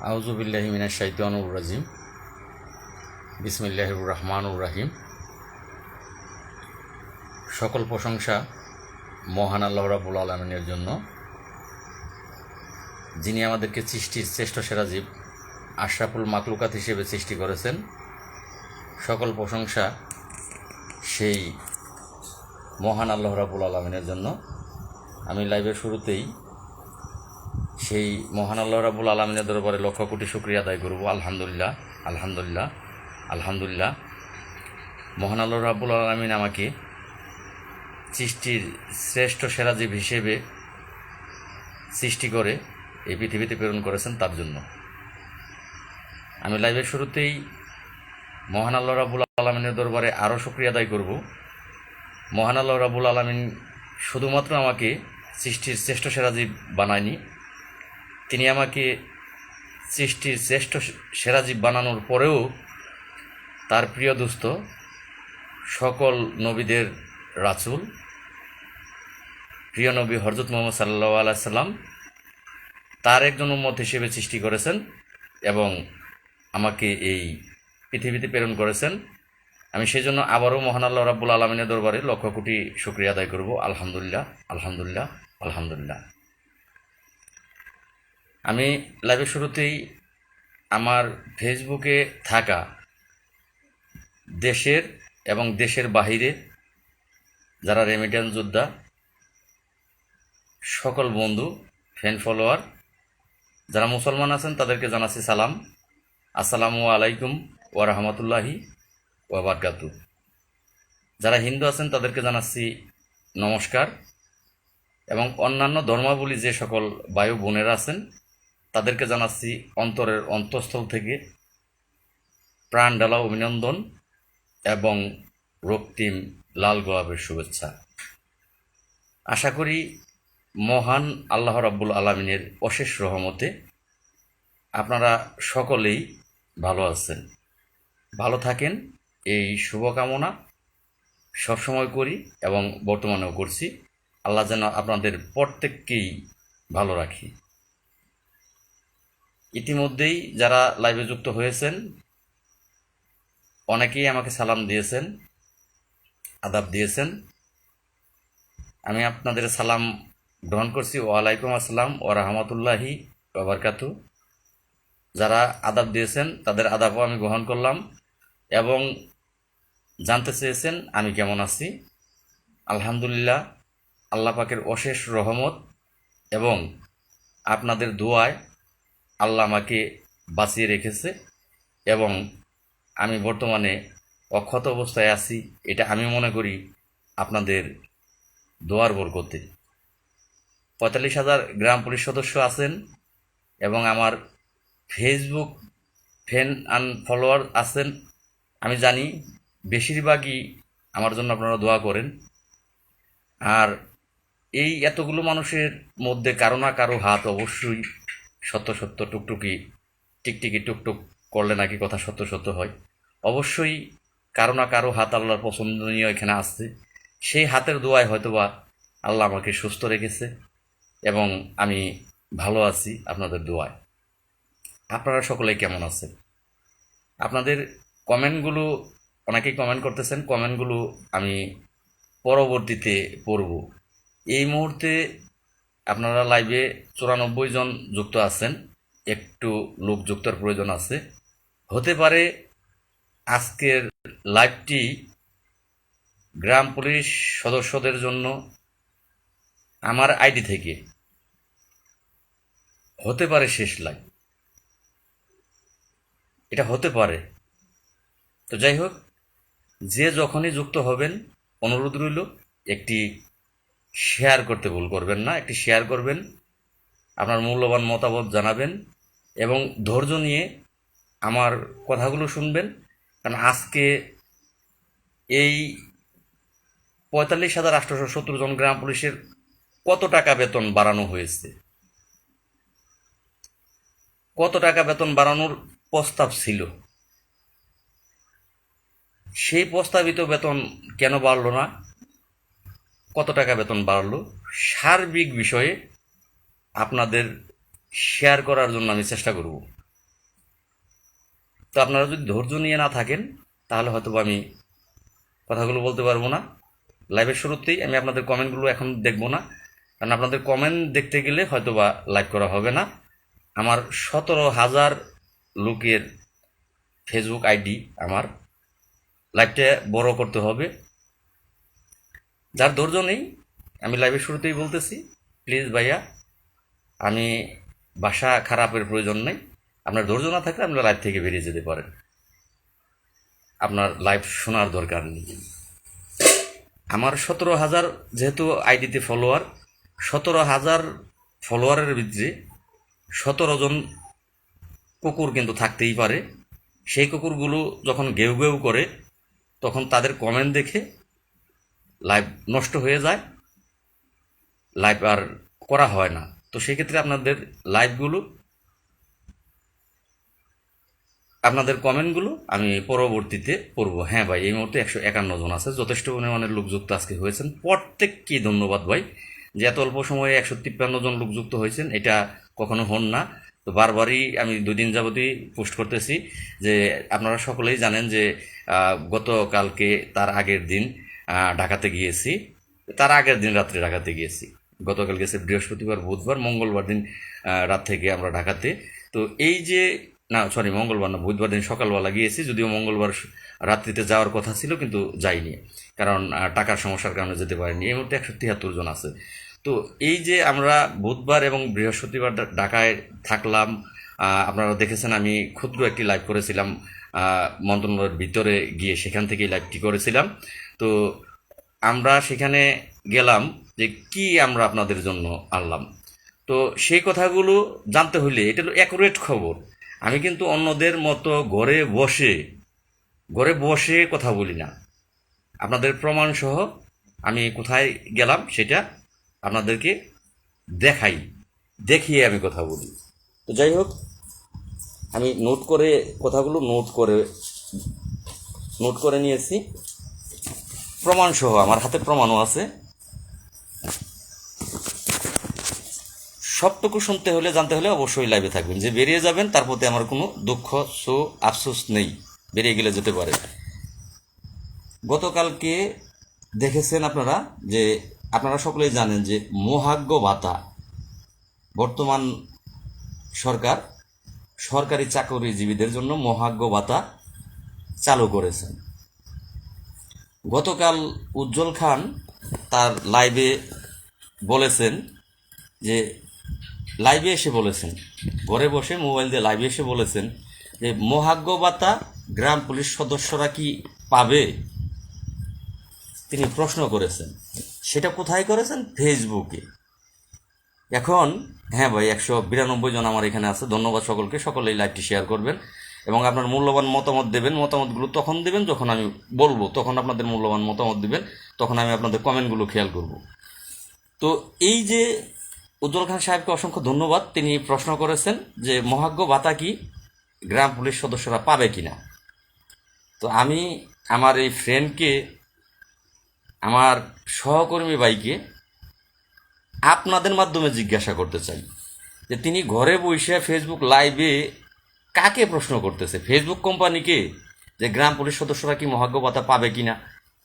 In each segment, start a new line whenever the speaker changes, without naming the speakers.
আউযু বিল্লাহি মিনাশ শাইতানির রাজিম। বিসমিল্লাহির রহমানির রহিম। সকল প্রশংসা মহান আল্লাহ রাব্বুল আলামিনের জন্য, যিনি আমাদেরকে সৃষ্টির শ্রেষ্ঠ সেরা জীব আশরাফুল মাকলুকাত হিসেবে সৃষ্টি করেছেন। সকল প্রশংসা সেই মহান আল্লাহ রাব্বুল আলামিনের জন্য। আমি লাইভের শুরুতেই সেই মহান আল্লাহ রাব্বুল আলামিনের দরবারে লক্ষ কোটি শুকরিয়া আদায় করব। আলহামদুলিল্লাহ, আলহামদুলিল্লাহ, আলহামদুলিল্লাহ। মহান আল্লাহ রাব্বুল আলামিন আমাকে সৃষ্টির শ্রেষ্ঠ সেরা জীব হিসেবে সৃষ্টি করে এই পৃথিবীতে প্রেরণ করেছেন, তার জন্য আমি লাইভের শুরুতেই মহান আল্লাহ রাব্বুল আলামিনের দরবারে আরও শুকরিয়া আদায় করব। মহান আল্লাহ রাব্বুল আলামিন শুধুমাত্র আমাকে সৃষ্টির শ্রেষ্ঠ সেরা জীব বানায়নি, তিনি আমাকে সৃষ্টির শ্রেষ্ঠ সেরা জীব বানানোর পরেও তার প্রিয় দোস্ত সকল নবীদের রাসূল প্রিয় নবী হযরত মুহাম্মদ সাল্লাল্লাহু আলাইহি সাল্লাম তার একজন উম্মত হিসেবে সৃষ্টি করেছেন এবং আমাকে এই পৃথিবীতে প্রেরণ করেছেন। আমি সেই জন্য আবারও মহান আল্লাহ রাব্বুল আলামিনের দরবারে লক্ষ কোটি শুকরিয়া আদায় করব। আলহামদুলিল্লাহ, আলহামদুলিল্লাহ, আলহামদুলিল্লাহ। আমি লাইভের শুরুতেই আমার ফেসবুকে থাকা দেশের এবং দেশের বাহিরে যারা রেমিটেন্স যোদ্ধা সকল বন্ধু, ফ্যান ফলোয়ার, যারা মুসলমান আছেন তাদেরকে জানাচ্ছি সালাম, আসসালামু আলাইকুম ওয়া রাহমাতুল্লাহি ওয়া বারাকাতুহু। যারা হিন্দু আছেন তাদেরকে জানাচ্ছি নমস্কার, এবং অন্যান্য ধর্মাবলী যে সকল ভাই বোনেরা আছেন তাদেরকে জানাচ্ছি অন্তরের অন্তঃস্থল থেকে প্রাণ ঢালা অভিনন্দন এবং রক্তিম লাল গোলাপের শুভেচ্ছা। আশা করি মহান আল্লাহ রাব্বুল আলামিনের অশেষ রহমতে আপনারা সকলেই ভালো আছেন, ভালো থাকেন, এই শুভকামনা সবসময় করি এবং বর্তমানেও করছি। আল্লাহ যেন আপনাদের প্রত্যেককেই ভালো রাখি। ইতিমধ্যেই যারা লাইভে যুক্ত হয়েছেন অনেকেই আমাকে সালাম দিয়েছেন, আদাব দিয়েছেন। আমি আপনাদের সালাম গ্রহণ করছি। ওয়ালাইকুম আসসালাম ওয়া রাহমাতুল্লাহি ওয়া বারাকাতুহু। যারা আদাব দিয়েছেন তাদের আদাবও আমি গ্রহণ করলাম এবং জানতে চেয়েছেন আমি কেমন আছি। আলহামদুলিল্লাহ, আল্লাহ পাকের অশেষ রহমত এবং আপনাদের দোয়ায় আল্লাহ আমাকে বাঁচিয়ে রেখেছে এবং আমি বর্তমানে অক্ষত অবস্থায় আছি। এটা আমি মনে করি আপনাদের দোয়ার বরকতে। 45,000 গ্রাম পুলিশ সদস্য আছেন এবং আমার ফেসবুক ফ্যান অ্যান্ড ফলোয়ার আছেন। আমি জানি বেশিরভাগই আমার জন্য আপনারা দোয়া করেন। আর এই এতগুলো মানুষের মধ্যে কারো না কারো হাত অবশ্যই সত্য সত্য টুকটুকি টিকটিকি টুকটুক করলে নাকি কথা সত্য সত্য হয়। অবশ্যই কারো না কারো হাত আল্লাহর পছন্দনীয় এখানে আসছে। সেই হাতের দোয়ায় হয়তোবা আল্লাহ আমাকে সুস্থ রেখেছে এবং আমি ভালো আছি আপনাদের দোয়ায়। আপনারা সকলেই কেমন আছেন? আপনাদের কমেন্টগুলো, অনেকেই কমেন্ট করতেছেন, কমেন্টগুলো আমি পরবর্তীতে পড়ব। এই মুহূর্তে আপনারা লাইভে 94 জন যুক্ত আছেন, একটু লোক যুক্তর প্রয়োজন আছে। হতে পারে আজকের লাইভটি গ্রাম পুলিশ সদস্যদের জন্য আমার আইডি থেকে হতে পারে শেষ লাইভ, এটা হতে পারে। তো যাই হোক, যে যখনই যুক্ত হবেন অনুরোধ রইল একটি শেয়ার করতে ভুল করবেন না। একটি শেয়ার করবেন, আপনার মূল্যবান মতামত জানাবেন এবং ধৈর্য নিয়ে আমার কথাগুলো শুনবেন। কারণ আজকে এই 45,870 জন গ্রাম পুলিশের কত টাকা বেতন বাড়ানো হয়েছে, কত টাকা বেতন বাড়ানোর প্রস্তাব ছিল, সেই প্রস্তাবিত বেতন কেন বাড়লো না, কত টাকা বেতন বাড়লো, সার্বিক বিষয়ে আপনাদের শেয়ার করার জন্য আমি চেষ্টা করব। তো আপনারা যদি ধৈর্য নিয়ে না থাকেন তাহলে হয়তো আমি কথাগুলো বলতে পারবো না। লাইভের শুরুতেই আমি আপনাদের কমেন্টগুলো এখন দেখব না, কারণ আপনাদের কমেন্ট দেখতে গেলে হয়তো বা লাইভ করা হবে না। আমার 17,000 লোকের ফেসবুক আইডি, আমার লাইভটা বড় করতে হবে। যার ধৈর্য নেই, আমি লাইভের শুরুতেই বলতেছি, প্লিজ ভাইয়া, আমি ভাষা খারাপের প্রয়োজন নেই। আপনার ধৈর্য না থাকলে আপনার লাইভ থেকে বেরিয়ে যেতে পারেন, আপনার লাইভ শোনার দরকার নেই। আমার 17,000 যেহেতু আইডিতে ফলোয়ার, 17,000 ফলোয়ারের ভিতরে 17 জন কুকুর কিন্তু থাকতেই পারে। সেই কুকুরগুলো যখন গেউ গেউ করে তখন তাদের কমেন্ট দেখে লাইভ নষ্ট হয়ে যায়, লাইভ আর করা হয় না। তো সেক্ষেত্রে আপনাদের লাইভগুলো, আপনাদের কমেন্টগুলো আমি পরবর্তীতে পড়বো। হ্যাঁ ভাই, এই মুহূর্তে 151 জন আছে, যথেষ্ট পরিমাণের লোক যুক্ত আজকে হয়েছেন। প্রত্যেককে ধন্যবাদ ভাই, যে এত অল্প সময়ে 153 জন লোক যুক্ত হয়েছেন, এটা কখনো হন না। তো বারবারই আমি 2 দিন যাবতই পোস্ট করতেছি যে আপনারা সকলেই জানেন যে গতকালকে তার আগের দিন ঢাকাতে গিয়েছি, তার আগের দিন রাত্রে ঢাকাতে গিয়েছি। গতকাল গেছে বৃহস্পতিবার, বুধবার, মঙ্গলবার দিন রাত থেকে আমরা ঢাকাতে। তো এই যে মঙ্গলবার না, বুধবার দিন সকালবেলা গিয়েছি, যদিও মঙ্গলবার রাত্রিতে যাওয়ার কথা ছিল কিন্তু যাইনি, কারণ টাকার সমস্যার কারণে যেতে পারিনি। এই মুহূর্তে 173 জন আছে। তো এই যে আমরা বুধবার এবং বৃহস্পতিবার ঢাকায় থাকলাম, আপনারা দেখেছেন আমি ক্ষুদ্র একটি লাইভ করেছিলাম মন্ত্রণালয়ের ভিতরে গিয়ে, সেখান থেকেই লাইভটি করেছিলাম। তো আমরা সেখানে গেলাম যে কি আমরা আপনাদের জন্য আনলাম। তো সেই কথাগুলো জানতে হলে এটা হলো অ্যাকুরেট খবর। আমি কিন্তু অন্যদের মতো ঘরে বসে কথা বলি না, আপনাদের প্রমাণ সহ আমি কোথায় গেলাম সেটা আপনাদেরকে দেখিয়ে আমি কথা বলি। তো যাই হোক, আমি কথাগুলো নোট করে নিয়েছি, প্রমাণ সহ, আমার হাতে প্রমাণও আছে। সবটুকু শুনতে হলে, জানতে হলে অবশ্যই লাইভে থাকবেন। যে বেরিয়ে যাবেন তার প্রতি আমার কোনো দুঃখ আফসোস নেই, বেরিয়ে গেলে যেতে পারে। গতকালকে দেখেছেন আপনারা যে আপনারা সকলেই জানেন যে মহার্ঘ ভাতা বর্তমান সরকার সরকারি চাকরিজীবীদের জন্য মহার্ঘ ভাতা চালু করেছেন। গতকাল উজ্জ্বল খান তার লাইভে এসে বলেছেন, ঘরে বসে মোবাইল দিয়ে লাইভে এসে বলেছেন যে মহার্ঘ ভাতা গ্রাম পুলিশ সদস্যরা কি পাবে, তিনি প্রশ্ন করেছেন। সেটা কোথায় করেছেন? ফেসবুকে। এখন হ্যাঁ ভাই, 192 জন আমার এখানে আছে, ধন্যবাদ সকলকে। সকলে এই লাইভটি শেয়ার করবেন এবং আপনার মূল্যবান মতামত দেবেন। মতামতগুলো তখন দেবেন যখন আমি বলবো, তখন আপনাদের মূল্যবান মতামত দিবেন, তখন আমি আপনাদের কমেন্টগুলো খেয়াল করব। তো এই যে উজ্জ্বল খান সাহেবকে অসংখ্য ধন্যবাদ, তিনি প্রশ্ন করেছেন যে মহার্ঘ ভাতা কি গ্রাম পুলিশ সদস্যরা পাবে কিনা। তো আমি আমার এই ফ্রেন্ডকে, আমার সহকর্মী ভাইকে আপনাদের মাধ্যমে জিজ্ঞাসা করতে চাই যে তিনি ঘরে বসে ফেসবুক লাইভে কাকে প্রশ্ন করতেছে? ফেসবুক কোম্পানিকে যে গ্রাম পুলিশ সদস্যরা কি মহার্ঘ ভাতা পাবে কিনা,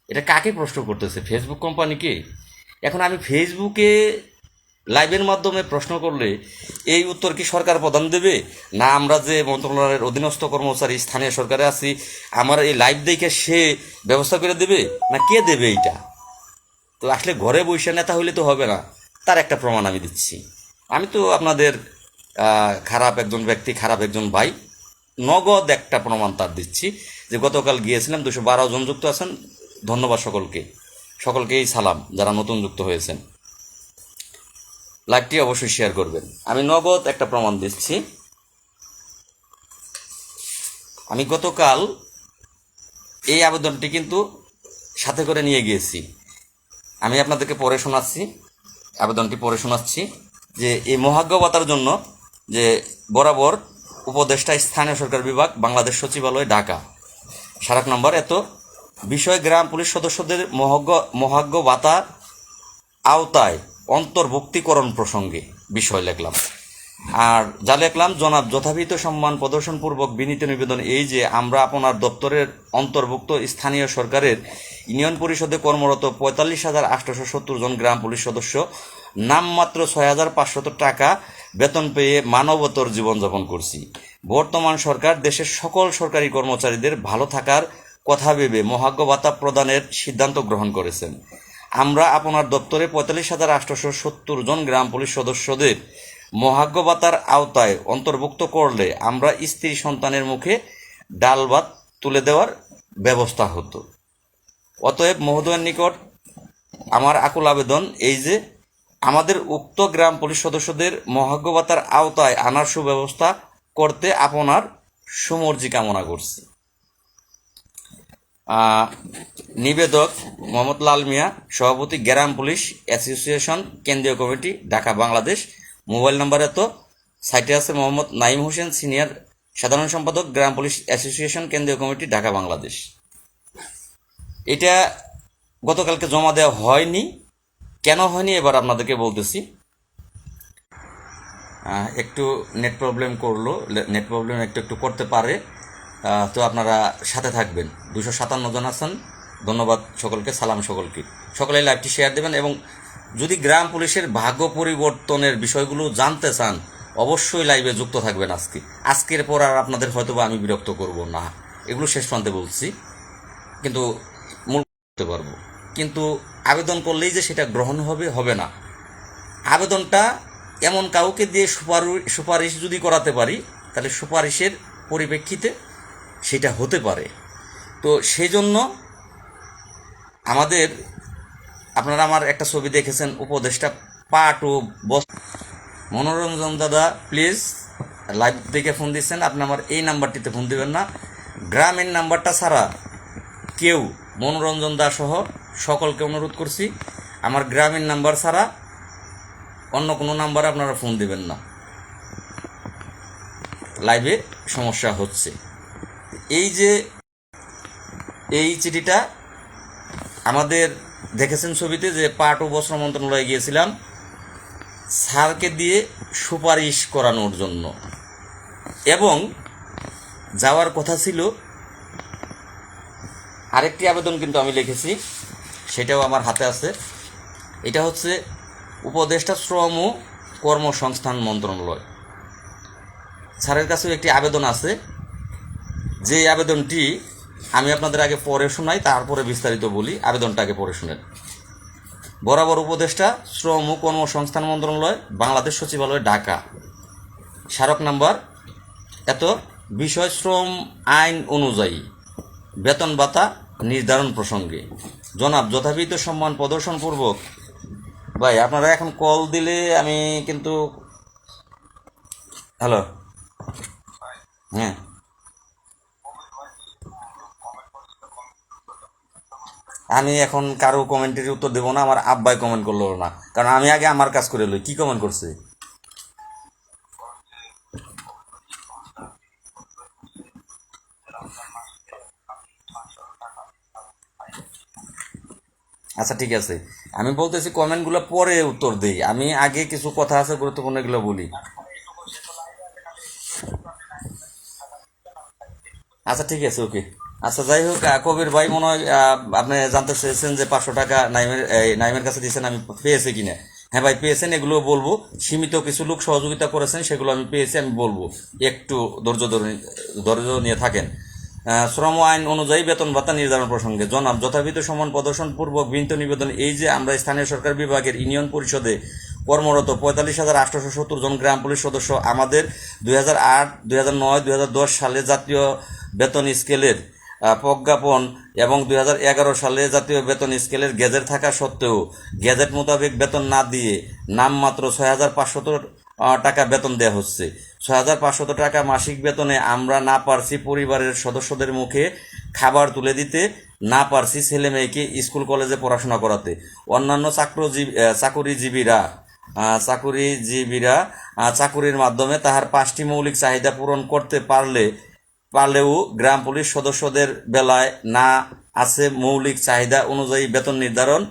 এটা কাকে প্রশ্ন করতেছে? ফেসবুক কোম্পানিকে। এখন আমি ফেসবুকে লাইভের মাধ্যমে প্রশ্ন করলে এই উত্তর কি সরকার প্রদান দেবে, না আমরা যে মন্ত্রণালয়ের অধীনস্থ কর্মচারী স্থানীয় সরকারে আছি আমার এই লাইভ দেখে সে ব্যবস্থা করে দেবে, না কে দেবে এইটা? তো আসলে ঘরে বসে নেতা হইলে তো হবে না। তার একটা প্রমাণ আমি দিচ্ছি। আমি তো আপনাদের খারাপ একজন ব্যক্তি, খারাপ একজন ভাই, নগদ একটা প্রমাণ তার দিচ্ছি যে গতকাল গিয়েছিলাম। 212 জন যুক্ত আছেন, ধন্যবাদ সকলকেই সালাম যারা নতুন যুক্ত হয়েছেন। লাইভটি অবশ্যই শেয়ার করবেন। আমি নগদ একটা প্রমাণ দিচ্ছি। আমি গতকাল এই আবেদনটি কিন্তু সাথে করে নিয়ে গিয়েছি। আমি আপনাদেরকে আবেদনটি পড়ে শোনাচ্ছি যে এই মহার্ঘ ভাতার জন্য যে বরাবর উপদেষ্টা স্থানীয় সরকার বিভাগ, বাংলাদেশ সচিবালয়, ঢাকা, স্মারক নম্বর এত বিষয় গ্রাম পুলিশ সদস্যদের মহার্ঘ ভাতা আওতায় অন্তর্ভুক্তিকরণ প্রসঙ্গে বিষয় লিখলাম। আর যা লিখলাম, জনাব যথাবিহিত সম্মান প্রদর্শনপূর্বক বিনীত নিবেদন এই যে আমরা আপনার দপ্তরের অন্তর্ভুক্ত স্থানীয় সরকারের ইউনিয়ন পরিষদে কর্মরত ৪৫,৮৭০ জন গ্রাম পুলিশ সদস্য নামমাত্র ৬,৫০০ টাকা বেতন পেয়ে মানবতর জীবনযাপন করছি। বর্তমান সরকার দেশের সকল সরকারি কর্মচারীদের ভালো থাকার কথা ভেবে মহার্ঘ ভাতা প্রদানের সিদ্ধান্ত গ্রহণ করেছেন। আমরা আপনার দপ্তরে ৪৫,৮৭০ জন গ্রাম পুলিশ সদস্যদের মহার্ঘ ভাতার আওতায় অন্তর্ভুক্ত করলে আমরা স্ত্রী সন্তানের মুখে ডাল ভাত তুলে দেওয়ার ব্যবস্থা হতো। অতএব মহোদয়ের নিকট আমার আকুল আবেদন এই যে আমাদের উক্ত গ্রাম পুলিশ সদস্যদের মহার্ঘ ভাতার আওতায় আনার সুব্যবস্থা করতে আপনার সুমর্জি কামনা করছি। নিবেদক মোহাম্মদ লাল মিয়া, সভাপতি গ্রাম পুলিশ অ্যাসোসিয়েশন কেন্দ্রীয় committee, Dhaka, Bangladesh. Mobile number সাইটে আছে মোহাম্মদ নাইম হোসেন, সিনিয়র সাধারণ সম্পাদক, গ্রাম পুলিশ অ্যাসোসিয়েশন কেন্দ্রীয় কমিটি, ঢাকা, বাংলাদেশ। এটা গতকালকে জমা দেওয়া হয়নি। কেন হয়নি এবার আপনাদেরকে বলতেছি। একটু নেট প্রবলেম করলো, নেট প্রবলেম একটু করতে পারে, তো আপনারা সাথে থাকবেন। 257 জন আছেন, ধন্যবাদ সকলকে, সালাম সকলকে। সকলে লাইভটি শেয়ার দেবেন এবং যদি গ্রাম পুলিশের ভাগ্য পরিবর্তনের বিষয়গুলো জানতে চান অবশ্যই লাইভে যুক্ত থাকবেন। আজকের পর আর আপনাদের হয়তো বা আমি বিরক্ত করব না, এগুলো শেষ প্রান্তে বলছি, কিন্তু মূল করতে পারবো। কিন্তু আবেদন করলেই যে সেটা গ্রহণ হবে না। আবেদনটা এমন কাউকে দিয়ে সুপারিশ যদি করাতে পারি তাহলে সুপারিশের পরিপ্রেক্ষিতে সেটা হতে পারে। তো সেই জন্য আমাদের, আপনারা আমার একটা ছবি দেখেছেন, উপদেষ্টা পার্ট ও বস মনোরঞ্জন দাদা, প্লিজ লাইভ দেখে ফোন দিচ্ছেন, আপনি আমার এই নাম্বারটিতে ফোন দিবেন না। গ্রামের নাম্বারটা ছাড়া কেউ, মনোরঞ্জন দা সহ সকলকে অনুরোধ করছি, আমার গ্রামের নাম্বার ছাড়া অন্য কোনো নাম্বারে আপনারা ফোন দিবেন না, লাইভে সমস্যা হচ্ছে। এই যে এই চিঠিটা আমাদের দেখেছেন ছবিতে, যে পাট ও বস্ত্র মন্ত্রণালয়ে গিয়েছিলাম স্যারকে দিয়ে সুপারিশ করানোর জন্য, এবং যাওয়ার কথা ছিল। আরেকটি আবেদন কিন্তু আমি লিখেছি, সেটাও আমার হাতে আছে। এটা হচ্ছে উপদেষ্টা শ্রম ও কর্মসংস্থান মন্ত্রণালয়, স্যারের কাছেও একটি আবেদন আছে। যে আবেদনটি আমি আপনাদের আগে পড়ে শোনাই, তারপরে বিস্তারিত বলি। আবেদনটা আগে পড়ে শুনেন। বরাবর উপদেষ্টা শ্রম ও কর্মসংস্থান মন্ত্রণালয়, বাংলাদেশ সচিবালয়, ঢাকা। স্মারক নাম্বার বিষয় শ্রম আইন অনুযায়ী বেতন ভাতা নির্ধারণ প্রসঙ্গে জনাব যথাবিহিত সম্মান প্রদর্শনপূর্বক। ভাই আপনারা এখন কল দিলে আমি কিন্তু, হ্যালো, হ্যাঁ, আমি এখন কারো কমেন্টের উত্তর দেবো না। আমার আব্বাই কমেন্ট করলো না, কারণ আমি আগে আমার কাজ করে লই। কি কমেন্ট করছে? আচ্ছা ঠিক আছে, আমি বলতেছি কমেন্টগুলো পরে উত্তর দিই, আমি আগে কিছু কথা আছে গুরুত্বপূর্ণ, এগুলো বলি। আচ্ছা ঠিক আছে, ওকে। আচ্ছা যাই হোক, কবির ভাই মনে হয় আপনি জানতে চেয়েছেন যে 500 টাকা নাইমের কাছে দিয়েছেন, আমি পেয়েছি কিনা। হ্যাঁ ভাই পেয়েছেন, এগুলো বলবো। সীমিত কিছু লোক সহযোগিতা করেছেন, সেগুলো আমি পেয়েছি, আমি বলবো। একটু ধৈর্য নিয়ে থাকেন। শ্রম আইন অনুযায়ী বেতন ভাতা নির্ধারণ প্রসঙ্গে জনাব যথাবিহিত সম্মান প্রদর্শন পূর্বক বিনীত নিবেদন এই যে আমরা স্থানীয় সরকার বিভাগের ইউনিয়ন পরিষদে কর্মরত ৪৫,৮৭০ জন গ্রাম পুলিশ সদস্য আমাদের 2008, 2009, 2010 সালে জাতীয় বেতন স্কেলের প্রজ্ঞাপন এবং 2011 সালে জাতীয় বেতন স্কেলের গেজেট থাকা সত্ত্বেও গেজেট মোতাবেক বেতন না দিয়ে নামমাত্র ৬,৫০০ টাকা বেতন দেওয়া হচ্ছে। ৬,৫০০ টাকা মাসিক বেতনে আমরা না পারছি পরিবারের সদস্যদের মুখে খাবার তুলে দিতে, না পারছি ছেলে মেয়েকে স্কুল কলেজে পড়াশোনা করাতে। অন্যান্য চাকুরিজীবীরা চাকুরির মাধ্যমে তাহার 5টি মৌলিক চাহিদা পূরণ করতে পারলেও গ্রাম পুলিশ সদস্যদের বেলায় না আছে মৌলিক চাহিদা অনুযায়ী বেতন নির্ধারণ,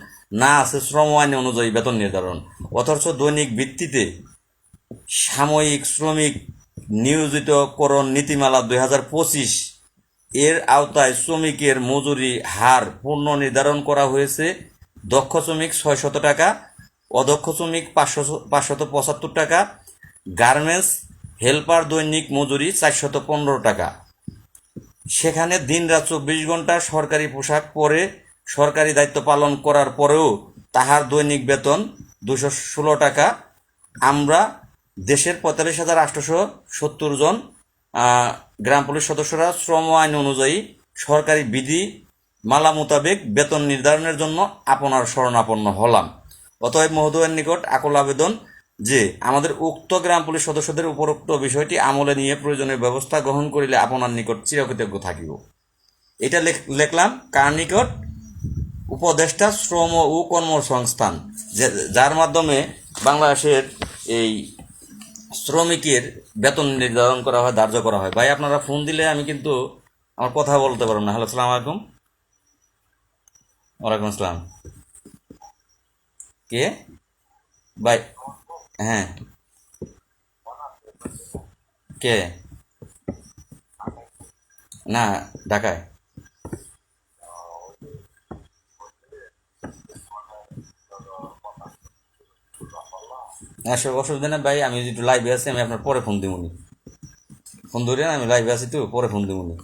না আছে শ্রম আইন অনুযায়ী বেতন নির্ধারণ। অথচ দৈনিক ভিত্তিতে সাময়িক শ্রমিক নিয়োজিতকরণ নীতিমালা 2025 এর আওতায় শ্রমিকের মজুরি হার পুনর্নির্ধারণ করা হয়েছে। দক্ষ শ্রমিক 600 টাকা, অদক্ষ শ্রমিক 575 টাকা, গার্মেন্টস হেল্পার দৈনিক মজুরি 415 টাকা। সেখানে দিনরাত 24 ঘন্টা সরকারি পোশাক পরে সরকারি দায়িত্ব পালন করার পরেও তাহার দৈনিক বেতন 216 টাকা। আমরা দেশের 45,870 জন গ্রাম পুলিশ সদস্যরা শ্রম আইন অনুযায়ী সরকারি বিধি মালা মোতাবেক বেতন নির্ধারণের জন্য আপনার শরণাপন্ন হলাম। অতএব মহোদয়ের নিকট আকুল আবেদন যে আমাদের উক্ত গ্রাম পুলিশ সদস্যদের উপরোক্ত বিষয়টি আমলে নিয়ে প্রয়োজনীয় ব্যবস্থা গ্রহণ করিলে আপনার নিকট চিরকৃতজ্ঞ থাকিব। এটা লিখলাম কার নিকট? উপদেষ্টা শ্রম ও কর্মসংস্থান, যার মাধ্যমে বাংলাদেশের এই শ্রমিকের বেতন নির্ধারণ করা হয়, ধার্য করা হয়। ভাই আপনারা ফোন দিলে আমি কিন্তু আমার কথা বলতে পারবো না। হ্যালো, সালাম আলাইকুম। ওয়ালাইকুম আসসালাম। কে ভাই? হ্যাঁ, কে? না, ঢাকায়। অসুবিধা নেই ভাই, আমি একটু লাইভে আছি, আমি আপনার পরে ফোন দিবনি। ফোন ধরে আমি লাইভে আছি তো, পরে ফোন দিবনি।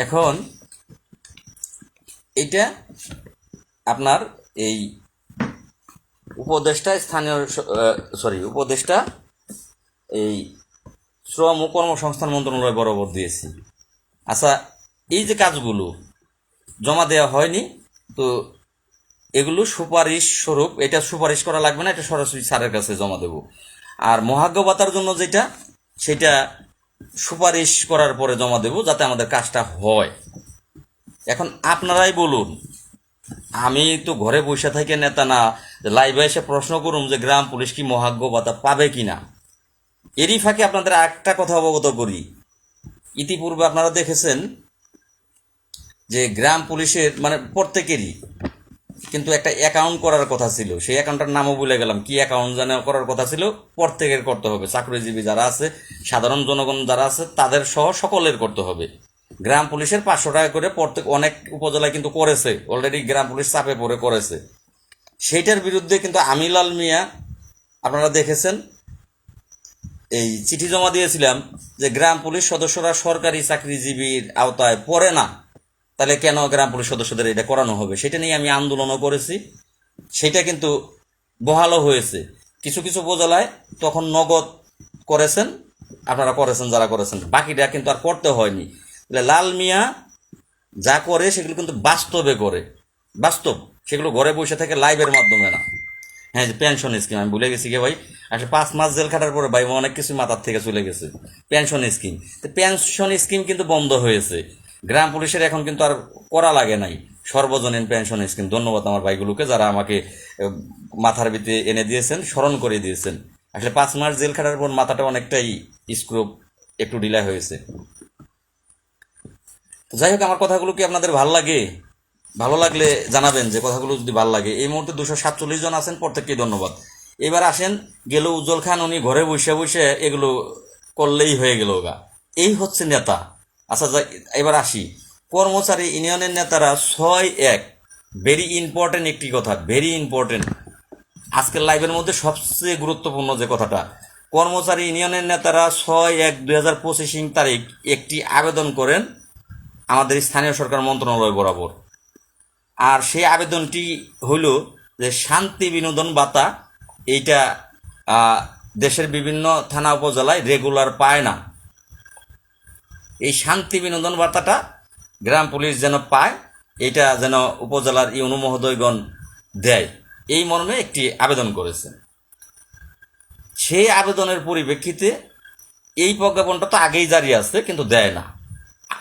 এখন এইটা আপনার এই উপদেষ্টা উপদেষ্টা এই শ্রম ও কর্মসংস্থান মন্ত্রণালয় বরাবর দিয়েছি। আচ্ছা, এই যে কাজগুলো জমা দেওয়া হয়নি, তো এগুলো সুপারিশ স্বরূপ, এটা সুপারিশ করা লাগবে না, এটা সরাসরি স্যারের কাছে জমা দেব। আর মহার্ঘ ভাতার জন্য যেটা, সেটা সুপারিশ করার পরে জমা দেব, যাতে আমাদের কাজটা হয়। এখন আপনারাই বলুন, আমি তো ঘরে বসে থেকে নেতা না, লাইভে এসে প্রশ্ন করুন যে গ্রাম পুলিশ কি মহার্ঘ ভাতা পাবে কিনা। এরই ফাঁকে আপনাদের একটা কথা অবগত করি, ইতিপূর্বে আপনারা দেখেছেন যে গ্রাম পুলিশের মানে প্রত্যেকেরই কিন্তু একটা অ্যাকাউন্ট করার কথা ছিল। সেই অ্যাকাউন্টটার নামও ভুলে গেলাম, কি অ্যাকাউন্ট যেন করার কথা ছিল। প্রত্যেকের করতে হবে, চাকরিজীবী যারা আছে, সাধারণ জনগণ যারা আছে, তাদের সহ সকলের করতে হবে। গ্রাম পুলিশের 500 টাকা করে প্রত্যেক অনেক উপজেলায় কিন্তু করেছে, অলরেডি গ্রাম পুলিশ চাপে পড়ে করেছে। সেইটার বিরুদ্ধে কিন্তু আমিলাল মিয়া, আপনারা দেখেছেন, এই চিঠি জমা দিয়েছিলাম যে গ্রাম পুলিশ সদস্যরা সরকারি চাকরিজীবীর আওতায় পড়ে না, তাহলে কেন গ্রাম পুলিশ সদস্যদের এটা করানো হবে। সেটা নিয়ে আমি আন্দোলনও করেছি, সেটা কিন্তু বহালও হয়েছে। কিছু কিছু উপজেলায় তখন নগদ করেছেন, আপনারা করেছেন, যারা করেছেন, বাকিটা কিন্তু আর করতে হয়নি। লাল মিয়া যা করে সেগুলো কিন্তু বাস্তবে করে, বাস্তব, সেগুলো ঘরে বসে থেকে লাইভের মাধ্যমে না। হ্যাঁ, যে পেনশন স্কিম আমি ভুলে গেছি গে ভাই, আসলে 5 মাস জেল খাটার পরে ভাই অনেক কিছু মাথার থেকে চলে গেছে। পেনশন স্কিম, তো পেনশন স্কিম কিন্তু বন্ধ হয়েছে, গ্রাম পুলিশের এখন কিন্তু আর করা লাগে নাই সর্বজনীন পেনশন স্কিম। ধন্যবাদ আমার ভাইগুলোকে যারা আমাকে মাথার ভিতরে এনে দিয়েছেন, স্মরণ করে দিয়েছেন। আসলে 5 মাস জেল খাটার পর মাথাটা অনেকটাই স্ক্রুপ একটু ঢিলা হয়েছে। যাই হোক, আমার কথাগুলো কি আপনাদের ভাল লাগে? ভালো লাগলে জানাবেন যে কথাগুলো যদি ভালো লাগে। এই মুহূর্তে 247 জন আছেন, প্রত্যেককে ধন্যবাদ। এবার আসেন, গেল উজ্জ্বল খান, উনি ঘরে বসে বসে এগুলো করলেই হয়ে গেল গা, এই হচ্ছে নেতা। আচ্ছা, এবার আসি, কর্মচারী ইউনিয়নের নেতারা 6-1, ভেরি ইম্পর্টেন্ট একটি কথা, ভেরি ইম্পর্টেন্ট, আজকের লাইভের মধ্যে সবচেয়ে গুরুত্বপূর্ণ যে কথাটা, কর্মচারী ইউনিয়নের নেতারা 6-1-2025 তারিখ একটি আবেদন করেন আমাদের স্থানীয় সরকার মন্ত্রণালয় বরাবর। আর সেই আবেদনটি হইল যে শান্তি বিনোদন ভাতা, এইটা দেশের বিভিন্ন থানা উপজেলায় রেগুলার পায় না। এই শান্তি বিনোদন ভাতাটা গ্রাম পুলিশ যেন পায়, এটা যেন উপজেলার ইউনো মহোদয়গণ দেয়, এই মর্মে একটি আবেদন করেছে। সেই আবেদনের পরিপ্রেক্ষিতে এই প্রজ্ঞাপনটা তো আগেই জারি আছে, কিন্তু দেয় না।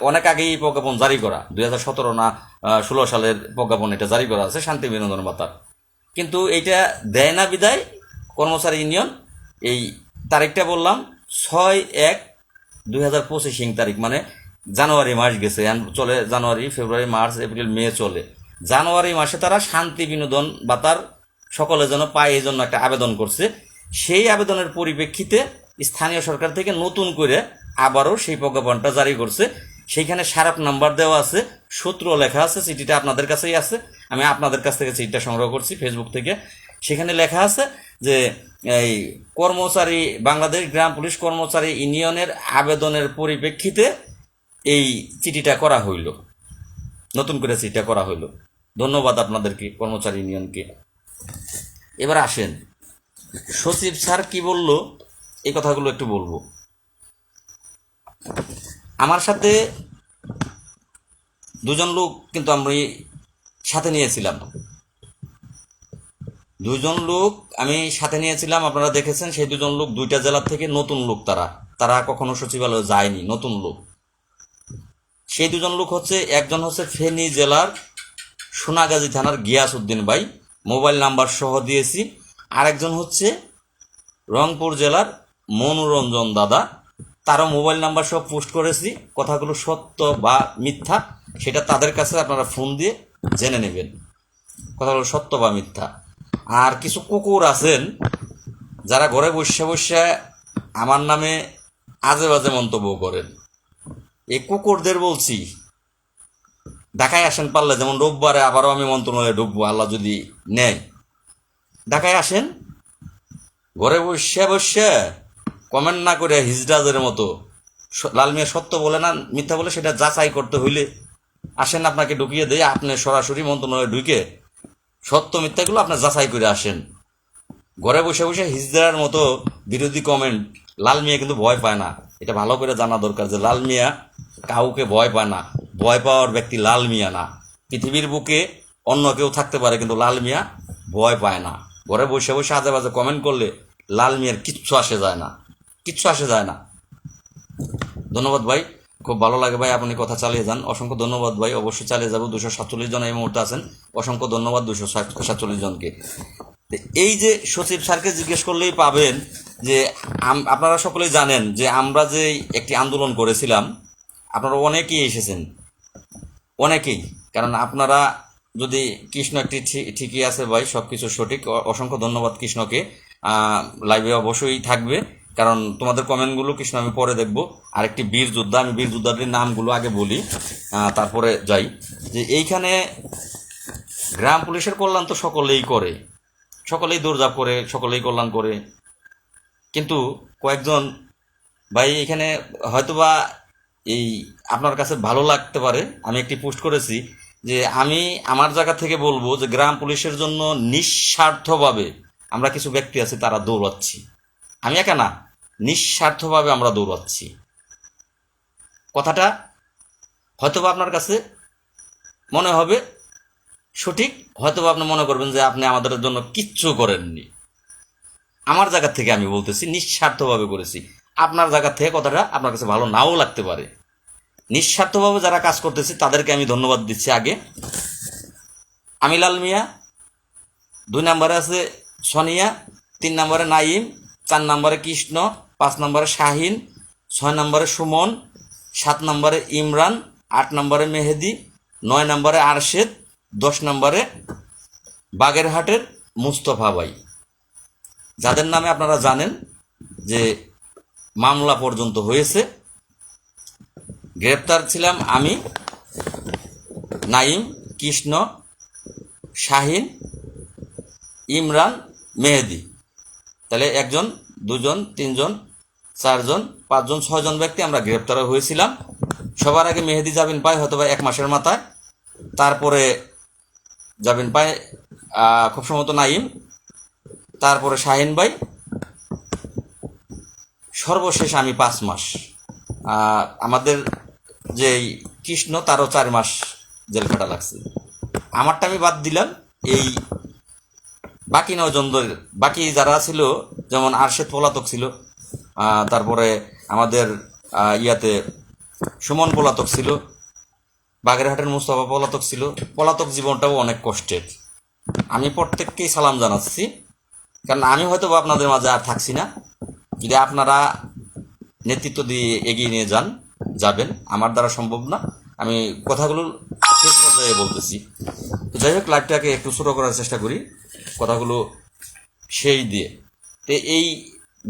অনেক আগেই এই প্রজ্ঞাপন জারি করা, 2017 না 16 সালের প্রজ্ঞাপন এটা জারি করা আছে শান্তি বিনোদন ভাতার, কিন্তু এইটা দেয় না বিদায় কর্মচারী ইউনিয়ন এই তারিখটা বললাম 6-1-2025 তারিখ, মানে জানুয়ারি মাস গেছে, চলে জানুয়ারি, ফেব্রুয়ারি, মার্চ, এপ্রিল, মে চলে, জানুয়ারি মাসে তারা শান্তি বিনোদন ভাতার সকলে যেন পায় এই জন্য একটা আবেদন করছে। সেই আবেদনের পরিপ্রেক্ষিতে স্থানীয় সরকার থেকে নতুন করে আবারও সেই প্রজ্ঞাপনটা জারি করছে। সেইখানে সারাপ নাম্বার দেওয়া আছে, সূত্র লেখা আছে, চিঠিটা আপনাদের কাছেই আছে, আমি আপনাদের কাছ থেকে চিঠিটা সংগ্রহ করছি ফেসবুক থেকে। সেখানে লেখা আছে যে এই কর্মচারী বাংলাদেশ গ্রাম পুলিশ কর্মচারী ইউনিয়নের আবেদনের পরিপ্রেক্ষিতে এই চিঠিটা করা হইল, নতুন করে চিঠিটা করা হইল। ধন্যবাদ আপনাদেরকে, কর্মচারী ইউনিয়নকে। এবার আসেন সচিব স্যার কি বলল এই কথাগুলো একটু বলবো। আমার সাথে দুজন লোক কিন্তু আমি সাথে নিয়েছিলাম, দুজন লোক আমি সাথে নিয়েছিলাম, আপনারা দেখেছেন। সেই দুজন লোক দুইটা জেলা থেকে নতুন লোক, তারা কখনো সচিবালয়ে যায়নি, নতুন লোক। সেই দুজন লোক হচ্ছে, একজন হচ্ছে ফেনী জেলার সোনাগাজী থানার গিয়াসউদ্দিন ভাই, মোবাইল নাম্বার সহ দিয়েছি। আরেকজন হচ্ছে রংপুর জেলার মনোরঞ্জন দাদা, তারও মোবাইল নাম্বার সহ পোস্ট করেছি। কথাগুলো সত্য বা মিথ্যা সেটা তাদের কাছে আপনারা ফোন দিয়ে জেনে নেবেন, কথাগুলো সত্য বা মিথ্যা। আর কিছু কুকুর আছেন যারা ঘরে বসে বসে আমার নামে আজে বাজে মন্তব্য করেন। এই কুকুরদের বলছি ঢাকায় আসেন পারলে, যেমন রোববারে আবারও আমি মন্ত্রণালয়ে ঢুকবো আল্লাহ যদি নেয়। ঢাকায় আসেন, ঘরে বসে বসে কমেন্ট না করে হিজড়াদের মতো লাল মিয়া সত্য বলে না মিথ্যা বলে সেটা যাচাই করতে হইলে আসেন, আপনাকে ঢুকিয়ে দেয়, আপনি সরাসরি মন্ত্রণালয়ে ঢুকে সত্য মিথ্যাগুলো আপনি যাচাই করে আসেন। ঘরে বসে বসে হিজড়ার মতো বিরোধী কমেন্ট, লাল মিয়া কিন্তু ভয় পায় না, এটা ভালো করে জানা দরকার যে লাল মিয়া কাউকে ভয় পায় না। ভয় পাওয়ার ব্যক্তি লাল মিয়া না। পৃথিবীর বুকে অন্য কেউ থাকতে পারে কিন্তু লাল মিয়া ভয় পায় না। ঘরে বসে বসে আজে বাজে কমেন্ট করলে লাল মিয়ার কিচ্ছু আসে যায় না, কিচ্ছু আসে যায় না। ধন্যবাদ ভাই, খুব ভালো লাগে ভাই, আপনি কথা চালিয়ে যান। অসংখ্য ধন্যবাদ ভাই, অবশ্যই চালিয়ে যাবো। 247 জন এই মুহূর্তে আছেন, অসংখ্য ধন্যবাদ 247 জনকে। এই যে সচিব স্যারকে জিজ্ঞেস করলেই পাবেন যে আপনারা সকলেই জানেন যে আমরা যে একটি আন্দোলন করেছিলাম, আপনারা অনেকেই এসেছেন, অনেকেই। কারণ আপনারা যদি কৃষ্ণ একটি ঠিকই আছে ভাই, সব কিছু সঠিক। অসংখ্য ধন্যবাদ কৃষ্ণকে, লাইভে অবশ্যই থাকবে, কারণ তোমাদের কমেন্টগুলো কৃষ্ণ আমি পরে দেখব। আর একটি বীর যোদ্ধা, আমি বীর যোদ্ধাদের নামগুলো আগে বলি, তারপরে যাই। যে এইখানে গ্রাম পুলিশের কল্যাণ তো সকলেই করে, সকলেই দৌড়ঝাঁপ করে, সকলেই কল্যাণ করে, কিন্তু কয়েকজন ভাই এখানে হয়তোবা এই আপনার কাছে ভালো লাগতে পারে, আমি একটি পোস্ট করেছি যে আমি আমার জায়গা থেকে বলবো যে গ্রাম পুলিশের জন্য নিঃস্বার্থভাবে আমরা কিছু ব্যক্তি আছে তারা দৌড়াচ্ছি। আমি একা না, নিঃস্বার্থভাবে আমরা দৌড়াচ্ছি। কথাটা হয়তোবা আপনার কাছে মনে হবে সঠিক, হয়তোবা আপনি মনে করবেন যে আপনি আমাদের জন্য কিচ্ছু করেননি। আমার জায়গা থেকে আমি বলতেছি নিঃস্বার্থভাবে করেছি। আপনার জায়গা থেকে কথাটা আপনার কাছে ভালো নাও লাগতে পারে। নিঃস্বার্থভাবে যারা কাজ করতেছে তাদেরকে আমি ধন্যবাদ দিচ্ছি। আগে আমি লাল মিয়া, 2 নম্বরে আছে সোনিয়া, 3 নম্বরে নাইম, 4 নম্বরে কৃষ্ণ, 5 নম্বরে শাহিন, 6 নম্বরে সুমন, 7 নম্বরে ইমরান, 8 নম্বরে মেহেদি, 9 নম্বরে আরশেদ, 10 নম্বরে বাগেরহাটের মুস্তফা ভাই, যাদের নামে আপনারা জানেন যে মামলা পর্যন্ত হয়েছে। গ্রেপ্তার ছিলাম আমি, নাইম, কৃষ্ণ, শাহিন, ইমরান, মেহেদি। তাহলে 1 জন, 2 জন, 3 জন, 4 জন, 5 জন, 6 জন ব্যক্তি আমরা গ্রেপ্তার হয়েছিলাম। সবার আগে মেহেদি জামিন পায় হয়তোবা 1 মাসের মাথায়, তারপরে জামিন পায় খুব সম্ভবত নাইম, তারপরে শাহিন ভাই, সর্বশেষ আমি 5 মাস। আমাদের যে কৃষ্ণ তারও 4 মাস জেল খাটা লাগছে। আমারটা আমি বাদ দিলাম। এই বাকি 9 জন, বাকি যারা ছিল যেমন আরশেদ পলাতক ছিল, তারপরে আমাদের ইয়াতে সুমন পলাতক ছিল, বাগেরহাটের মুস্তফা পলাতক ছিল। পলাতক জীবনটাও অনেক কষ্টের। আমি প্রত্যেককেই সালাম জানাচ্ছি, কারণ আমি হয়তো আপনাদের মাঝে আর থাকছি না। যদি আপনারা নেতৃত্ব দিয়ে এগিয়ে নিয়ে যাবেন, আমার দ্বারা সম্ভব না। আমি কথাগুলো শেষ পর্যায়ে বিষয়ে বলতেছি। তো যাই হোক, লাইভটাকে একটু ছোট করার চেষ্টা করি, কথাগুলো সেই দিয়ে। তো এই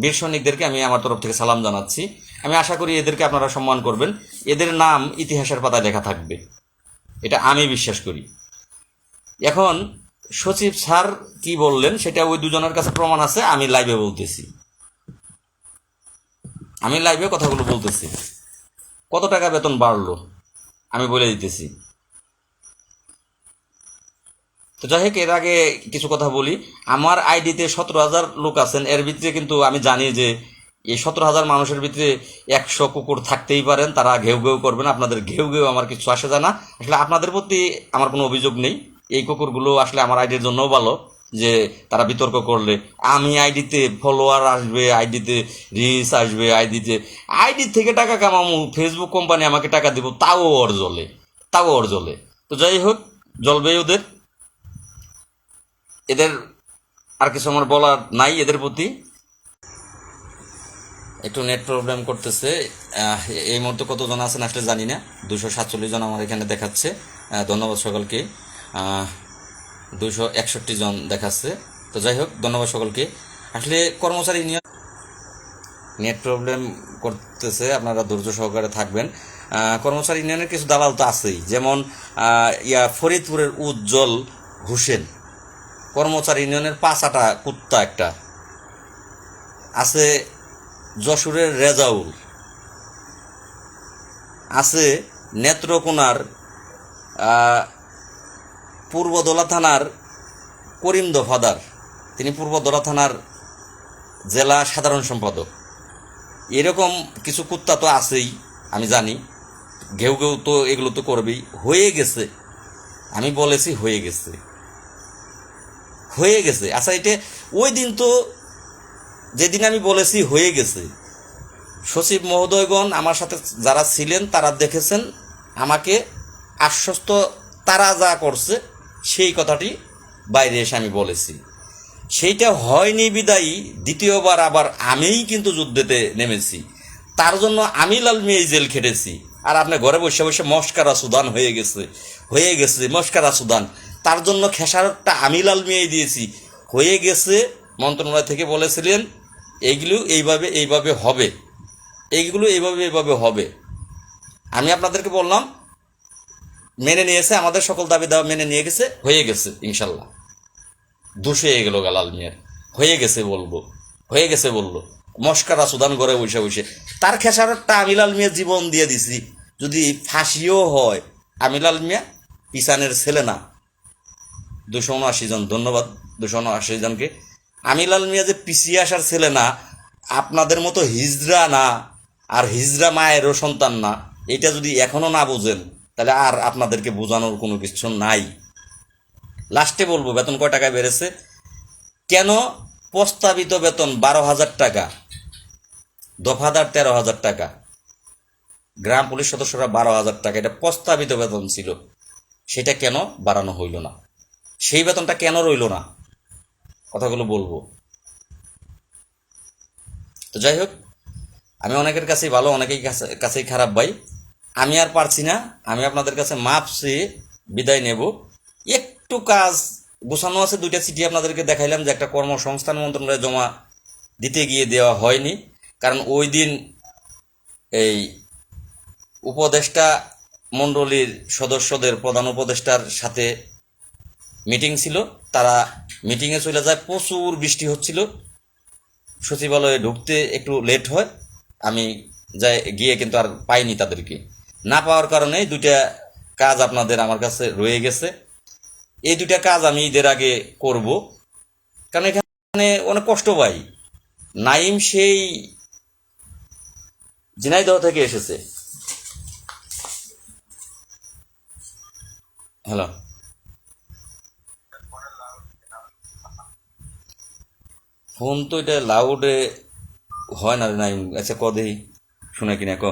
বীর সৈনিকদেরকে আমি আমার তরফ থেকে সালাম জানাচ্ছি। আমি আশা করি এদেরকে আপনারা সম্মান করবেন, এদের নাম ইতিহাসের পাতায় লেখা থাকবে, এটা আমি বিশ্বাস করি। এখন সচিব স্যার কি বললেন সেটা ওই দুজনের কাছে প্রমাণ আছে, আমি লাইভে বলতেছি, আমি লাইভে কথাগুলো বলতেছি। কত টাকা বেতন বাড়লো আমি বলে দিতেছি। তো যাই হোক, এর আগে কিছু কথা বলি। আমার আইডিতে 17,000 লোক আছেন, এর ভিতরে কিন্তু আমি জানি যে এই 17,000 মানুষের ভিতরে 100 কুকুর থাকতেই পারেন, তারা ঘেউ ঘেউ করবেন। আপনাদের ঘেউ ঘেউ আমার কিছু আসে যায় না, আসলে আপনাদের প্রতি আমার কোনো অভিযোগ নেই। এই কুকুরগুলো আসলে আমার আইডির জন্যও ভালো, যে তারা বিতর্ক করলে আমি আইডিতে ফলোয়ার আসবে, আইডিতে রিচ আসবে, আইডি থেকে টাকা কামামু, ফেসবুক কোম্পানি আমাকে টাকা দিব, তাও ওর জ্বলে, তাও ওর জ্বলে। তো যাই হোক, জ্বলবে ওদের, এদের আর কিছু আমার বলার নাই এদের প্রতি। একটু নেট প্রবলেম করতেছে, এই মুহূর্তে কতজন আছেন আসলে জানি না। 247 জন আমার এখানে দেখাচ্ছে, ধন্যবাদ সকলকে। 261 জন দেখাচ্ছে। তো যাই হোক, ধন্যবাদ সকলকে। আসলে কর্মচারী নিয়ে নেট প্রবলেম করতেছে, আপনারা ধৈর্য সহকারে থাকবেন। কর্মচারী ইউনিয়নের কিছু দালাল তো আছেই, যেমন ফরিদপুরের উজ্জ্বল হোসেন, কর্মচারী ইউনিয়নের 5 কুত্তা একটা আছে। যশোরের রেজাউল আছে, নেত্রকোনার পূর্বদলা থানার করিম দফাদার, তিনি পূর্বদলা থানার জেলা সাধারণ সম্পাদক। এরকম কিছু কুত্তা তো আছেই, আমি জানি। ঘেউ ঘেউ তো এগুলো তো করবেই, হয়ে গেছে, আমি বলেছি হয়ে গেছে, হয়ে গেছে। আচ্ছা, এটা ওই দিন তো যেদিন আমি বলেছি হয়ে গেছে, সচিব মহোদয়গণ আমার সাথে যারা ছিলেন তারা দেখেছেন, আমাকে আশ্বস্ত, তারা যা করছে সেই কথাটি বাইরে এসে আমি বলেছি। সেইটা হয়নি বিদায়ী দ্বিতীয়বার আবার আমিই কিন্তু যুদ্ধেতে নেমেছি, তার জন্য আমি লাল মিয়াই জেল খেটেছি। আর আপনি ঘরে বসে বসে মস্কারা সুদান হয়ে গেছে, হয়ে গেছে মস্কারা সুদান, তার জন্য খেসারতটা আমি লাল মিয়াই দিয়েছি। হয়ে গেছে, মন্ত্রণালয় থেকে বলেছিলেন এইগুলো এইভাবে এইভাবে হবে, এইগুলো এইভাবে এইভাবে হবে। আমি আপনাদেরকে বললাম, মেনে নিয়েছে, আমাদের সকল দাবি দাওয়া মেনে নিয়ে গেছে, হয়ে গেছে ইনশাল্লাহ। দোষে গেল গালাল মিয়ার, হয়ে গেছে বলবো, হয়ে গেছে বললো, মস্কারা সুদান করে বসে বসে। তার খেসারতটা আমিলাল মিয়া জীবন দিয়ে দিছি, যদি ফাঁসিও হয় আমিলাল মিয়া পিছানের ছেলে না। 279 জন, ধন্যবাদ 279 জনকে। আমিলাল মিয়া যে পিছিয়ে আসার ছেলে না, আপনাদের মতো হিজড়া না, আর হিজড়া মায়েরও সন্তান না, এটা যদি এখনো না বোঝেন তাহলে আর আপনাদেরকে বোঝানোর কোনো কিছু নাই। লাস্টে বলবো, বেতন কয় টাকায় বেড়েছে, কেন প্রস্তাবিত বেতন 12,000 টাকা, দফাদার 13,000 টাকা, গ্রাম পুলিশ সদস্যরা 12,000 টাকা, এটা প্রস্তাবিত বেতন ছিল, সেটা কেন বাড়ানো হইল না, সেই বেতনটা কেন রইল না, কথাগুলো বলবো। তো যাই হোক, আমি অনেকের কাছেই ভালো, অনেকেই কাছেই খারাপ ভাই, আমি আর পারছি না, আমি আপনাদের কাছে মাপ চেয়ে বিদায় নেব। একটু কাজ গোছানো আছে, 2টা চিঠি আপনাদেরকে দেখাইলাম, যে একটা কর্মসংস্থান মন্ত্রণালয়ে জমা দিতে গিয়ে দেওয়া হয়নি, কারণ ওই দিন এই উপদেষ্টা মণ্ডলীর সদস্যদের প্রধান উপদেষ্টার সাথে মিটিং ছিল, তারা মিটিংয়ে চলে যায়, প্রচুর বৃষ্টি হচ্ছিল, সচিবালয়ে ঢুকতে একটু লেট হয়, আমি যাই গিয়ে কিন্তু আর পাইনি তাদেরকে। না পাওয়ার কারণে 2টা কাজ আপনাদের আমার কাছে রয়ে গেছে। এই 2টা কাজ আমি ঈদের আগে করব, কারণ এখানে অনেক কষ্ট পাই। নাইম সেই ঝিনাইদহ থেকে এসেছে। হ্যালো, ফোন তো এটা লাউডে হয় না রে নাইম। আচ্ছা, ক দেই শুনে কিনা ক।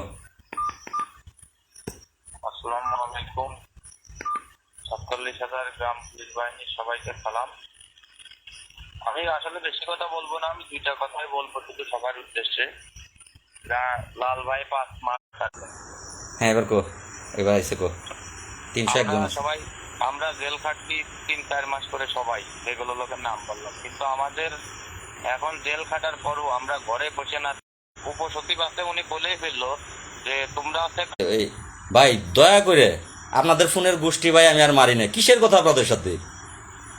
আসসালামু আলাইকুম। 47,000 গ্রাম পুলিশ বাহিনীর সবাইকে সালাম। আমি আসলে বেশি কথা বলবো না, আমি 2টা কথাই বলবো শুধু সবার উদ্দেশ্যে। লাল ভাই 5 মাস থাকবেন।
হ্যাঁ, এবার কো, এবার আইসে কো। 301 জন
আমরা
আছে।
সবাই আমরা জেল খাটছি 3-4 মাস করে সবাই, যেগুলো লোকের নাম বললাম, কিন্তু আমাদের এখন জেল খাটার পরও আমরা ঘরে বসে না। উপসচিব আছে, উনি বলেই ফেললো যে তোমরা হচ্ছে
এই ভাই দয়া করে আপনাদের ফোনের গোষ্ঠী ভাই আমি আর মারি না, কিসের কথা আপনাদের সাথে?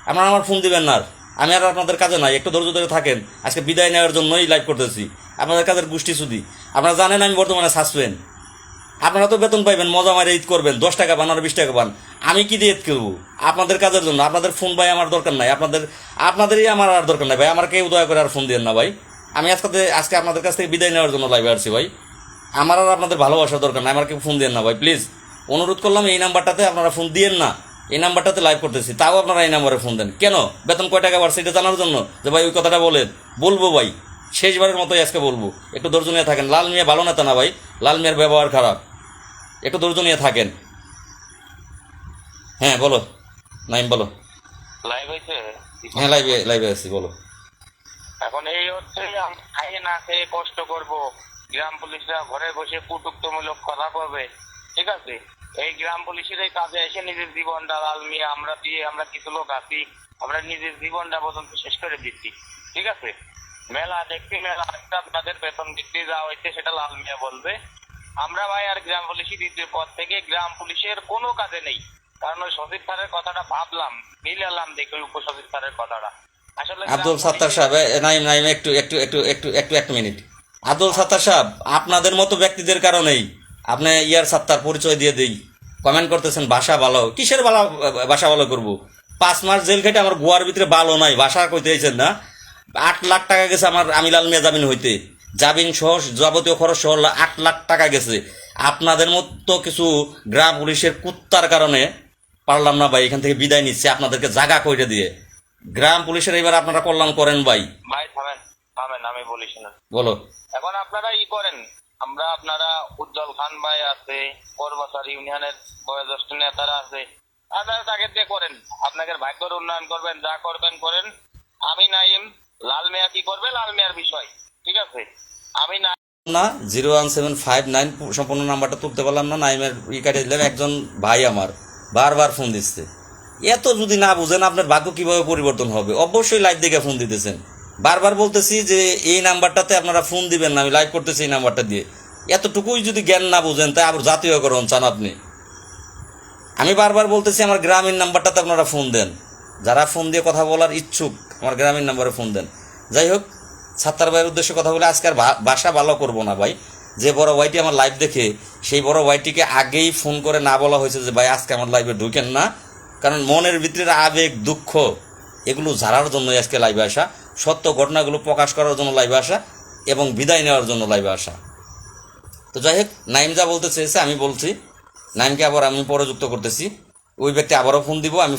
আপনারা আমার ফোন দিবেন না আর। আমি আর আপনাদের কাজে নাই, একটু ধৈর্য ধরে থাকেন। আজকে বিদায় নেওয়ার জন্যই লাইভ করতেছি। আপনাদের কাজের গোষ্ঠী শুধু আপনারা জানেন আমি বর্তমানে সাসপেন্ড। আপনারা তো বেতন পাইবেন, মজা মারে ঈদ করবেন, 10 টাকা পান আর 20 টাকা পান। আমি কি দিয়ে ঈদ করবো? আপনাদের কাজের জন্য। আপনাদের ফোন ভাই আমার দরকার নাই, আপনাদেরই আমার আর দরকার নাই ভাই। আমার কেউ দয়া করে আর ফোন দিয়েন না ভাই। আমি আজকে আপনাদের কাছ থেকে বিদায় নেওয়ার জন্য লাইভে আসছি ভাই। আমার আর আপনাদের ভালোবাসার দরকার নাই, আমার কেউ ফোন দিয়েন না ভাই প্লিজ। অনুরোধ করলাম এই নাম্বারটাতে আপনারা ফোন দিয়েন না। এই নাম্বারটাতে লাইভ করতেছি, তাও আপনারা এই নাম্বারে ফোন দেন কেন? বেতন কয় টাকা বাড়ছে এটা জানার জন্য? যে ভাই ওই কথাটা বলেন, বলবো ভাই, শেষবারের মতোই আজকে বলবো। একটু ধৈর্য নিয়ে থাকেন। লাল মিয়া ভালো নেতা না ভাই, লাল মিয়ার ব্যবহার খারাপ। একটু ধৈর্য নিয়ে থাকেন। হ্যাঁ বলো নাইম, বলো।
লাইভ হয়েছে।
হ্যাঁ লাইভে আছি, বলো।
এখন এই হচ্ছে আমরা খাইয়ে না খেয়ে কষ্ট করব, গ্রাম পুলিশরা ঘরে বসে কটূক্তমূলক কথা বলবে, ঠিক আছে? এই গ্রাম পুলিশের এই কাজে এসে নিজের জীবনটা লাল মিয়া আমরা কিছু লোক আছি, আমরা নিজের জীবনটা পর্যন্ত শেষ করে দিচ্ছি, ঠিক আছে? মেলা দেখছি, মেলা একটা আপনাদের বেতন বৃদ্ধি যাওয়া হয়েছে, সেটা লাল মিয়া বলবে। আমরা ভাই আর গ্রাম পুলিশই দ্বিতীয় পদ থেকে গ্রাম পুলিশের কোনো কাজে নেই। কারণ ওই সচিব স্যারের কথাটা ভাবলাম, মিলালাম, দেখি ওই উপসচিব স্যারের কথাটা আসলে
আব্দুল সাত্তার সাহেব, নাইম একটু মিনিট। আব্দুল সাত্তার সাহেব, আপনাদের মতো ব্যক্তিদের কারণেই আপনি ইয়ার সাত্তার পরিচয় দিয়ে দেই। কমেন্ট করতেছেন বাসা ভালো, কিসের বাসা ভালো করবো? 5 মাস জেল খেটে আমার গোয়ার ভিতরে ভালো নাই, বাসা কইতে আইছেন না? 8 লাখ টাকা গেছে আমার আমিলাল মিয়া জামিন হইতে, জামিন সহ যাবতীয় খরচ সহ 8 লাখ টাকা গেছে। আপনাদের মতো কিছু গ্রাম পুলিশের কুত্তার কারণে পারলাম না ভাই, এখান থেকে বিদায় নিচ্ছে আপনাদেরকে জায়গা কইরে দিয়ে। গ্রাম পুলিশের এবার আপনারা কল্যাণ করেন ভাই।
ভাই থামেন থামেন, আমি বলি শুনুন।
বলো।
এখন আপনারা করেন, আপনারা উজ্জ্বল খান ভাই আছে, করবাসার ইউনিয়নের বয়োজ্যেষ্ঠ নেতারা আছে, আপনারা তাকে দিয়ে করেন, আপনাদের ভাগ্যের উন্নয়ন করবেন, যা করবেন করেন। আমি নাইম, লাল মিয়া কি করবে লাল মিয়ার বিষয়, ঠিক আছে? আমি না
01759 সম্পূর্ণ নাম্বারটা তুলতে পারলাম না, নাইমের কাটিয়ে দিলাম। একজন ভাই আমার বারবার ফোন দিচ্ছে। এত যদি না বুঝেন আপনার ভাগ্য কিভাবে পরিবর্তন হবে? অবশ্যই লাইভ দেখে ফোন দিতেছেন। বারবার বলতেছি যে এই নাম্বারটাতে আপনারা ফোন দিবেন না, আমি লাইভ করতেছি এই নাম্বারটা দিয়ে। এতটুকুই যদি জ্ঞান না বুঝেন তাই আবার জাতীয়করণ চান আপনি। আমি বারবার বলতেছি আমার গ্রামীণ নাম্বারটাতে আপনারা ফোন দেন। যারা ফোন দিয়ে কথা বলার ইচ্ছুক আমার গ্রামীণ নাম্বারে ফোন দেন। যাই হোক, সাত্তার ভাইয়ের উদ্দেশ্যে কথা বলে আজকে আর বাসা ভালো করবো না ভাই। যে বড় ভাইটি আমার লাইভ দেখে, সেই বড় ভাইটিকে আগেই ফোন করে না বলা হয়েছে যে ভাই আজকে আমার লাইভে ঢুকেন না, কারণ মনের ভিতরে আবেগ দুঃখ এগুলো ঝাড়ার জন্য আজকে লাইভে আসা, সত্য ঘটনাগুলো প্রকাশ করার জন্য লাইভে আসা এবং বিদায় নেওয়ার জন্য লাইভে আসা। তো যাই হোক, নাইম যা বলতে চেয়েছে আমি বলছি, নাইমকে আবার আমি পরে যুক্ত করতেছি। ওই ব্যক্তি আবারও ফোন দিব, আমি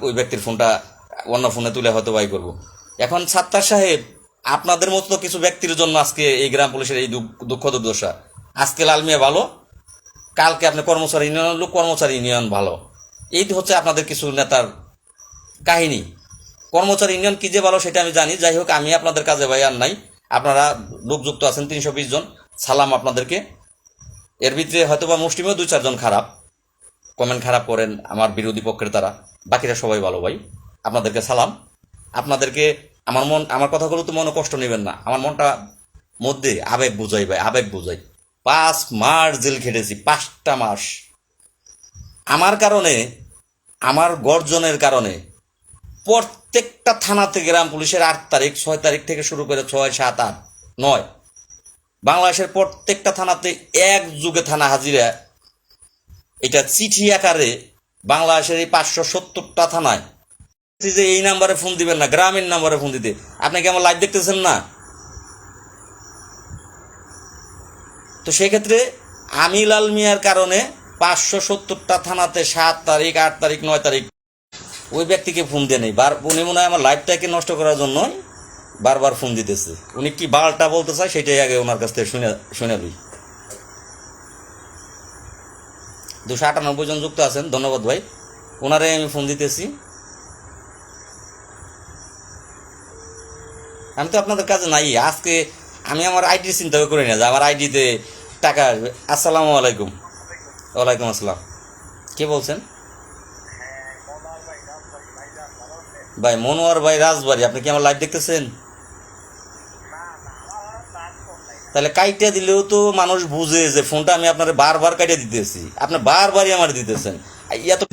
ওই ব্যক্তির ফোনটা অন্য ফোনে তুলে হয়তো বাই করবো। এখন সাত্তার সাহেব, আপনাদের মতো কিছু ব্যক্তির জন্য আজকে এই গ্রাম পুলিশের এই দুঃখ দুর্দশা। আজকে লাল মিয়া ভালো, কালকে আপনি কর্মচারী ইউনিয়ন লোক, কর্মচারী ইউনিয়ন ভালো। এই হচ্ছে আপনাদের কিছু নেতার কাহিনী। কর্মচারী ইউনিয়ন কি যে ভালো সেটা আমি জানি। যাই হোক, আমি আপনাদের কাজে ভাই আর নাই। আপনারা লোকযুক্ত আছেন 320 জন, সালাম আপনাদেরকে। এর ভিতরে হয়তো বা মুষ্টিমেয় 2-4 জন খারাপ কমেন্ট খারাপ করেন আমার বিরোধী পক্ষের তারা, বাকিরা সবাই ভালো ভাই। আপনাদেরকে সালাম। আপনাদেরকে আমার কথাগুলো তো মনে কষ্ট নেবেন না, আমার মনটা মধ্যে আবেগ বুঝাই ভাই, আবেগ বুঝাই। 5 মাস জেল খেটেছি, 5টা মাস। আমার কারণে, আমার গর্জনের কারণে প্রত্যেকটা থানাতে গ্রাম পুলিশের 8 তারিখ 6 তারিখ থেকে শুরু করে 6, 7, 8, 9 বাংলাদেশের প্রত্যেকটা থানাতে এক যুগে থানা হাজিরা, এটা চিঠি আকারে বাংলাদেশের এই 570টা থানায় যে এই নাম্বারে ফোন দিবেন না, গ্রামীণ নাম্বারে ফোন দিতে। আপনি কি আমার লাইভ দেখতেছেন না? তো সেক্ষেত্রে আমি লাল মিয়ার কারণে 570টা থানাতে 7 তারিখ 8 তারিখ 9 তারিখ ওই ব্যক্তিকে ফোন দিয়ে নেই। উনি মনে হয় আমার লাইভটাকে নষ্ট করার জন্য বারবার ফোন দিতেছে। উনি কি বালটা বলতে চায় সেটাই আগে ওনার কাছ থেকে শুনে লই। 298 জন যুক্ত আছেন, ধন্যবাদ ভাই। ওনারে আমি ফোন দিতেছি। আমি তো আপনাদের কাছে নাই। আজকে আমি আমার আইডি চিন্তা করি না যে আমার আইডিতে টাকা আসবে। আসসালামু আলাইকুম। ওয়ালাইকুম আসসালাম। কে বলছেন? ভাই মনোয়ার ভাই রাজবাড়ি, আপনি কি আমার লাইভ দেখতেছেন? তাহলে কাইটা দিলেও তো মানুষ বুঝে যে ফোনটা আমি আপনার বারবার কাইটা দিতেছি, আপনি বারবারই আমার দিতেছেন। ইয়া তো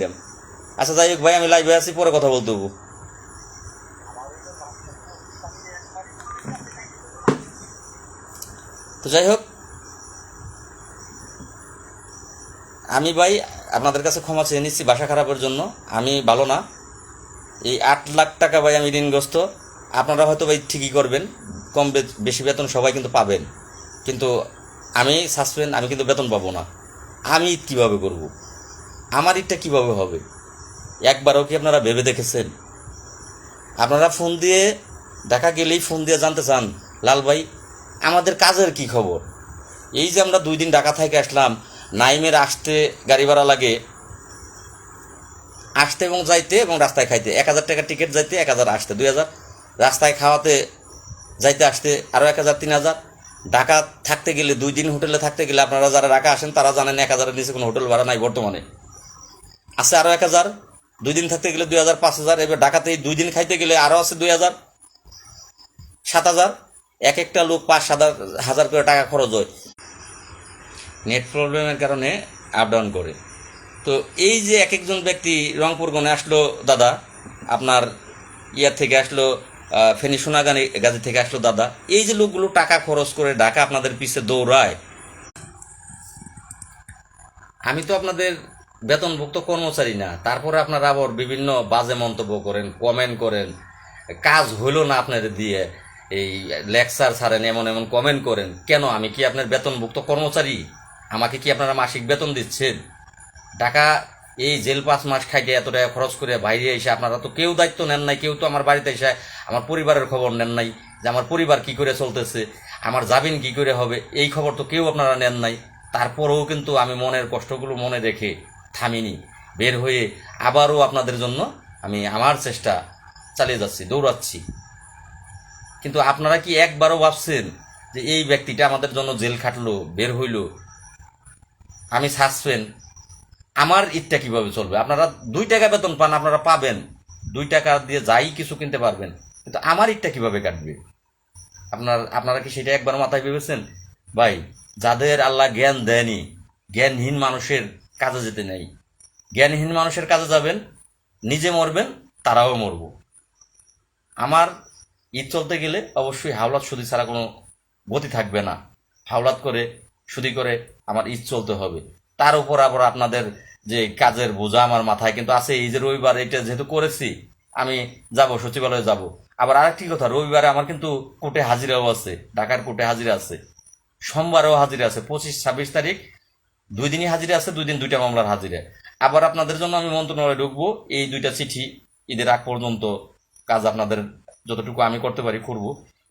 আচ্ছা যাই হোক ভাই, আমি লাইভে আছি, পরে কথা বলতে হবো। তো যাই হোক, আমি ভাই আপনাদের কাছে ক্ষমা চেয়ে নিচ্ছি বাসা খারাপের জন্য। আমি ভালো না। এই 8 লাখ টাকা ভাই আমি ঋণগ্রস্ত। আপনারা হয়তো ভাই ঠিকই করবেন, কম বেশি বেতন সবাই কিন্তু পাবেন, কিন্তু আমি সাসপেন্ড, আমি কিন্তু বেতন পাবো না। আমি ঈদ কীভাবে করব? আমার ঈদটা কীভাবে হবে? একবারও কি আপনারা ভেবে দেখেছেন? আপনারা ফোন দিয়ে, দেখা গেলেই ফোন দিয়ে জানতে চান, লাল ভাই আমাদের কাজের কি খবর? এই যে আমরা 2 দিন ঢাকা থেকে আসলাম, নাইমের আসতে গাড়ি ভাড়া লাগে, আসতে এবং যাইতে এবং রাস্তায় খাইতে 1000 টাকা টিকিট, যাইতে 1000, আসতে 2000, রাস্তায় খাওয়াতে যাইতে আসতে আরও 1000, 3000। ঢাকা থাকতে গেলে 2 দিন হোটেলে থাকতে গেলে, আপনারা যারা ঢাকা আসেন তারা জানেন 1000-এর নিচে কোনো হোটেল ভাড়া নাই বর্তমানে। আছে আরও 1000, 2 দিন থাকতে গেলে 2000, 5000। এবার ঢাকাতে 2 দিন খাইতে গেলে আরও আছে 2000, 7000। এক একটা লোক 5-7 হাজার করে টাকা খরচ হয়। নেট প্রবলেমের কারণে আপ ডাউন করে। তো এই যে এক একজন ব্যক্তি রংপুর গণে আসলো দাদা, আপনার ইয়ার থেকে আসলো, ফেনী সোনাগাজী থেকে আসলো দাদা, এই যে লোকগুলো টাকা খরচ করে ঢাকা আপনাদের পিছে দৌড়ায়। আমি তো আপনাদের বেতনভুক্ত কর্মচারী না, তারপরে আপনারা আবার বিভিন্ন বাজে মন্তব্য করেন, কমেন্ট করেন, কাজ হইল না আপনাদের দিয়ে, এই লেকচার ছাড়েন, এমন এমন কমেন্ট করেন। কেন? আমি কি আপনার বেতনভুক্ত কর্মচারী? আমাকে কি আপনারা মাসিক বেতন দিচ্ছেন? টাকা এই জেল 5 মাস খাইতে এত টাকা খরচ করে বাইরে এসে আপনারা তো কেউ দায়িত্ব নেন নাই। কেউ তো আমার বাড়িতে এসে আমার পরিবারের খবর নেন নাই, যে আমার পরিবার কি করে চলতেছে, আমার জামিন কি করে হবে, এই খবর তো কেউ আপনারা নেন নাই। তারপরেও কিন্তু আমি মনের কষ্টগুলো মনে রেখে থামিনি, বের হয়ে আবারও আপনাদের জন্য আমি আমার চেষ্টা চালিয়ে যাচ্ছি, দৌড়াচ্ছি। কিন্তু আপনারা কি একবারও ভাবছেন যে এই ব্যক্তিটা আমাদের জন্য জেল খাটলো, বের হইল, আমি সাসপেন্ড, আমার ঈদটা কিভাবে চলবে? আপনারা 2 টাকা বেতন পান, আপনারা পাবেন 2 টাকা দিয়ে যাই কিছু কিনতে পারবেন, কিন্তু আমার ঈদটা কিভাবে কাটবে? আপনারা কি সেটা একবার মাথায় ভেবেছেন? ভাই, যাদের আল্লাহ জ্ঞান দেয়নি, জ্ঞানহীন মানুষের কাজে যেতে নেই। জ্ঞানহীন মানুষের কাজে যাবেন, নিজে মরবেন, তারাও মরব। আমার ঈদ চলতে গেলে অবশ্যই হাওলাত সুদি ছাড়া কোনো গতি থাকবে না। হাওলাত করে, সুদি করে আমার ঈদ চলতে হবে। তার উপর আবার আপনাদের যে কাজের বোঝা আমার মাথায় কিন্তু আছে। এই যে রবিবার এটা যেহেতু করেছি, আমি যাব, সচিবালয়ে যাব। আবার আরেকটি কথা, রবিবারে আমার কিন্তু কোর্টে হাজিরাও আছে, ঢাকার কোর্টে হাজিরা আছে, সোমবারেও হাজিরা আছে, 25-26 তারিখ 2 দিনই হাজিরা আছে, 2 দিন 2টা মামলার হাজিরা। আবার আপনাদের জন্য আমি মন্ত্রণালয়ে ঢুকবো, এই 2টা চিঠি ঈদের আগ পর্যন্ত কাজ আপনাদের যতটুকু আমি করতে পারি করব।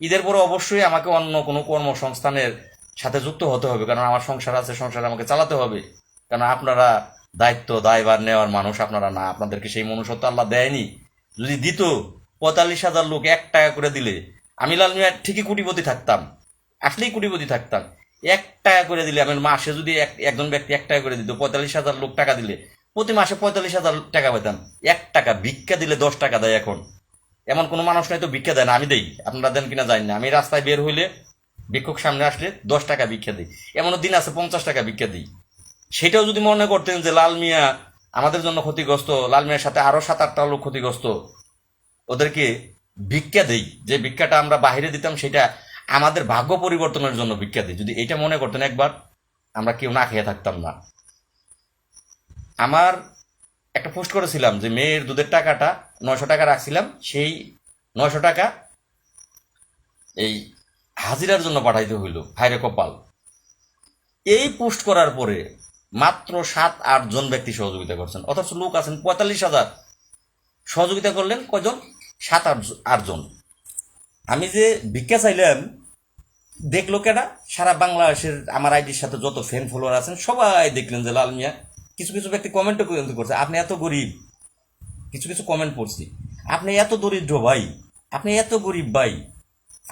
ঈদের পরে অবশ্যই আমাকে অন্য কোনো কর্মসংস্থানের সাথে যুক্ত হতে হবে, কারণ আমার সংসার আছে, সংসার আমাকে চালাতে হবে। কারণ আপনারা দায়িত্ব দায়ভার নেওয়ার মানুষ আপনারা না, আপনাদেরকে সেই মনুষ্যত্ব আল্লাহ দেয়নি। যদি দিত, 45,000 লোক 1 টাকা করে দিলে আমি লাল মিয়া ঠিকই কোটিপতি থাকতাম, আসলেই কোটিপতি থাকতাম। 1 টাকা করে দিলে, আমি মাসে যদি একজন ব্যক্তি 1 টাকা করে দিত, 45,000 লোক টাকা দিলে প্রতি মাসে 45,000 টাকা পেতাম। 1 টাকা ভিক্ষা দিলে 10 টাকা দেয় এখন। এমন কোনো মানুষ নাই তো ভিক্ষা দেয় না, আমি দেই, আপনারা দেন কিনা জানি না। আমি রাস্তায় বের হইলে, ভিক্ষুক সামনে আসলে 10 টাকা ভিক্ষা দিই। এমনও দিন আছে 50 টাকা ভিক্ষা দিই। সেটাও যদি মনে করতেন যে লাল মিয়া আমাদের জন্য ক্ষতিগ্রস্ত, লাল মিয়ার সাথে আরো 7-8টা লোক ক্ষতিগ্রস্ত, ওদেরকে ভিক্ষা দেই, যে ভিক্ষাটা আমরা বাহিরে দিতাম সেটা আমাদের ভাগ্য পরিবর্তনের জন্য ভিক্ষা দিই, যদি এটা মনে করতেন একবার, আমরা কেউ না খেয়ে থাকতাম না। আমার একটা পোস্ট করেছিলাম যে মেয়ের দুধের টাকাটা 900 টাকা রাখছিলাম, সেই 900 টাকা এই হাজিরার জন্য পাঠাইতে হইল, হায়রে কপাল। এই পোস্ট করার পরে মাত্র 7-8 জন ব্যক্তি সহযোগিতা করছেন, অথচ লোক আছেন 45,000। সহযোগিতা করলেন কয়জন? 7-8 জন। আমি যে ভিক্ষা চাইলাম, দেখলো কেডা? সারা বাংলাদেশের আমার আইডির সাথে যত ফ্যান ফলোয়ার আছেন সবাই দেখলেন যে লাল মিয়া। কিছু কিছু ব্যক্তি কমেন্টও কিন্তু করছে, আপনি এত গরিব। কিছু কিছু কমেন্ট পড়ছি, আপনি এত দরিদ্র ভাই, আপনি এত গরিব ভাই।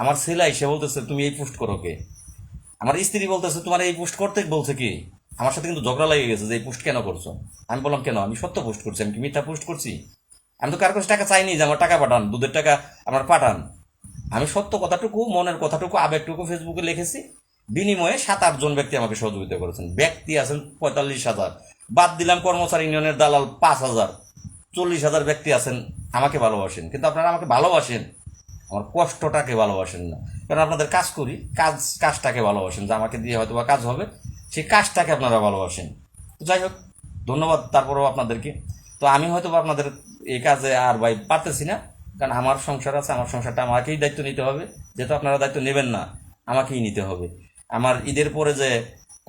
আমার ছেলে এসে বলতেছে তুমি এই পোস্ট করো কে? আমার স্ত্রী বলতেছে তোমার এই পোস্ট করতে বলছে কি? আমার সাথে কিন্তু ঝগড়া লেগে গেছে যে এই পোস্ট কেন করছো। আমি বললাম কেন, আমি সত্য পোস্ট করছি, আমি কি মিথ্যা পোস্ট করছি? আমি তো কার কাছে টাকা চাইনি যে আমার টাকা পাঠান, দুধের টাকা আমার পাঠান। আমি সত্য কথাটুকু, মনের কথাটুকু, আবেগটুকু ফেসবুকে লিখেছি। বিনিময়ে 7-8 জন ব্যক্তি আমাকে সহযোগিতা করেছেন। ব্যক্তি আছেন 45,000, বাদ দিলাম কর্মচারী ইউনিয়নের দালাল 5,000, 40,000 ব্যক্তি আছেন আমাকে ভালোবাসেন। কিন্তু আপনারা আমাকে ভালোবাসেন, আমার কষ্টটাকে ভালোবাসেন না। কারণ আপনাদের কাজ করি, কাজটাকে ভালোবাসেন, যে আমাকে দিয়ে হয়তো বা কাজ হবে, সেই কাজটাকে আপনারা ভালোবাসেন। তো যাই হোক, ধন্যবাদ তারপরেও আপনাদেরকে। তো আমি হয়তো বা আপনাদের এই কাজে আর ভাই পারতেছি না, কারণ আমার সংসার আছে, আমার সংসারটা আমাকেই দায়িত্ব নিতে হবে। যেহেতু আপনারা দায়িত্ব নেবেন না, আমাকেই নিতে হবে। আমার ঈদের পরে যে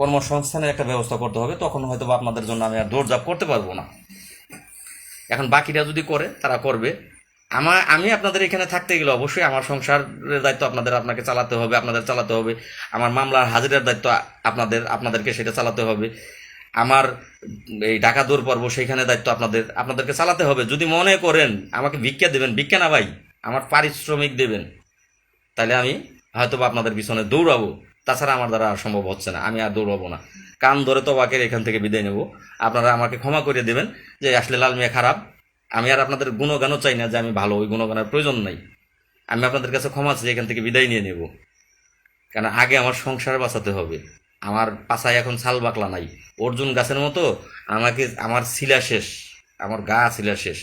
কর্মসংস্থানের একটা ব্যবস্থা করতে হবে, তখন হয়তো বা আপনাদের জন্য আমি আর দৌড়ঝাঁপ করতে পারবো না। এখন বাকিরা যদি করে তারা করবে। আমি আপনাদের এখানে থাকতে গেলে অবশ্যই আমার সংসারের দায়িত্ব আপনাকে চালাতে হবে, আপনাদের চালাতে হবে। আমার মামলার হাজিরার দায়িত্ব আপনাদেরকে সেটা চালাতে হবে। আমার এই ঢাকা দৌড় পর্ব সেইখানে দায়িত্ব আপনাদেরকে চালাতে হবে। যদি মনে করেন আমাকে ভিক্ষা দেবেন, ভিক্ষা না ভাই, আমার পারিশ্রমিক দেবেন, তাহলে আমি হয়তো বা আপনাদের পিছনে দৌড়াবো। তাছাড়া আমার দ্বারা আর সম্ভব হচ্ছে না, আমি আর দৌড়াবো না। কান ধরে তবাকের এখান থেকে বিদায় নেব। আপনারা আমাকে ক্ষমা করে দেবেন যে আসলে লাল মিয়া খারাপ। আমি আর আপনাদের গুণগানও চাই না যে আমি ভালো, ওই গুণগানের প্রয়োজন নাই। আমি আপনাদের কাছে ক্ষমা চাই, এখান থেকে বিদায় নিয়ে নেব। কারণ আগে আমার সংসার বাঁচাতে হবে। আমার পাছায় এখন ছাল বাকলা নাই, অর্জুন গাছের মতো। আমার শিলা শেষ, আমার গা শিলা শেষ।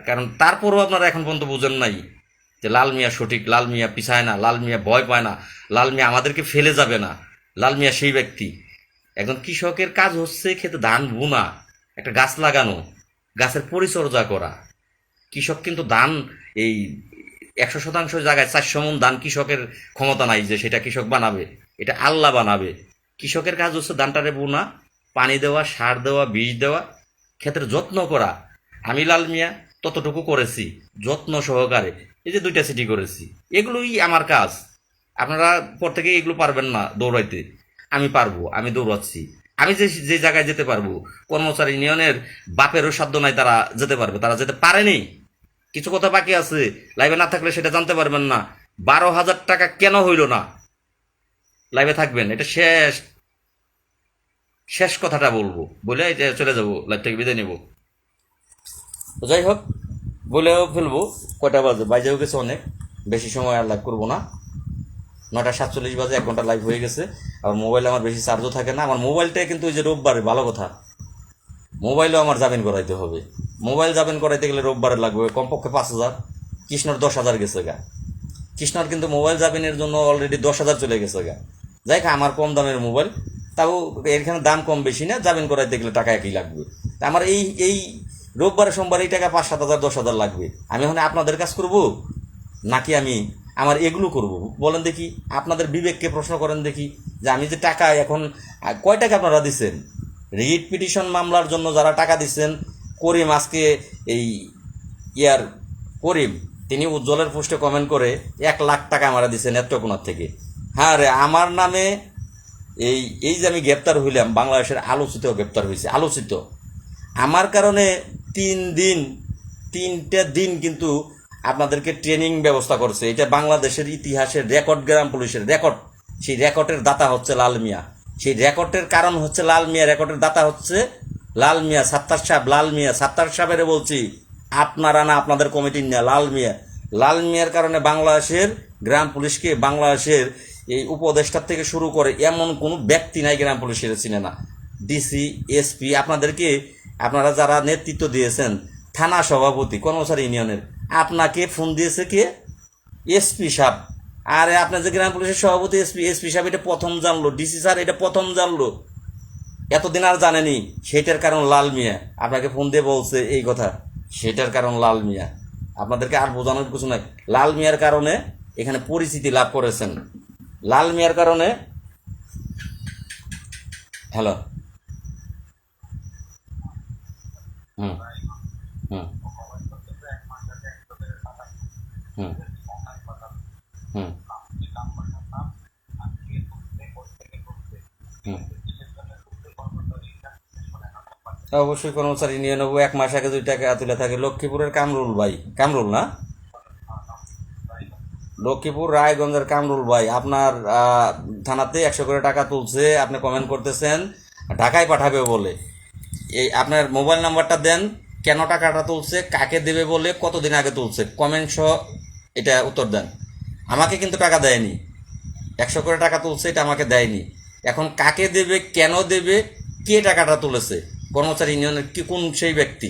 কারণ তারপরও আপনারা এখন পর্যন্ত বুঝেন নাই যে লাল মিয়া সঠিক, লাল মিয়া পিছায় না, লাল মিয়া ভয় পায় না, লাল মিয়া আমাদেরকে ফেলে যাবে না। লাল মিয়া সেই ব্যক্তি। একজন কৃষকের কাজ হচ্ছে খেতে ধান বোনা, একটা গাছ লাগানো, গাছের পরিচর্যা করা। কৃষক কিন্তু ধান এই 100% জায়গায় 400 মণ ধান কৃষকের ক্ষমতা নাই যে সেটা কৃষক বানাবে, এটা আল্লাহ বানাবে। কৃষকের কাজ হচ্ছে ধানটারে বোনা, পানি দেওয়া, সার দেওয়া, বীজ দেওয়া, ক্ষেতের যত্ন করা। আমি লাল মিয়া ততটুকু করেছি যত্ন সহকারে। এই যে 2টা সিটি করেছি, এগুলোই আমার কাজ। আপনারা পর থেকে এগুলো পারবেন না দৌড়াইতে, আমি পারবো, আমি দৌড়াচ্ছি। আমি যে যে জায়গায় যেতে পারবো, কর্মচারী ইউনিয়নের বাপেরও সাধ্য নাই তারা যেতে পারবে, তারা যেতে পারেনি। কিছু কথা বাকি আছে, লাইভে না থাকলে সেটা জানতে পারবেন না। 12,000 টাকা কেন হইল না? লাইভে থাকবেন, এটা শেষ শেষ কথাটা বলবো, বলে এই যে চলে যাবো, লাইভ থেকে বিদায় নেব। তো যাই হোক, বলেও ফেলবো। কয়টা বাজে? বাজেও গেছে অনেক, বেশি সময় আর লাইভ করবো না। 9:47 বাজে, 1 ঘন্টা লাইভ হয়ে গেছে। আর মোবাইলে আমার বেশি চার্জও থাকে না। আমার মোবাইলটাই কিন্তু ওই যে রোববারে, ভালো কথা, মোবাইলও আমার জামিন করাইতে হবে। মোবাইল জামিন করাইতে গেলে রোববারে লাগবে কমপক্ষে 5,000। কৃষ্ণর 10,000 গেছে গা। কৃষ্ণর কিন্তু মোবাইল জামিনের জন্য অলরেডি 10,000 চলে গেছে গা। যাই আমার কম দামের মোবাইল, তাও এখানে দাম কম বেশি না, জামিন করাইতে গেলে টাকা একই লাগবে। তা আমার এই রোববারে সোমবার এই টাকা 5-7,000 10,000 লাগবে। আমি এখন আপনাদের কাজ করব নাকি আমি আমার এগুলো করব? বলেন দেখি, আপনাদের বিবেককে প্রশ্ন করেন দেখি, যে আমি যে টাকা এখন কয় টাকা আপনারা দিচ্ছেন রিট পিটিশন মামলার জন্য, যারা টাকা দিচ্ছেন। করিম আজকে এই ইয়ার করিম, তিনি উজ্জ্বলের পোস্টে কমেন্ট করে 1 লাখ টাকা আমরা দিচ্ছেন নেত্রকোনার থেকে। হ্যাঁ রে, আমার নামে এই যে আমি গ্রেপ্তার হইলাম, বাংলাদেশের আলোচিত গ্রেপ্তার হয়েছে, আলোচিত। আমার কারণে 3 দিন কিন্তু আপনাদেরকে ট্রেনিং ব্যবস্থা করছে। এটা বাংলাদেশের ইতিহাসের রেকর্ড, গ্রাম পুলিশের রেকর্ড। সেই রেকর্ডের দাতা হচ্ছে লাল মিয়া। সেই রেকর্ডের কারণ হচ্ছে লাল মিয়া, রেকর্ডের দাতা হচ্ছে লাল মিয়া, সাত্তার সাহেব। লাল মিয়া, সাত্তার সাহেবের বলছি, আপনারা না, আপনাদের কমিটির না, লাল মিয়া। লাল মিয়ার কারণে বাংলাদেশের গ্রাম পুলিশকে, বাংলাদেশের এই উপদেষ্টার থেকে শুরু করে এমন কোনো ব্যক্তি নাই গ্রাম পুলিশের চিনে না। ডিসি, এসপি, আপনারা যারা নেতৃত্ব দিয়েছেন, থানা সভাপতি, কর্মচারী ইউনিয়নের, আপনাকে ফোন দিয়েছে কে? এসপি সাহেব। আরে আপনার যে গ্রাম পুলিশের সভাপতি এসপি সাহেব এটা প্রথম জানলো, ডিসি স্যার এটা প্রথম জানলো, এতদিন আর জানেনি। সেটার কারণ লাল মিয়া আপনাকে ফোন দিয়ে বলছে এই কথা, সেটার কারণ লাল মিয়া। আপনাদেরকে আর বোঝানোর কিছু নাই। লাল মিয়ার কারণে এখানে পরিচিতি লাভ করেছেন। লাল মিয়ার কারণে, হ্যালো, হুম হুম হুম হুম হুম অবশ্যই কর্মচারী নিয়ে নেবো। 1 মাস আগে 2 টাকা তুলে থাকে। লক্ষ্মীপুরের কামরুল ভাই, কামরুল না? লক্ষ্মীপুর রায়গঞ্জের কামরুল ভাই, আপনার থানাতে 100 করে টাকা তুলছে, আপনি কমেন্ট করতেছেন ঢাকায় পাঠাবে বলে। এই আপনার মোবাইল নাম্বারটা দেন, কেন টাকাটা তুলছে, কাকে দেবে বলে, কতদিন আগে তুলছে, কমেন্ট সহ এটা উত্তর দেন। আমাকে কিন্তু টাকা দেয়নি, 100 করে টাকা তুলছে, এটা আমাকে দেয়নি। এখন কাকে দেবে, কেন দেবে, কে টাকাটা তুলেছে, কর্মচারী ইউনিয়নের কি কোন সেই ব্যক্তি,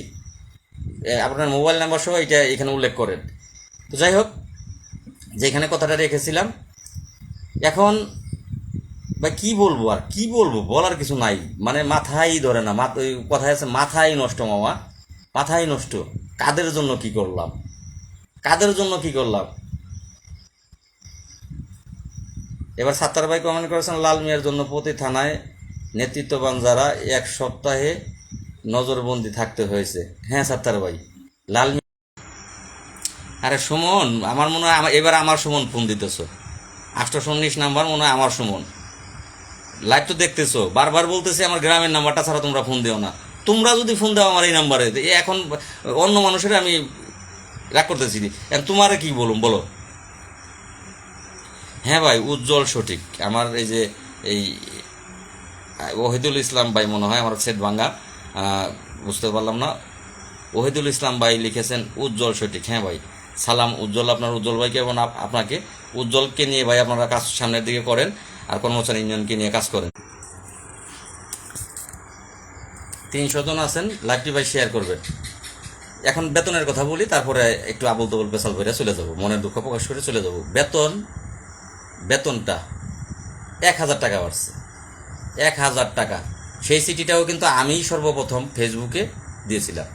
আপনার মোবাইল নাম্বার সহ এটা এখানে উল্লেখ করেন। তো যাই হোক, যেখানে কথাটা রেখেছিলাম, এখন ভাই কি বলবো, আর কি বলবো, বলার কিছু নাই, মানে মাথাই ধরে না। ওই কথায় আছে মাথাই নষ্ট মামা, মাথাই নষ্ট। কাদের জন্য কি করলাম, কাদের জন্য কি করলাম। এবার সাত্তার ভাই কমেন্ট করেছেন লাল মিয়ার জন্য প্রতি থানায় নেতৃত্ববান যারা 1 সপ্তাহে নজরবন্দি থাকতে হয়েছে। হ্যাঁ সাত্তার ভাই, লাল মিয়া। আরে সুমন, আমার মনে হয় এবার আমার সুমন ফোন দিতেছো, 819 নাম্বার মনে হয় আমার সুমন। লাইভ তো দেখতেছো, বারবার বলতেছি আমার গ্রামের নাম্বারটা ছাড়া তোমরা ফোন দিও না। তোমরা যদি ফোন দাও আমার এই নাম্বারে, এখন অন্য মানুষের আমি রাগ করতেছি, এখন তোমারে কি বলুম বলো। হ্যাঁ ভাই, উজ্জ্বল সঠিক। আমার এই যে এই ওহিদুল ইসলাম ভাই মনে হয়, আমার সেট ভাঙ্গা, বুঝতে পারলাম না। ওহিদুল ইসলাম ভাই লিখেছেন উজ্জ্বল সঠিক। হ্যাঁ ভাই, সালাম উজ্জ্বল, আপনার উজ্জ্বল ভাইকে এবং আপনাকে। উজ্জ্বলকে নিয়ে ভাই আপনারা কাজ সামনের দিকে করেন, আর কর্মচারী ইউনিয়নকে নিয়ে কাজ করেন। 300 জন আছেন, লাইভটি ভাই শেয়ার করবেন। এখন বেতনের কথা বলি, তারপরে একটু আবল তবল পেশাল করে চলে যাব, মনের দুঃখ প্রকাশ করে চলে যাব। বেতনটা 1000 টাকা বাড়ছে, 1000 টাকা। সেই সিটিটাও কিন্তু আমি সর্বপ্রথম ফেসবুকে দিয়েছিলাম।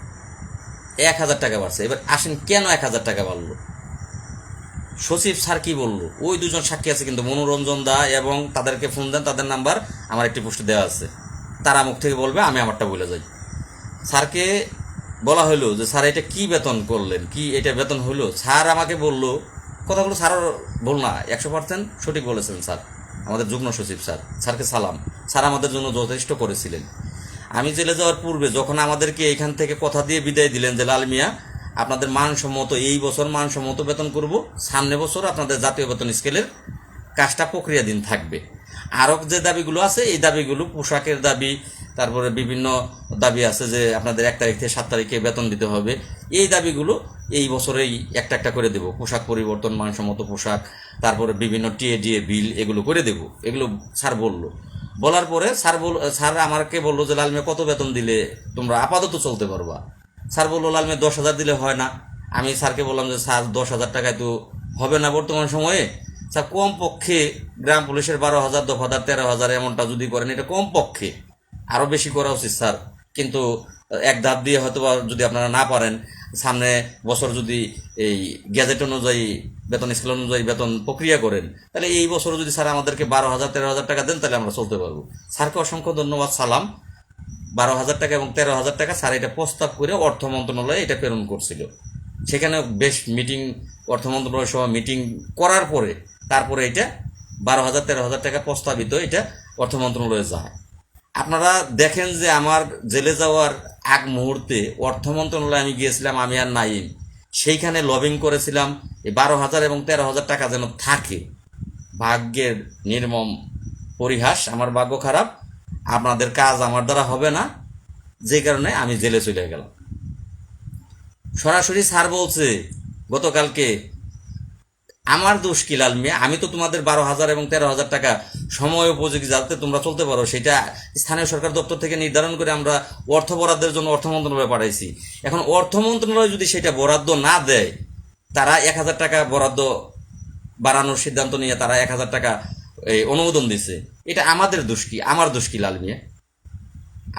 1000 টাকা বাড়ছে। এবার আসেন কেন 1000 টাকা বাড়লো, সচিব স্যার কি বললো, ওই দুজন সাক্ষী আছে কিন্তু, মনোরঞ্জন দা, এবং তাদেরকে ফোন দেন, তাদের নাম্বার আমার একটি পোস্টে দেওয়া আছে, তারা মুখ থেকে বলবে, আমি আমারটা বলে যাই। স্যারকে বলা হলো যে স্যার এটা কি বেতন করলেন, কি এটা বেতন হলো। স্যার আমাকে বললো, কথাগুলো স্যার বল না, 100% সঠিক বলেছেন স্যার, আমাদের যুগ্ম সচিব স্যার, স্যারকে সালাম। স্যার আমাদের জন্য যথেষ্ট করেছিলেন। আমি জেলে যাওয়ার পূর্বে যখন আমাদেরকে এখান থেকে কথা দিয়ে বিদায় দিলেন যে লাল মিয়া আপনাদের মানসম্মত এই বছর মানসম্মত বেতন করব, সামনে বছর আপনাদের জাতীয় বেতন স্কেলের কাজটা প্রক্রিয়াধীন থাকবে। আরও যে দাবিগুলো আছে, এই দাবিগুলো পোশাকের দাবি, তারপরে বিভিন্ন দাবি আছে যে আপনাদের 1 তারিখ থেকে 7 তারিখে বেতন দিতে হবে। এই দাবিগুলো এই বছরেই একটা একটা করে দেব, পোশাক পরিবর্তন, মানসম্মত পোশাক, তারপরে বিভিন্ন টিএডিএ বিল, এগুলো করে দেব। এগুলো স্যার বললো। বলার পরে স্যার আমাকে বললো যে লাল মিয়া কত বেতন দিলে তোমরা আপাতত চলতে পারবা। স্যার বললো লাল মিয়া 10,000 দিলে হয় না। আমি স্যারকে বললাম যে স্যার 10,000 টাকায় তো হবে না বর্তমান সময়ে। স্যার কম পক্ষে গ্রাম পুলিশের 12,000, দফাদার 13,000 এমনটা যদি করেন, এটা কম পক্ষে, আরও বেশি করা উচিত স্যার। কিন্তু এক ধাপ দিয়ে হয়তো যদি আপনারা না পারেন, সামনে বছর যদি এই গ্যাজেট অনুযায়ী, বেতন স্কেল অনুযায়ী বেতন প্রক্রিয়া করেন, তাহলে এই বছর যদি স্যার আমাদেরকে 12,000, 13,000 টাকা দেন, তাহলে আমরা চলতে পারবো। স্যারকে অসংখ্য ধন্যবাদ, সালাম। 12,000 টাকা এবং 13,000 টাকা স্যার এটা প্রস্তাব করে অর্থ মন্ত্রণালয়ে এটা প্রেরণ করছিল। সেখানে বেশ মিটিং, অর্থ মন্ত্রণালয় সহ মিটিং করার পরে তারপরে এটা 12,000, 13,000 টাকা প্রস্তাবিত এটা অর্থ মন্ত্রণালয়ে যায়। আপনারা দেখেন যে আমার জেলে যাওয়ার আগ মুহূর্তে অর্থ মন্ত্রণালয়ে আমি গিয়েছিলাম, আমি আর নাইম, সেইখানে লবিং করেছিলাম এই 12,000 এবং 13,000 টাকা যেন থাকে। ভাগ্যের নির্মম পরিহাস, আমার ভাগ্য খারাপ, আপনাদের কাজ আমার দ্বারা হবে না, যে কারণে আমি জেলে চলে গেলাম। সরাসরি স্যার বলছে গতকালকে, আমার দোষ কি লাল মিয়া, আমি তো তোমাদের 12,000 এবং 13,000 টাকা সময় উপযোগী যাতে তোমরা চলতে পারো সেটা স্থানীয় সরকার দপ্তর থেকে নির্ধারণ করে আমরা অর্থ বরাদ্দের জন্য অর্থ মন্ত্রণালয়ে পাঠাইছি। এখন অর্থ মন্ত্রণালয় যদি সেটা বরাদ্দ না দেয়, তারা 1,000 টাকা বরাদ্দ বাড়ানোর সিদ্ধান্ত নিয়ে তারা 1,000 টাকা অনুমোদন দিচ্ছে, এটা আমাদের দোষ কি, আমার দোষ কি লাল মিয়া?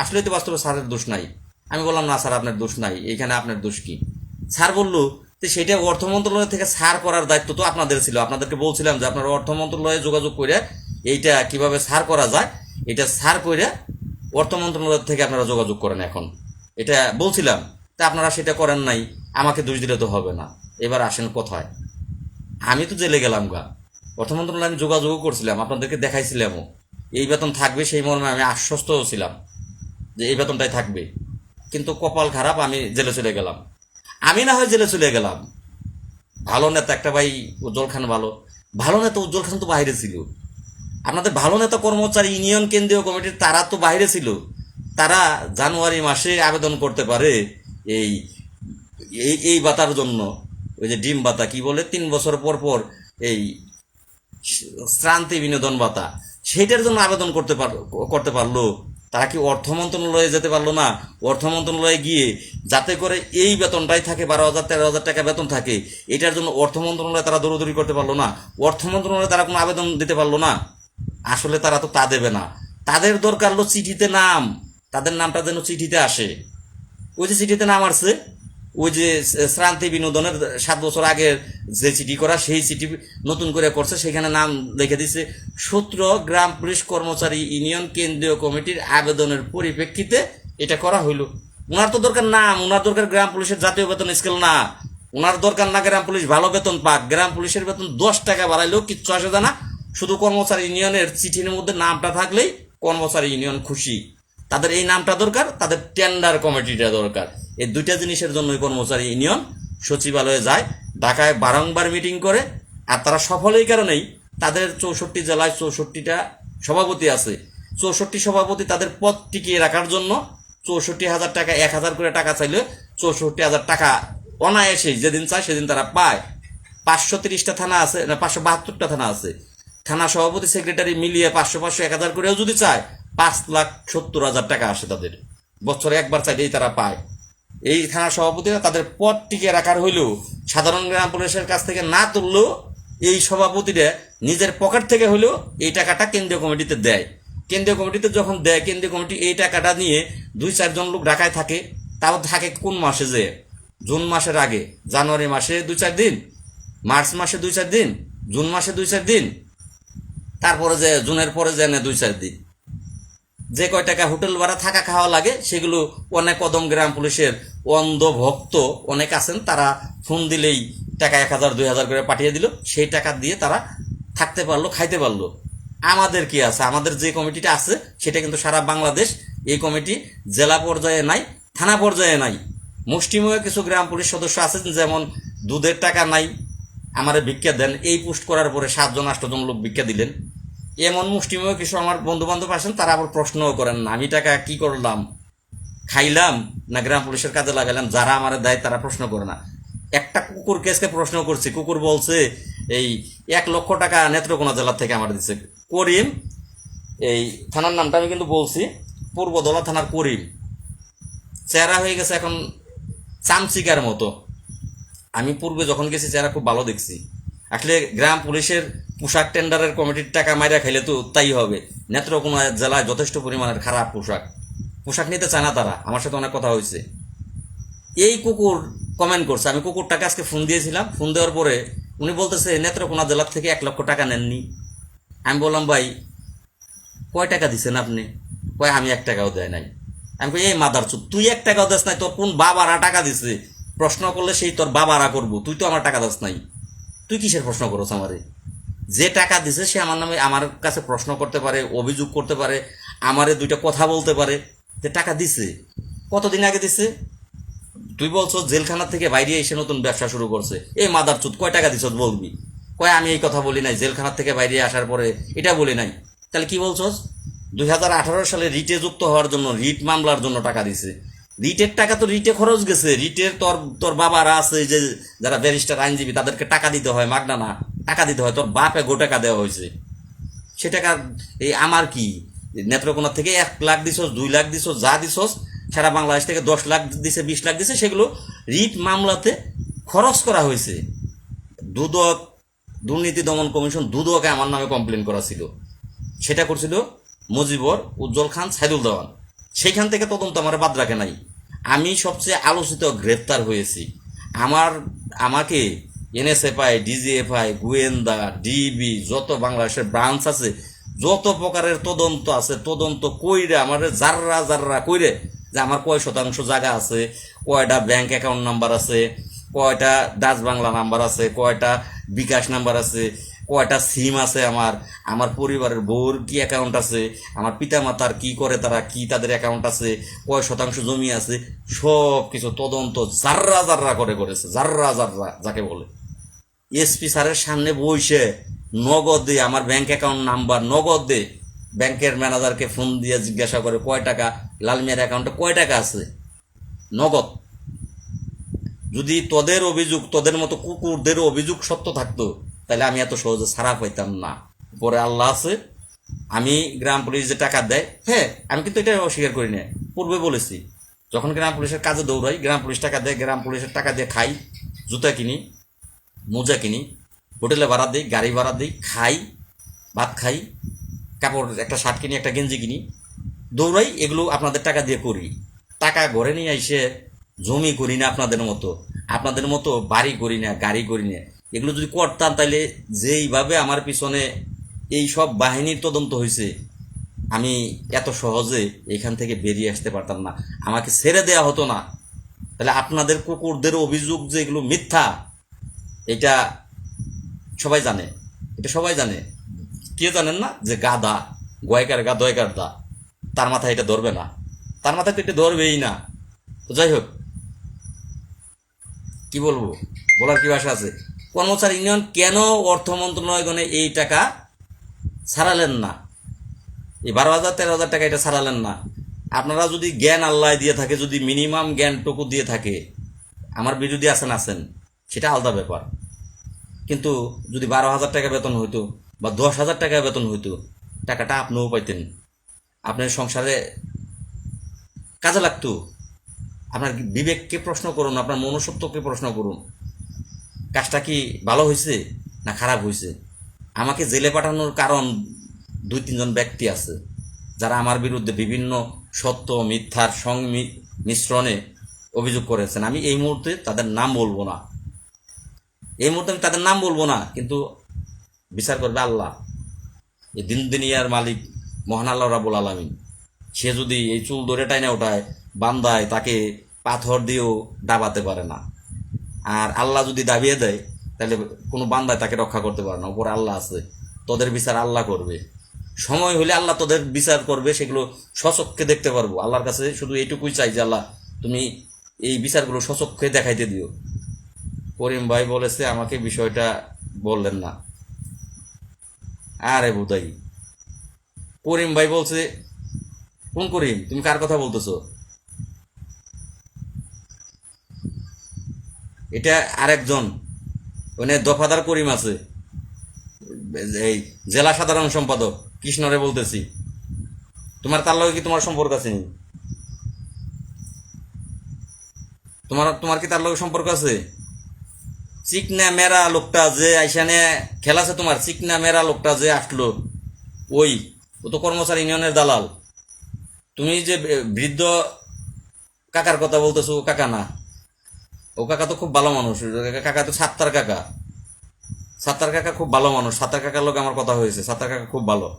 আসলে তো বাস্তবে স্যারের দোষ নাই। আমি বললাম না স্যার আপনার দোষ নাই, এইখানে আপনার দোষ কি? স্যার বললো যে সেটা অর্থ মন্ত্রণালয় থেকে সার করার দায়িত্ব তো আপনাদের ছিল। আপনাদেরকে বলছিলাম যে আপনারা অর্থ মন্ত্রণালয়ে যোগাযোগ করে এইটা কিভাবে সার করা যায়, এটা সার করে অর্থ মন্ত্রণালয় থেকে আপনারা যোগাযোগ করেন। এখন এটা বলছিলাম, তা আপনারা সেটা করেন নাই, আমাকে দোষ দিলে তো হবে না। এবার আসেন কোথায়, আমি তো জেলে গেলাম গা, অর্থ মন্ত্রণালয়ে আমি যোগাযোগও করছিলাম, আপনাদেরকে দেখাইছিলামও এই বেতন থাকবে, সেই মর্মে আমি আশ্বস্তও ছিলাম যে এই বেতনটাই থাকবে। কিন্তু কপাল খারাপ, আমি জেলে চলে গেলাম। আমি না হয় জেলে চলে গেলাম, ভালো নেতা একটা ভাই উজ্জ্বল খান, ভালো নেতা উজ্জ্বল খান তো বাইরে ছিল। আপনাদের ভালো নেতা কর্মচারী ইউনিয়ন কেন্দ্রীয় কমিটির তারা তো বাইরে ছিল, তারা জানুয়ারি মাসে আবেদন করতে পারে এই এই এই ভাতার জন্য। ওই যে ডিম ভাতা কি বলে 3 বছর পর পর এই শ্রান্তি বিনোদন ভাতা, সেইটার জন্য আবেদন করতে পারলো। তারা কি অর্থ মন্ত্রণালয়ে যেতে পারলো না? অর্থ মন্ত্রণালয়ে গিয়ে যাতে করে এই বেতনটাই থাকে 12,000 13,000 টাকা বেতন থাকে, এটার জন্য অর্থ মন্ত্রণালয়ে তারা দৌড়দৌড়ি করতে পারলো না? অর্থ মন্ত্রণালয়ে তারা কোনো আবেদন দিতে পারলো না? আসলে তারা তো তা দেবে না। তাদের দরকার হলো চিঠিতে নাম, তাদের নামটা যেন চিঠিতে আসে। ওই যে চিঠিতে নাম আসছে, ওই যে শ্রান্তি বিনোদনের 7 বছর আগের যে চিঠি করা, সেই চিঠি নতুন করে করছে, সেখানে নাম লিখে দিচ্ছে সূত্র গ্রাম পুলিশ কর্মচারী ইউনিয়ন কেন্দ্রীয় কমিটির আবেদনের পরিপ্রেক্ষিতে এটা করা হইল। ওনার তো দরকার নাম, ওনার দরকার গ্রাম পুলিশের জাতীয় বেতন স্কেল না। ওনার দরকার না গ্রাম পুলিশ ভালো বেতন পাক, গ্রাম পুলিশের বেতন 10 টাকা বাড়াইলেও কিচ্ছু আসে না। শুধু কর্মচারী ইউনিয়নের চিঠির মধ্যে নামটা থাকলেই কর্মচারী ইউনিয়ন খুশি। তাদের এই নামটা দরকার, তাদের টেন্ডার কমিটিটা দরকার। এই দুইটা জিনিসের জন্যই কর্মচারী ইউনিয়ন সচিবালয়ে যায়, ঢাকায় বারংবার মিটিং করে। আর তারা সফল এই কারণেই, তাদের 64 জেলায় 64টা সভাপতি আছে। 64 সভাপতি তাদের পদ টিকিয়ে রাখার জন্য 64,000 টাকা, 1,000 করে টাকা চাইলে 64,000 টাকা অনায়াসেই যেদিন চায় সেদিন তারা পায়। 530টা থানা আছে না, 572টা থানা আছে। থানা সভাপতি সেক্রেটারি মিলিয়ে 500 500 1,000 করেও যদি চায় 5,70,000 টাকা আসে তাদের। বছরে একবার চাইলেই তারা পায়। এই থানা সভাপতিরা তাদের পদ টিকে রাখার হইলেও সাধারণ গ্রাম পুলিশের কাছ থেকে না তুললেও এই সভাপতিরা নিজের পকেট থেকে হলেও এই টাকাটা কেন্দ্রীয় কমিটিতে দেয়। কেন্দ্রীয় কমিটিতে যখন দেয়, কেন্দ্রীয় কমিটি এই টাকাটা নিয়ে 2-4 জন লোক ঢাকায় থাকে। তাও থাকে কোন মাসে? যে জুন মাসের আগে, জানুয়ারি মাসে 2-4 দিন, মার্চ মাসে 2-4 দিন, জুন মাসে 2-4 দিন, তারপরে যে জুনের পরে যে 2-4 দিন। যে কয় টাকা হোটেল ভাড়া থাকা খাওয়া লাগে সেগুলো অনেক কদম গ্রাম পুলিশের অন্ধ ভক্ত অনেক আছেন, তারা ফোন দিলেই টাকা 1,000 2,000 করে পাঠিয়ে দিল। সেই টাকা দিয়ে তারা থাকতে পারলো, খাইতে পারলো। আমাদের কি আছে? আমাদের যে কমিটিটা আছে সেটা কিন্তু সারা বাংলাদেশ। এই কমিটি জেলা পর্যায়ে নাই, থানা পর্যায়ে নাই। মুষ্টিমেয় কিছু গ্রাম পুলিশ সদস্য আছেন, যেমন দুধের টাকা নাই, আমারে ভিক্ষা দেন, এই পোস্ট করার পরে 7-8 জন লোক ভিক্ষা দিলেন। এমন মুষ্টিমেয় কিছু আমার বন্ধু বান্ধব আছেন, তারা আবার প্রশ্নও করেন না আমি টাকা কি করলাম, খাইলাম না গ্রাম পুলিশের কাজে লাগাইলাম। যারা আমার দেয় তারা প্রশ্ন করে না। একটা কুকুর কেসকে প্রশ্ন করছি, কুকুর বলছে এই 1 লক্ষ টাকা নেত্রকোনা জেলা থেকে আমার দিচ্ছে। করিম, এই থানার নামটা আমি কিন্তু বলছি, পূর্বদলা থানার করিম। চেহারা হয়ে গেছে এখন চামচিকার মতো। আমি পূর্বে যখন গেছি চেহারা খুব ভালো দেখছি। আসলে গ্রাম পুলিশের পোশাক টেন্ডারের কমিটির টাকা মাইরা খাইলে তো তাই হবে। নেত্রকোনা জেলায় যথেষ্ট পরিমাণের খারাপ পোশাক নিতে চায় না তারা। আমার সাথে অনেক কথা হয়েছে। এই কুকুর কমেন্ট করছে, আমি কুকুরটাকে আজকে ফোন দিয়েছিলাম। ফোন দেওয়ার পরে উনি বলতেছে নেত্রকোনা জেলার থেকে 1 লক্ষ টাকা নেননি। আমি বললাম ভাই কয় টাকা দিচ্ছেন আপনি? কয় আমি 1 টাকাও দেয় নাই। আমি কই এই মাদার চুপ, তুই 1 টাকাও দেস নাই, তোর কোন বাবারা টাকা দিছে? প্রশ্ন করলে সেই তোর বাবারা করবো, তুই তো আমার টাকা দাস নাই। তুই কিসের প্রশ্ন করছ আমারে? যে টাকা দিছে সে আমার নামে আমার কাছে প্রশ্ন করতে পারে, অভিযোগ করতে পারে, আমারে 2টা কথা বলতে পারে যে টাকা দিছে। কতদিন আগে দিছে? তুই বলছো জেলখানা থেকে বাইরে এসে নতুন ব্যবসা শুরু করছে। এই মাদার চুত কয় টাকা দিছ বলবি। কয় আমি এই কথা বলি নাই, জেলখানা থেকে বাইরে আসার পরে এটা বলি নাই। তাহলে কি বলছস? 2018 সালে রিটে যুক্ত হওয়ার জন্য, রিট মামলার জন্য টাকা দিছে। রিটের টাকা তো রিটে খরচ গেছে। রিটের তোর বাবারা আছে যে যারা ব্যারিস্টার আইনজীবী, তাদেরকে টাকা দিতে হয়, মাগনা না, টাকা দিতে হয়। তোর বাপে টাকা দেওয়া হয়েছে। সে টাকা এই আমার কি? নেত্রকোনা থেকে 1 লাখ দিছস, 2 লাখ দিছস, যা দিছস, সারা বাংলাদেশ থেকে 10 লাখ দিছে, 20 লাখ দিছে, সেগুলো রিট মামলাতে খরচ করা হয়েছে। দুদক, দুর্নীতি দমন কমিশন, দুদকে আমার নামে কমপ্লেন করা ছিল। সেটা করছিল মুজিবর, উজ্জ্বল খান, সাইদুল দেওয়ান। সেইখান থেকে তদন্ত আমার বাদ রাখে নাই। আমি সবচেয়ে আলোচিত গ্রেফতার হয়েছি। আমাকে এনএসএফআই, ডিজিএফআই, গোয়েন্দা, ডিবি, যত বাংলাদেশের ব্রাঞ্চ আছে, যত প্রকারের তদন্ত আছে, তদন্ত কইরে আমার জাররা কইরে যে আমার কয় শতাংশ জায়গা আছে, কয়টা ব্যাংক অ্যাকাউন্ট নাম্বার আছে, কয়টা ডাচ বাংলা নাম্বার আছে, কয়টা বিকাশ নাম্বার আছে, কয়টা সিম আছে, আমার পরিবারের বউর কি অ্যাকাউন্ট আছে, আমার পিতামাতার কি করে, তারা কি তাদের অ্যাকাউন্ট আছে, কয় শতাংশ জমি আছে, সব কিছু তদন্ত জাররা করে করেছে। জাররা যাকে বলে এসপি স্যারের সামনে বসে নগদে আমার ব্যাংক অ্যাকাউন্ট নাম্বার নগদে ব্যাংকের ম্যানেজারকে ফোন দিয়ে জিজ্ঞাসা করে কয় টাকা লাল মিয়ার অ্যাকাউন্টে কয় টাকা আছে নগদ। যদি তোদের অভিযোগ, তোদের মতো কুকুরদের অভিযোগ সত্য থাকতো তাহলে আমি এত সহজে ছাড়া পাইতাম না। পরে আল্লাহ আছে, আমি গ্রাম পুলিশ যে টাকা দেয়, হ্যাঁ আমি কিন্তু এটা অস্বীকার করি না, পূর্বে বলেছি যখন গ্রাম পুলিশের কাজে দৌড়াই গ্রাম পুলিশ টাকা দেয়, গ্রাম পুলিশের টাকা দিয়ে খাই, জুতা কিনি, মোজা কিনি, হোটেলে ভাড়া দিই, গাড়ি ভাড়া দিই, খাই, ভাত খাই, কাপড় একটা শার্ট কিনি, একটা গেঞ্জি কিনি, দৌড়াই, এগুলো আপনাদের টাকা দিয়ে করি। টাকা ঘরে নিয়ে এসে জমি করি না আপনাদের মতো বাড়ি করি না, গাড়ি করি না। এগুলো যদি করতাম তাহলে যেইভাবে আমার পিছনে এই সব বাহিনীর তদন্ত হয়েছে আমি এত সহজে এখান থেকে বেরিয়ে আসতে পারতাম না, আমাকে ছেড়ে দেয়া হতো না। তাহলে আপনাদের কুকুরদের অভিযোগ যে এগুলো মিথ্যা, এটা সবাই জানে, এটা সবাই জানে। কে জানেন না যে গাধা, গয়কার গা দয়কার দা, তার মাথায় এটা ধরবে না, তার মাথায় তো এটা ধরবেই না। তো যাই হোক, কি বলবো, বলার কি ভাষা আছে। কর্মচারী ইউনিয়ন কেন অর্থ মন্ত্রণালয়গণে এই টাকা ছাড়ালেন না, এই 12,000 13,000 টাকা এটা ছাড়ালেন না? আপনারা যদি জ্ঞান আল্লাহ দিয়ে থাকে, যদি মিনিমাম জ্ঞানটুকু দিয়ে থাকে, আমার বিরোধী আছেন, সেটা আলাদা ব্যাপার। কিন্তু যদি 12,000 টাকা বেতন হইতো বা 10,000 টাকা বেতন হইতো, টাকাটা আপনিও পাইতেন, আপনার সংসারে কাজে লাগতো। আপনার বিবেককে প্রশ্ন করুন, আপনার মনুষ্যত্বকে প্রশ্ন করুন, কাজটা কি ভালো হয়েছে না খারাপ হয়েছে। আমাকে জেলে পাঠানোর কারণ 2-3 জন ব্যক্তি আছে যারা আমার বিরুদ্ধে বিভিন্ন সত্য মিথ্যার মিশ্রণে অভিযোগ করেছেন। আমি এই মুহূর্তে তাদের নাম বলবো না, আমি তাদের নাম বলবো না, কিন্তু বিচার করবে আল্লাহ, এই দিন দুনিয়ার মালিক মহান আল্লাহ রাব্বুল আলামিন। সে যদি এই চুল ধরে টাইনা ওঠায় বান্দায়, তাকে পাথর দিয়েও ডাবাতে পারে না। আর আল্লাহ যদি দাবিয়ে দেয় তাহলে কোনো বান্দায় তাকে রক্ষা করতে পারে না। উপরে আল্লাহ আছে, তোদের বিচার আল্লাহ করবে। সময় হলে আল্লাহ তোদের বিচার করবে, সেগুলো স্বচক্ষে দেখতে পারবো। আল্লাহর কাছে শুধু এইটুকুই চাই যে আল্লাহ তুমি এই বিচারগুলো স্বচক্ষে দেখাইতে দিও। করিম ভাই বলেছে আমাকে বিষয়টা বললেন না। আরে বোধাই, করিম ভাই বলছে, কোন করিম? তুমি কার কথা বলতেছো? এটা আরেকজন, ওখানে দফাদার করিম আছে, এই জেলা সাধারণ সম্পাদক কৃষ্ণরে বলতেছি। তোমার তার লগে কি তোমার সম্পর্ক আছে? তোমার কি তার লগে সম্পর্ক আছে? চিকনা মেরা লোকটা যে আইসানে খেলাছে, তোমার চিকনা মেরা লোকটা যে আসলো, ওই ও তো কর্মচারী ইউনিয়নের দালাল। তুমি যে বৃদ্ধ কাকার কথা বলতেছো, ও কাকা না, ও কাকা তো খুব ভালো মানুষ। কাকা তো সাত্তার কাকা, সাত্তার কাকা খুব ভালো মানুষ। সাত্তার কাকার লোক আমার কথা হয়েছে, সাত্তার কাকা খুব ভালো।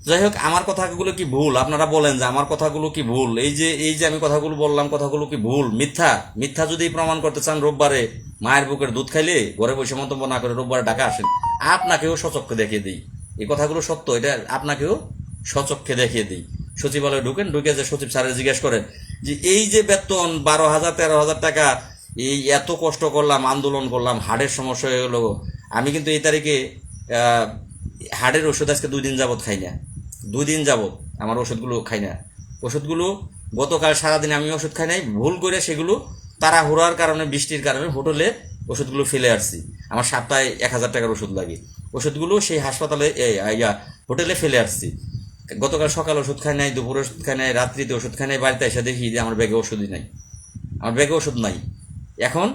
যাই হোক, আমার কথাগুলো কি ভুল? আপনারা বলেন যে আমার কথাগুলো কি ভুল? এই যে আমি কথাগুলো বললাম, কথাগুলো কি ভুল, মিথ্যা? মিথ্যা যদি প্রমাণ করতে চান, রোববারে মায়ের বুকের দুধ খাইলে ঘরে বসে মন্তব্য না করে রোববারে ঢাকা আসেন, আপনাকেও সচক্ষে দেখিয়ে দিই এই কথাগুলো সত্য। এটা আপনাকেও সচক্ষে দেখিয়ে দিই। সচিবালয়ে ঢুকে যে সচিব স্যারের জিজ্ঞেস করেন যে এই যে বেতন 12,000 13,000 টাকা, এই এত কষ্ট করলাম, আন্দোলন করলাম, হার্টের সমস্যা হয়ে গেলো, আমি কিন্তু এই তারিখে হার্টের ওষুধ আজকে 2 দিন যাবত খাই না, 2 দিন যাবত আমার ওষুধগুলো খাই না। ওষুধগুলো গতকাল সারাদিন আমি ওষুধ খাই নাই, ভুল করে সেগুলো তাড়াহুড়ার কারণে, বৃষ্টির কারণে হোটেলে ওষুধগুলো ফেলে আসছি। আমার সপ্তাহে 1,000 টাকার ওষুধ লাগে, ওষুধগুলো সেই হাসপাতালে হোটেলে ফেলে আসছি। গতকাল সকাল ওষুধ খাই নাই, দুপুরে ওষুধ খাই নাই, রাত্রিতে ওষুধ খাই নাই, বাড়িতে এসে দেখি যে আমার ব্যাগে ওষুধই নাই, আমার ব্যাগে ওষুধ নাই। এখন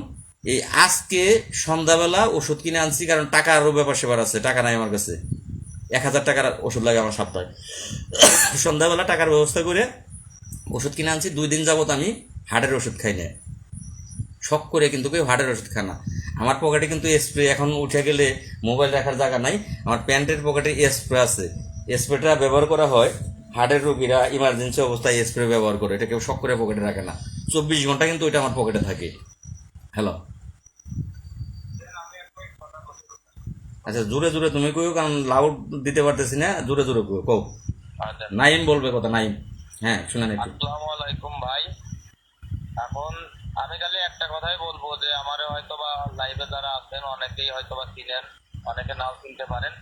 এই আজকে সন্ধ্যাবেলা ওষুধ কিনে আনছি, কারণ টাকারও ব্যাপার সেবার আছে, টাকা নাই আমার কাছে। 1,000 টাকার ওষুধ লাগে আমার সপ্তাহে। সন্ধ্যাবেলা টাকার ব্যবস্থা করে ওষুধ কিনে আনছি। 2 দিন যাবত আমি হার্টের ওষুধ খাই না, শখ করে, কিন্তু কেউ হার্টের ওষুধ খায় না। আমার পকেটে কিন্তু স্প্রে, এখন উঠে গেলে মোবাইল রাখার জায়গা নাই, আমার প্যান্টের পকেটে স্প্রে আছে। স্প্রেটা ব্যবহার করা হয় হার্টের রোগীরা ইমার্জেন্সি অবস্থায় স্প্রে ব্যবহার করে, এটা কেউ শখ করে পকেটে রাখে না। 24 ঘন্টা কিন্তু ওইটা আমার পকেটে থাকে। হ্যালো, আচ্ছা জোরে জোরে তুমি কইও, কারণ লাউড দিতে পারতেছি না, জোরে জোরে কও।
আচ্ছা,
নাইম বলবে কথা, নাইম। হ্যাঁ শুনেন একটু।
আসসালামু আলাইকুম ভাই। এখন আমি খালি একটা কথাই বলবো যে আমার হয়তো বা লাইভে যারা আছেন অনেকেই হয়তো বা চিনেন, অনেকে নাও চিনতে পারেন।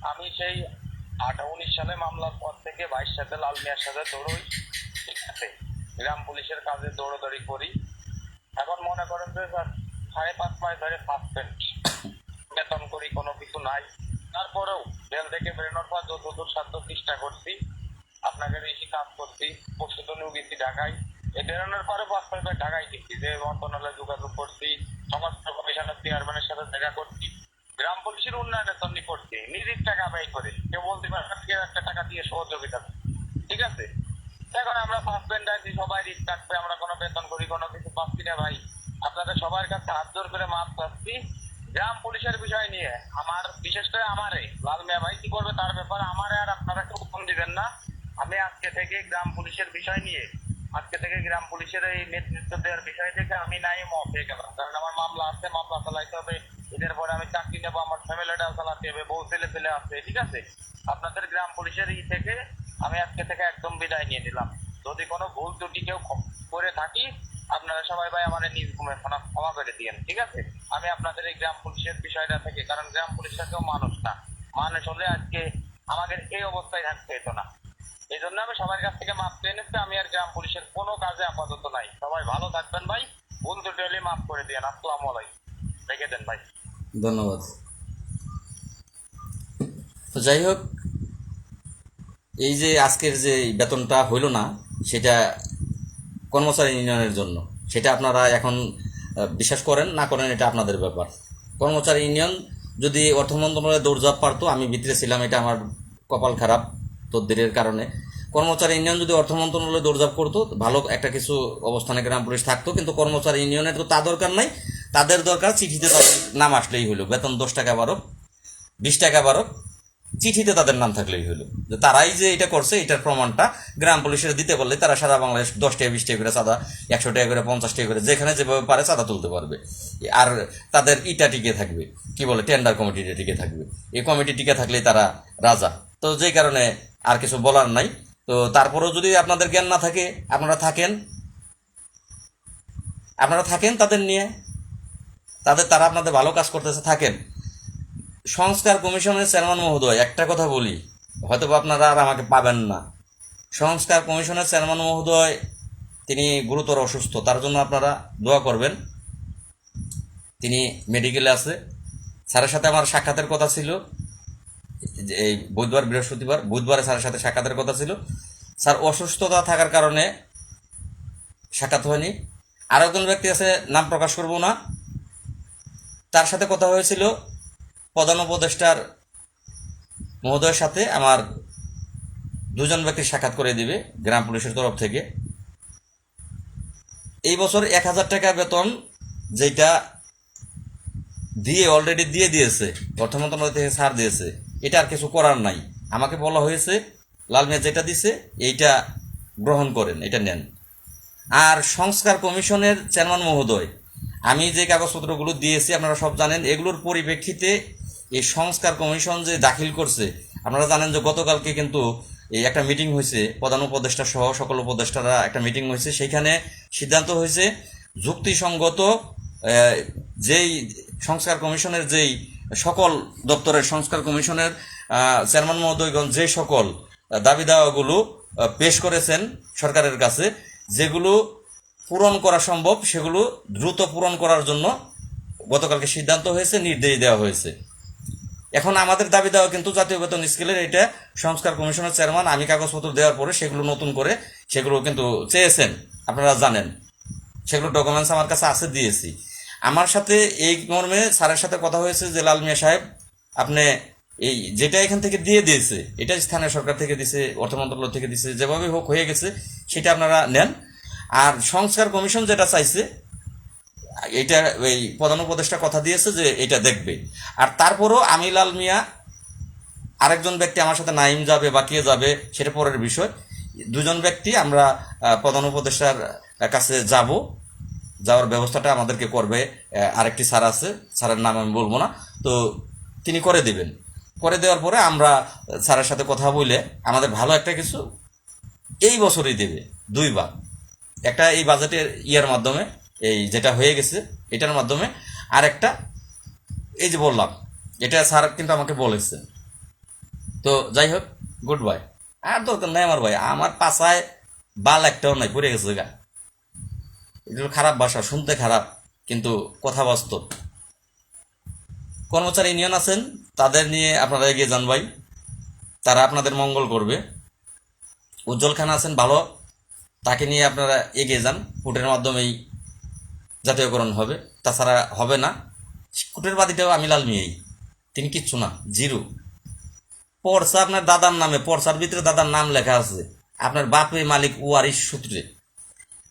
আমি সেই 19 সালে মামলার পর থেকে 22 সালে লাল মিয়ার সাথে দৌড়ই, ঠিক আছে, গ্রাম পুলিশের কাজে দৌড়াদৌড়ি করি। এখন মনে করেন যে 5.5 মাস ধরে সাসপেন্ড, বেতন করি, কোনো কিছু নাই। তারপরেও জেল থেকে বেরোনোর পর যতদূর সাধ্য চেষ্টা করছি, আপনাকে বেশি কাজ করছি, পশুতনেও গেছি ঢাকায়। এই বেরোনোর পরে 5 মাস ঢাকায় গেছি, যে মন্ত্রণালয়ে যোগাযোগ করছি, সমস্ত কমিশনের চেয়ারম্যানের সাথে দেখা করছি, গ্রাম পুলিশের উন্নয়নের জন্য করছি, নিজের টাকা ব্যয় করে। কেউ বলতে পারে না কেউ একটা টাকা দিয়ে সহযোগিতা, ঠিক আছে। এখন আমরা সাসপেন্ড আছি, সবাই রিস্ক থাকবে, আমরা কোনো বেতন করি, কোনো কিছু পাচ্ছি না ভাই। আপনাদের সবার কাছে হাত জোর করে মাপ চাচ্ছি। গ্রাম পুলিশের বিষয় নিয়ে আমার, বিশেষ করে আমারে লাল মিয়া ভাই কি করবে তার ব্যাপারে আমারে আর আপনারা কেউ ফোন দিবেন না। আমি আজকে থেকে গ্রাম পুলিশের বিষয় নিয়ে, আজকে থেকে গ্রাম পুলিশের এই নেতৃত্ব দেওয়ার বিষয় থেকে আমি নাই মত হয়ে গেলাম। কারণ আমার মামলা আছে, মামলা চালাইতে হবে, এদের পরে আমি চাকরি নেবো, আমার ফ্যামিলিটাও চালাতে হবে, বউ ছেলে ছেলে আছে, ঠিক আছে। আপনাদের গ্রাম পুলিশের থেকে আমি আজকে থেকে একদম বিদায় নিয়ে নিলাম। যদি কোনো ভুল ত্রুটি কেউ করে থাকি, আপনারা সবাই ভাই আমার নিজ ঘুমে ক্ষমা করে দিয়েন, ঠিক আছে। আমি আপনাদের এই গ্রাম পুলিশের বিষয়টা থেকে, কারণ গ্রাম পুলিশটা কেউ মানুষ না, মানুষ হলে আজকে আমাদের এই অবস্থায় থাকতে হতো না। এই জন্য আমি সবার কাছ থেকে মাপ চেয়ে নিচ্ছি। আমি আর গ্রাম পুলিশের কোনো কাজে আপাতত নাই। সবাই ভালো থাকবেন ভাই, ভুল ত্রুটি হলে মাফ করে দিয়েন। আসসালামু আলাইকুম, রেখে দেন ভাই।
ধন্যবাদ। তো যাই হোক, এই যে আজকের যে বেতনটা হইল না, সেটা কর্মচারী ইউনিয়নের জন্য। সেটা আপনারা এখন বিশ্বাস করেন না করেন, এটা আপনাদের ব্যাপার। কর্মচারী ইউনিয়ন যদি অর্থ মন্ত্রণালয়ে দৌড়ঝাঁপ পারতো, আমি ভিতরে ছিলাম, এটা আমার কপাল খারাপ তদবিরের কারণে। কর্মচারী ইউনিয়ন যদি অর্থ মন্ত্রণালয়ে দৌড়ঝাঁপ করতো, ভালো একটা কিছু অবস্থানে গ্রাম পুলিশ থাকতো। কিন্তু কর্মচারী ইউনিয়নের তো তা দরকার নাই, তাদের দরকার চিঠিতে তাদের নাম আসলেই হলো। বেতন 10 টাকা বাড়ুক, 20 টাকা বাড়ুক, চিঠিতে তাদের নাম থাকলেই হলো। যে তারাই যে এটা করছে, এটার প্রমাণটা গ্রাম পুলিশের দিতে পারলে তারা সারা বাংলাদেশ 10 টাকা 20 টাকা করে চাঁদা, 100 টাকা করে, 50 টাকা করে, যেখানে যেভাবে পারে চাঁদা তুলতে পারবে। আর তাদের ইটা টিকে থাকবে, কি বলে, টেন্ডার কমিটিটা টিকে থাকবে। এই কমিটি টিকে থাকলেই তারা রাজা। তো যেই কারণে আর কিছু বলার নাই। তো তারপরেও যদি আপনাদের জ্ঞান না থাকে, আপনারা থাকেন তাদের নিয়ে, তারা আপনাদের ভালো কাজ করতেছে, থাকেন। সংস্কার কমিশনের চেয়ারম্যান মহোদয়, একটা কথা বলি, হয়তো আপনারা আর আমাকে পাবেন না। সংস্কার কমিশনের চেয়ারম্যান মহোদয় তিনি গুরুতর অসুস্থ, তার জন্য আপনারা দোয়া করবেন। তিনি মেডিকেলে আছে। স্যারের সাথে আমার সাক্ষাতের কথা ছিল এই বুধবারে স্যারের সাথে সাক্ষাতের কথা ছিল। স্যার অসুস্থতা থাকার কারণে সাক্ষাৎ হয়নি। আরও একজন ব্যক্তি আছে, নাম প্রকাশ করব না, তার সাথে কথা হয়েছিল। প্রধান উপদেষ্টার মহোদয়ের সাথে আমার 2 জন ব্যক্তি সাক্ষাৎ করে দিবে গ্রাম পুলিশের তরফ থেকে। এই বছর 1000 টাকা বেতন যেটা অলরেডি দিয়ে দিয়েছে, অর্থ মন্ত্রণালয় থেকে ছাড় দিয়েছে, এটা আর কিছু করার নাই। আমাকে বলা হয়েছে লাল মিয়া যেটা দিছে এইটা গ্রহণ করেন, এটা নেন। আর সংস্কার কমিশনের চেয়ারম্যান মহোদয়, আমি যে কাগজপত্রগুলো দিয়েছি আপনারা সব জানেন, এগুলোর পরিপ্রেক্ষিতে এই সংস্কার কমিশন যে দাখিল করছে, আপনারা জানেন যে গতকালকে কিন্তু এই একটা মিটিং হয়েছে, প্রধান উপদেষ্টা সহ সকল উপদেষ্টারা একটা মিটিং হয়েছে। সেইখানে সিদ্ধান্ত হয়েছে যুক্তিসঙ্গত যেই সংস্কার কমিশনের যেই সকল দপ্তরের সংস্কার কমিশনের চেয়ারম্যান মহোদয়গণ যে সকল দাবি দাওয়াগুলো পেশ করেছেন সরকারের কাছে, যেগুলো পূরণ করা সম্ভব সেগুলো দ্রুত পূরণ করার জন্য গতকালকে সিদ্ধান্ত হয়েছে, নির্দেশ দেওয়া হয়েছে। এখন আমাদের দাবি দেওয়া কিন্তু জাতীয় বেতন স্কেলের, এটা সংস্কার কমিশনের চেয়ারম্যান আমি কাগজপত্র দেওয়ার পরে সেগুলো নতুন করে সেগুলো কিন্তু চেয়েছেন, আপনারা জানেন। সেগুলো ডকুমেন্টস আমার কাছে আছে, দিয়েছি। আমার সাথে এই মর্মে স্যারের সাথে কথা হয়েছে যে লাল মিয়া সাহেব, আপনি এই যেটা এখান থেকে দিয়ে দিয়েছে, এটা স্থানীয় সরকার থেকে দিছে, অর্থ মন্ত্রণালয় থেকে দিছে, যেভাবে হোক হয়ে গেছে, সেটা আপনারা নেন। আর সংস্কার কমিশন যেটা চাইছে, এটা এই প্রধান উপদেষ্টা কথা দিয়েছে যে এটা দেখবে। আর তারপরও আমি লাল মিয়া, আরেকজন ব্যক্তি আমার সাথে নাইম যাবে বা কে যাবে সেটা পরের বিষয়, 2 জন ব্যক্তি আমরা প্রধান উপদেষ্টার কাছে যাওয়ার ব্যবস্থাটা আমাদেরকে করবে। আরেকটি স্যার আছে, স্যারের নাম আমি বলবো না, তো তিনি করে দিবেন। করে দেওয়ার পরে আমরা স্যারের সাথে কথা বলে আমাদের ভালো একটা কিছু এই বছরই দেবে 2 বার। একটা এই বাজেটের ইয়ার মাধ্যমে, এই যেটা হয়ে গেছে এটার মাধ্যমে আরেকটা এই যে বললাম এটা স্যার কিন্তু আমাকে বলেছে। তো যাই হোক, গুড বাই। আর দরকার নাই আমার ভাই, আমার পাশায় বাল একটাও নাই, পড়ে গেছে গা। এগুলো খারাপ ভাষা, শুনতে খারাপ কিন্তু কথা বাস্তব। কর্মচারী ইউনিয়ন আছেন, তাদের নিয়ে আপনারা এগিয়ে যান ভাই, তারা আপনাদের মঙ্গল করবে। উজ্জ্বল খান আছেন ভালো, তাকে নিয়ে আপনারা এগিয়ে যান, ভোটের মাধ্যমেই জাতীয়করণ হবে, তাছাড়া হবে না। কুটের বাদীটাও আমি লাল মিয়াই, তিনি কিচ্ছু না, জিরো। পর্চা আপনার দাদার নামে, পর্চার ভিতরে দাদার নাম লেখা আছে, আপনার বাপে মালিক ওয়ারিশ সূত্রে।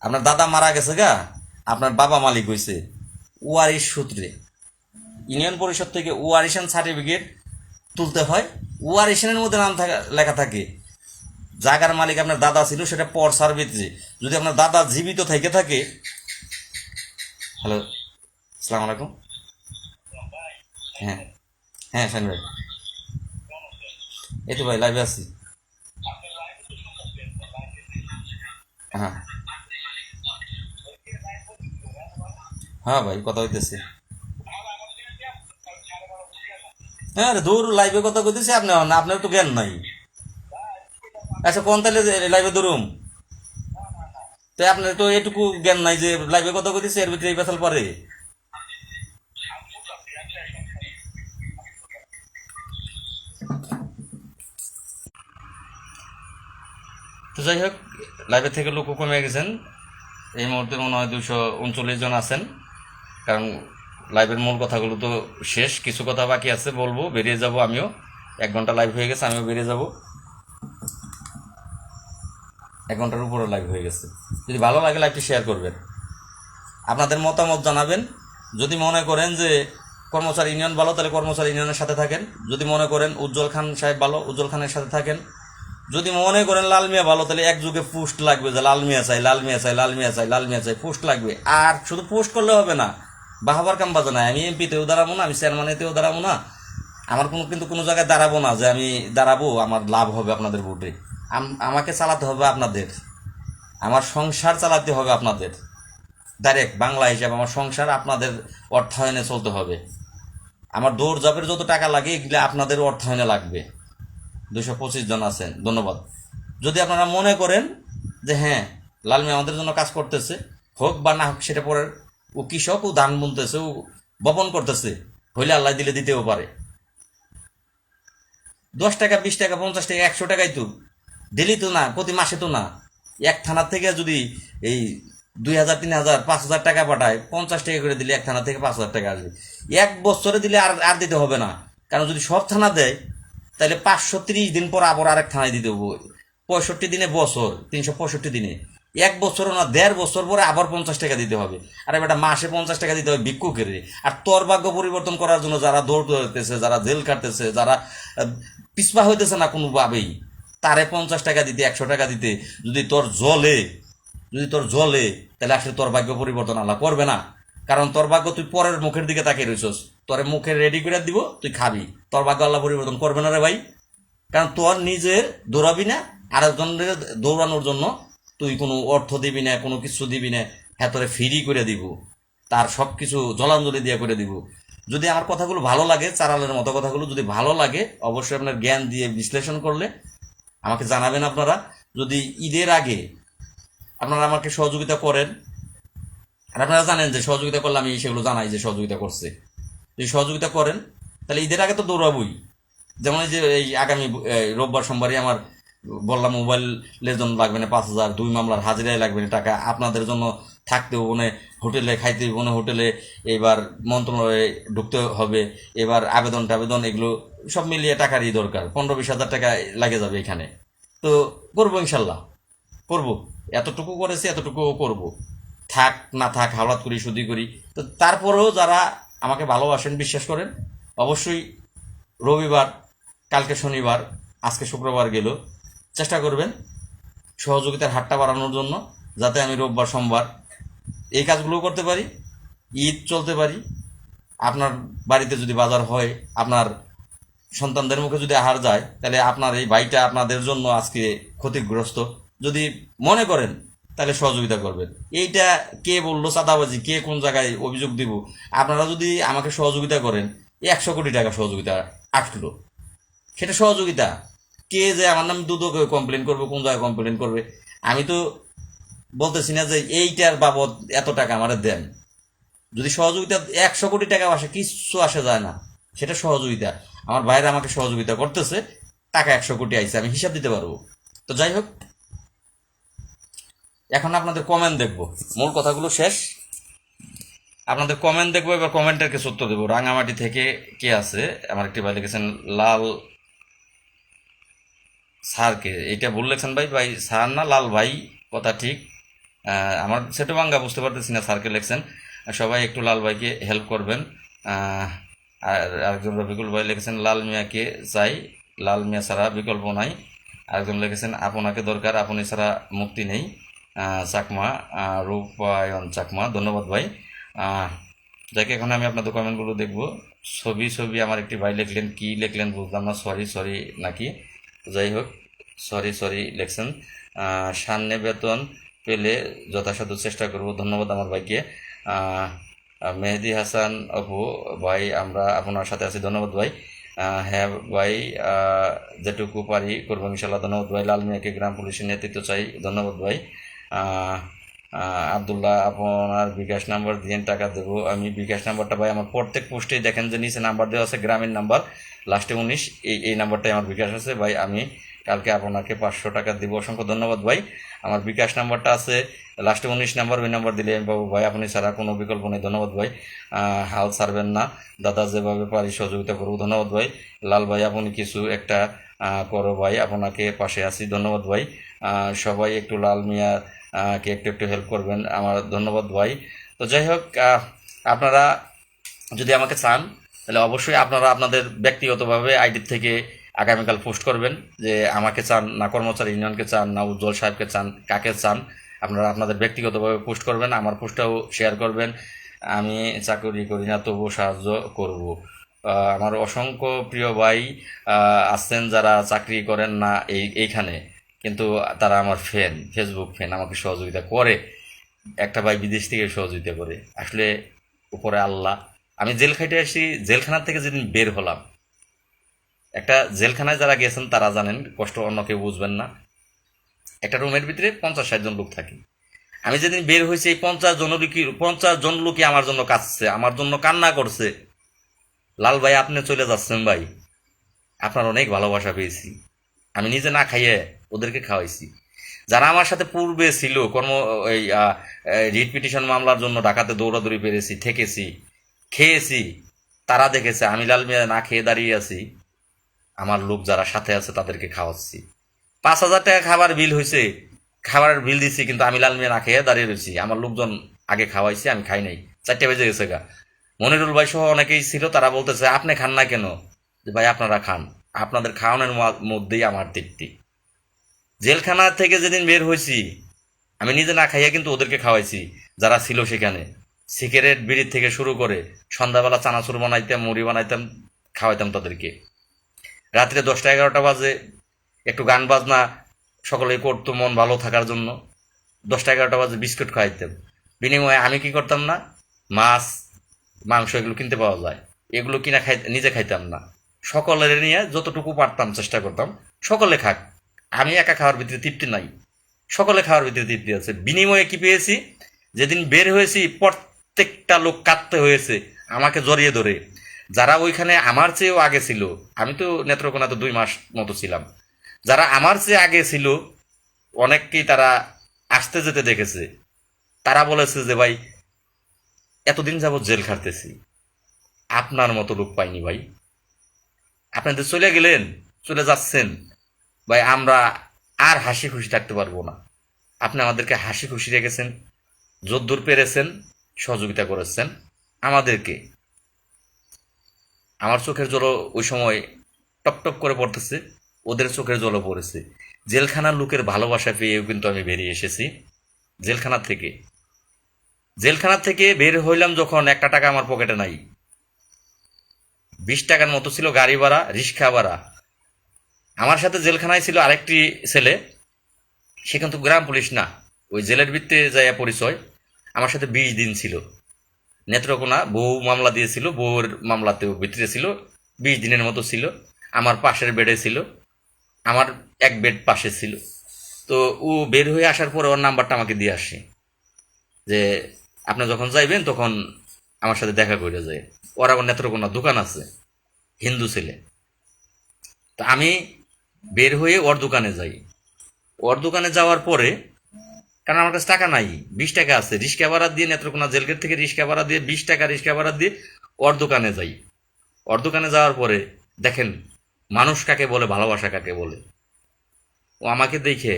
আপনার দাদা মারা গেছে গা, আপনার বাবা মালিক হয়েছে ওয়ারিশ সূত্রে। ইউনিয়ন পরিষদ থেকে ওয়ারিশন সার্টিফিকেট তুলতে হয়, ওয়ারিশনের মধ্যে নাম লেখা থাকে। জায়গার মালিক আপনার দাদা ছিল, সেটা পর্চার ভিতরে। যদি আপনার দাদা জীবিত থেকে থাকে, হ্যালো, আসসালামু আলাইকুম। হ্যাঁ হ্যাঁ শাহিন ভাই, এই তো ভাই লাইভে আছি। হ্যাঁ হ্যাঁ ভাই, কথা হইতেছে। হ্যাঁ রে, দূর লাইভে কথা কইতেছি, আপনি আপনার তো জ্ঞান নাই। আচ্ছা কোন তাহলে লাইভে ধরুম, তো আপনার তো এটুকু জ্ঞান নাই যে লাইভে কথা কইতেছি এর ভিতরে এই পেছাল পরে। তো যাই হোক, লাইভের থেকে লোকও কমে গেছেন, এই মুহূর্তে মনে হয় 239 জন আছেন। কারণ লাইভের মূল কথাগুলো তো শেষ, কিছু কথা বাকি আছে বলবো, বেরিয়ে যাব আমিও। 1 ঘন্টা লাইভ হয়ে গেছে, আমিও বেরিয়ে যাব। 1 ঘন্টার উপরে লাইভ হয়ে গেছে। যদি ভালো লাগে লাইভটি শেয়ার করবেন, আপনাদের মতামত জানাবেন। যদি মনে করেন যে কর্মচারী ইউনিয়ন ভালো, তাহলে কর্মচারী ইউনিয়নের সাথে থাকেন। যদি মনে করেন উজ্জ্বল খান সাহেব ভালো, উজ্জ্বল খানের সাথে থাকেন। যদি মনে করেন লাল মিয়া ভালো, তাহলে এক যুগে পোস্ট লাগবে যে লাল মিয়া চাই, লাল মিয়া চাই, লাল মিয়া চাই, লাল মিয়া চাই, পোস্ট লাগবে। আর শুধু পোস্ট করলে হবে না, বাহাবার কাম বাজে না। আমি এমপিতেও দাঁড়াবো না, আমি চেয়ারম্যানেতেও দাঁড়াবো না, আমার কিন্তু কোনো জায়গায় দাঁড়াবো না যে আমি দাঁড়াবো আমার লাভ হবে আপনাদের ভোটে। আমাকে চালাতে হবে আপনাদের, আমার সংসার চালাতে হবে আপনাদের। ডাইরেক্ট বাংলা হিসাবে আমার সংসার আপনাদের অর্থায়নে চলতে হবে। আমার দৌড় জাপের যত টাকা লাগে এগুলো আপনাদের অর্থায়নে লাগবে। 225 জন আছেন, ধন্যবাদ। যদি আপনারা মনে করেন যে হ্যাঁ লাল মিয়া আমাদের জন্য কাজ করতেছে, হোক বা না হোক সেটা পরের, ও কৃষক, ও ধান বুনতেছে, ও বপন করতেছে, হইলে আল্লাহ দিলে দিতেও পারে। 10 টাকা, 20 টাকা, 50 টাকা, 100 টাকাই তো ডেলি তো না, প্রতি মাসে তো না। এক থানার থেকে যদি এই 2,000, 3,000, 5,000 টাকা পাঠায়, 50 টাকা করে দিলে এক থানা থেকে 5,000 টাকা আসবে। 1 বছরে দিলে আর আর দিতে হবে না, কারণ যদি সব থানা দেয় তাহলে 530 দিন পর আবার আরেক থানায় দিতে হবে। 65 দিনে বছর, 365 দিনে। 1 বছরও না, 1.5 বছর পরে আবার 50 টাকা দিতে হবে। আর বেটা মাসে 50 টাকা দিতে হবে ভিক্ষুকের। আর তোর ভাগ্য পরিবর্তন করার জন্য যারা দৌড় হইতেছে, যারা জেল কাটতেছে, যারা পিছপা হইতেছে না কোনোভাবেই, তারে 50 টাকা দিতে, 100 টাকা দিতে যদি তোর জ্বলে, তাহলে আসলে তোর ভাগ্য পরিবর্তন আল্লাহ করবে না। কারণ তোর ভাগ্য তুই পরের মুখের দিকে তাকিয়ে রইছস, তোর মুখে রেডি করে দিব, তুই খাবি, তোর ভাগ্য আল্লাহ পরিবর্তন করবে না রে ভাই। কারণ তোর নিজের দৌড়াবি না, আরেকজনের দৌড়ানোর জন্য তুই কোনো অর্থ দিবি না, কোনো কিছু দিবি না, হ্যাঁ তোরে ফ্রি করে দিব, তার সব কিছু জলাঞ্জলি দিয়ে করে দিব। যদি আমার কথাগুলো ভালো লাগে, চারালের মতো কথাগুলো যদি ভালো লাগে, অবশ্যই আপনার জ্ঞান দিয়ে বিশ্লেষণ করলে আমাকে জানাবেন। আপনারা যদি ঈদের আগে আপনারা আমাকে সহযোগিতা করেন, আর আপনারা জানেন যে সহযোগিতা করলে আমি সেগুলো জানাই যে সহযোগিতা করছে, যদি সহযোগিতা করেন তাহলে ঈদের আগে তো দৌড়াবই। যেমন এই যে এই আগামী রোববার সোমবারই আমার বললাম, মোবাইলের জন্য লাগবে না 5,000, 2 মামলার হাজিরায় লাগবে না টাকা, আপনাদের জন্য থাকতে হবে, হোটেলে খাইতে হবে, হোটেলে এবার মন্ত্রণালয়ে ঢুকতে হবে, এবার আবেদন এগুলো সব মিলিয়ে টাকারই দরকার, 15-20 হাজার টাকা লাগে যাবে এখানে। তো করবো ইনশাল্লাহ, করবো, এতটুকু করেছি এতটুকুও করব, থাক না থাক হাওলাত করি, শুধু করি। তো তারপরেও যারা আমাকে ভালোবাসেন, বিশ্বাস করেন, অবশ্যই রবিবার, কালকে শনিবার, আজকে শুক্রবার গেল, চেষ্টা করবেন সহযোগিতার হাতটা বাড়ানোর জন্য, যাতে আমি রোববার সোমবার এই কাজগুলো করতে পারি, ঈদ চলতে পারি। আপনার বাড়িতে যদি বাজার হয়, আপনার সন্তানদের মুখে যদি আহার যায়, তাহলে আপনার এই ভাইটা আপনাদের জন্য আজকে ক্ষতিগ্রস্ত। যদি মনে করেন তাহলে সহযোগিতা করবেন। এইটা কে বললো চাঁদাবাজি, কে কোন জায়গায় অভিযোগ দিব? আপনারা যদি আমাকে সহযোগিতা করেন, 100 কোটি টাকা সহযোগিতা আসলো, সেটা সহযোগিতা। কে যে আমার নাম দুদক কমপ্লেন করবে, কোন জায়গায় কমপ্লেন করবে? আমি তো বলতেছি না যে এইটার বাবদ এত টাকা আমার দেন। যদি সহযোগিতা 100 কোটি টাকা আসে, কিচ্ছু আসে যায় না, সেটা সহযোগিতা। আমার ভাইরা আমাকে সহযোগিতা করতেছে, টাকা 100 কোটি আইছে, আমি হিসাব দিতে পারবো। তো যাই হোক, এখন আপনাদের কমেন্ট দেখবো, মূল কথাগুলো শেষ, আপনাদের কমেন্ট দেখবো। এবার কমেন্টের কিছু উত্তর দেবো। রাঙামাটি থেকে কে আছে? আমার একটি ভাই লিখেছেন লাল স্যারকে, এইটা ভুল লেখছেন ভাই, ভাই স্যার না লাল ভাই, কথা ঠিক। আমার সেটা বাঙ্গা বুঝতে পারতেছি না, স্যারকে লেখছেন। সবাই একটু লাল ভাইকে হেল্প করবেন। আর আরেকজন রফিকুল ভাই লিখেছেন লাল মিয়াকে চাই, লাল মিয়া ছাড়া বিকল্প নাই। আরেকজন লিখেছেন আপনাকে দরকার, আপনি ছাড়া মুক্তি নেই। চাকমা রূপায়ণ চাকমা, ধন্যবাদ ভাই। যাকে এখন আমি আপনাদের কমেন্টগুলো দেখব। ছবি ছবি আমার একটি ভাই লিখলেন, কি লিখলেন বুঝলাম না, সরি সরি নাকি? যাই হোক, সরি সরি লেখছেন। সামনে বেতন পেলে যথাসাধ্য চেষ্টা করব, ধন্যবাদ আমার ভাইকে। মেহেদি হাসান অপু ভাই, আমরা আপনার সাথে আছি, ধন্যবাদ ভাই। হ্যাঁ ভাই, যেটুকু পারি করবো ইনশাল্লাহ, ধন্যবাদ ভাই। লাল মিয়াকে গ্রাম পুলিশের নেতৃত্ব চাই, ধন্যবাদ ভাই। আবদুল্লাহ, আপনার বিকাশ নাম্বার দিয়ে টাকা দেবো আমি। বিকাশ নাম্বারটা ভাই আমার প্রত্যেক পোস্টেই দেখেন যে নিচে নাম্বার দেওয়া আছে, গ্রামীণ নাম্বার লাস্টে 19, এই নাম্বারটাই আমার বিকাশ আছে ভাই। আমি কালকে আপনাকে 500 টাকা দিব, অসংখ্য ধন্যবাদ ভাই। আমার বিকাশ নাম্বারটা আছে লাস্টে 19 নাম্বার, ওই নাম্বার দিলে আমি পাবো ভাই, আপনি ছাড়া কোনো বিকল্প নেই, ধন্যবাদ ভাই। হাল ছাড়বেন না দাদা, যেভাবে পারি সহযোগিতা করবো, ধন্যবাদ ভাই। লাল ভাই, আপনি কিছু একটা করো ভাই, আপনাকে পাশে আছি, ধন্যবাদ ভাই। সবাই একটু লাল মিয়া কে একটু একটু হেল্প করবেন, আমার ধন্যবাদ ভাই। তো যাই হোক, আপনারা যদি আমাকে চান তাহলে অবশ্যই আপনারা আপনাদের ব্যক্তিগতভাবে আইডি থেকে আগামীকাল পোস্ট করবেন যে আমাকে চান না কর্মচারী ইউনিয়নকে চান না উজ্জ্বল সাহেবকে চান, কাকে চান। আপনারা আপনাদের ব্যক্তিগতভাবে পোস্ট করবেন, আমার পোস্টটাও শেয়ার করবেন। আমি চাকরি করি না, তবুও সাহায্য করব। আমার অসংখ্য প্রিয় ভাই আছেন যারা চাকরি করেন না এইখানে, কিন্তু তারা আমার ফ্যান, ফেসবুক ফ্যান, আমাকে সহযোগিতা করে। একটা ভাই বিদেশ থেকে সহযোগিতা করে, আসলে উপরে আল্লাহ। আমি জেল খাইতে আসি, জেলখানা থেকে যেদিন বের হলাম, একটা জেলখানায় যারা গেছেন তারা জানেন, কষ্ট অন্য কেউ বুঝবেন না। একটা রুমের ভিতরে 50-60 জন লোক থাকে। আমি যেদিন বের হয়েছি, এই 50 জন লোকই আমার জন্য কাঁদছে, আমার জন্য কান্না করছে। লাল ভাই, আপনি চলে যাচ্ছেন ভাই, আপনার অনেক ভালোবাসা পেয়েছি। আমি নিজে না খাইয়ে ওদেরকে খাওয়াইছি। যারা আমার সাথে পূর্বে ছিল এই রিট পিটিশন মামলার জন্য ঢাকাতে দৌড়াদৌড়ি পেরেছি, থেকেছি, খেয়েছি, তারা দেখেছে আমি লাল মিয়া না খেয়ে দাঁড়িয়ে আছি, আমার লোক যারা সাথে আছে তাদেরকে খাওয়াচ্ছি। 5,000 টাকা খাবার বিল হয়েছে, খাবারের বিল দিচ্ছি, কিন্তু আমি লাল মিয়া না খেয়ে দাঁড়িয়ে রয়েছি। আমার লোকজন আগে খাওয়াইছে, আমি খাই নাই। 4টে বেজে গেছে গা। মনিরুল ভাই সহ অনেকেই ছিল, তারা বলতেছে আপনি খান না কেন? যে ভাই আপনারা খান, আপনাদের খাওয়ানোর মধ্যেই আমার তৃপ্তি। জেলখানা থেকে যেদিন বের হয়েছি, আমি নিজে না খাইয়া কিন্তু ওদেরকে খাওয়াইছি যারা ছিল সেখানে। সিগারেট বিড়ি থেকে শুরু করে সন্ধ্যাবেলা চানাচুর বানাইতাম, মুড়ি বানাইতাম, খাওয়াইতাম তাদেরকে। রাত্রে 10টা 11টা বাজে একটু গান বাজনা সকলেই করতো মন ভালো থাকার জন্য। 10টা 11টা বাজে বিস্কুট খাওয়াইতাম। বিনিময়ে আমি কি করতাম না, মাছ মাংস এগুলো কিনতে পাওয়া যায়, এগুলো কিনা নিজে খাইতাম না, সকলের নিয়ে যতটুকু পারতাম চেষ্টা করতাম সকলে খাক। আমি একা খাওয়ার ভিতরে তৃপ্তি নাই, সকলে খাওয়ার ভিতরে তৃপ্তি আছে। বিনিময়ে কি পেয়েছি, যেদিন বের হয়েছি প্রত্যেকটা লোক কাঁদতে হয়েছে আমাকে জড়িয়ে ধরে। যারা ওইখানে আমার চেয়েও আগে ছিল, আমি তো নেত্রকোনাতে 2 মাস মতো ছিলাম, যারা আমার চেয়ে আগে ছিল অনেককেই তারা আসতে যেতে দেখেছে। তারা বলেছে যে ভাই এতদিন যাবৎ জেল খাটতেছি, আপনার মতো লোক পাইনি ভাই, আপনাদের চলে গেলেন, চলে যাচ্ছেন ভাই, আমরা আর হাসি খুশি থাকতে পারবো না। আপনি আমাদেরকে হাসি খুশি রেখেছেন, যদ্দূর পেরেছেন সহযোগিতা করেছেন আমাদেরকে। আমার চোখের জলও ওই সময় টপটপ করে পড়তেছে, ওদের চোখের জলও পড়েছে। জেলখানার লোকের ভালোবাসা পেয়েও কিন্তু আমি বেরিয়ে এসেছি জেলখানা থেকে বের হইলাম যখন, 1টা টাকা আমার পকেটে নাই। 20 টাকার মতো ছিল গাড়ি ভাড়া, রিক্সা ভাড়া। আমার সাথে জেলখানায় ছিল আরেকটি ছেলে, সে কিন্তু গ্রাম পুলিশ না, ওই জেলের ভিত্তিতে যাইয়া পরিচয়, আমার সাথে 20 দিন ছিল। নেত্রকোনা বউ মামলা দিয়েছিল, বউর মামলাতেও ভিতরে ছিল, 20 দিনের মতো ছিল। আমার পাশের বেডে ছিল, আমার এক বেড পাশে ছিল। তো ও বের হয়ে আসার পরে ওর নাম্বারটা আমাকে দিয়ে আসে যে আপনি যখন যাইবেন তখন আমার সাথে দেখা করে যায়। ওর আবার নেত্রকোনা দোকান আছে, হিন্দু ছেলে। তা আমি বের হয়ে ওর দোকানে যাই। ওর দোকানে যাওয়ার পরে, কারণ আমার কাছে টাকা নাই, 20 টাকা আছে, রিক্সা ভাড়া দিয়ে নেত্রকোনা জেলগেট থেকে রিক্সা ভাড়া দিয়ে 20 টাকা রিক্সা ভাড়া দিয়ে ওর দোকানে যাই। ওর দোকানে যাওয়ার পরে দেখেন মানুষ কাকে বলে, ভালোবাসা কাকে বলে। ও আমাকে দেখে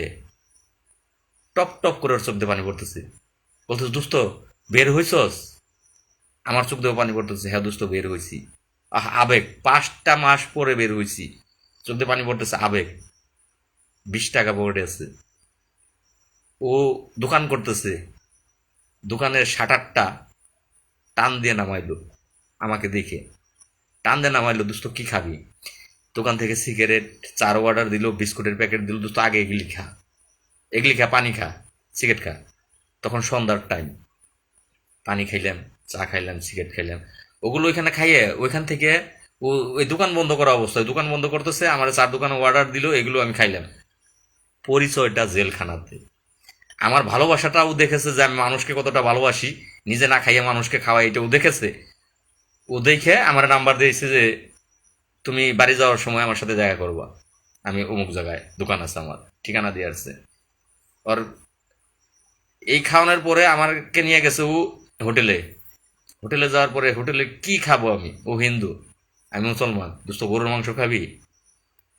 টপ টপ করে ওর চোখ দিয়ে পানি পড়তেছে, বলতেছে দোস্ত বের হইছস? আমার চোখ দিয়ে পানি পড়তেছে, হ্যাঁ দোস্ত বের হইছি। আবেগ, 5টা মাস পরে বের হইছি, চোখ দিয়ে পানি পড়তেছে, আবেগ। 20 টাকা পকেটে আছে, ও দোকান করতেছে, দোকানের শাটারটা টান দিয়ে নামাইলো, আমাকে দেখে টান দিয়ে নামাইলো, দোস্ত কি খাবি? দোকান থেকে সিগারেট, চার অর্ডার দিল, বিস্কুটের প্যাকেট দিল, দোস্ত আগে এগুলি খা, এগুলি খা, পানি খা, সিগারেট খা। তখন সন্ধ্যার টাইম, পানি খাইলাম, চা খাইলাম, সিগারেট খাইলাম। ওগুলো ওইখানে খাইয়ে ওইখান থেকে ও ওই দোকান বন্ধ করা অবস্থায়, দোকান বন্ধ করতেছে, আমার চার দোকানে অর্ডার দিল, এগুলো আমি খাইলাম। পরিচয়টা জেলখানাতে। আমার ভালোবাসাটাও দেখেছে যে আমি মানুষকে কতটা ভালোবাসি, নিজে না খাইয়ে মানুষকে খাওয়াই, এটাও দেখেছে। ও দেখে আমার নাম্বার দিয়েছে যে তুমি বাড়ি যাওয়ার সময় আমার সাথে দেখা করবা, আমি অমুক জায়গায় দোকান আছে, আমার ঠিকানা দিয়ে আসছে। ওর এই খাওয়ানোর পরে আমাকে নিয়ে গেছে ও হোটেলে। হোটেলে যাওয়ার পরে হোটেলে কি খাবো আমি, ও হিন্দু আমি মুসলমান, দোস্ত গরুর মাংস খাবি?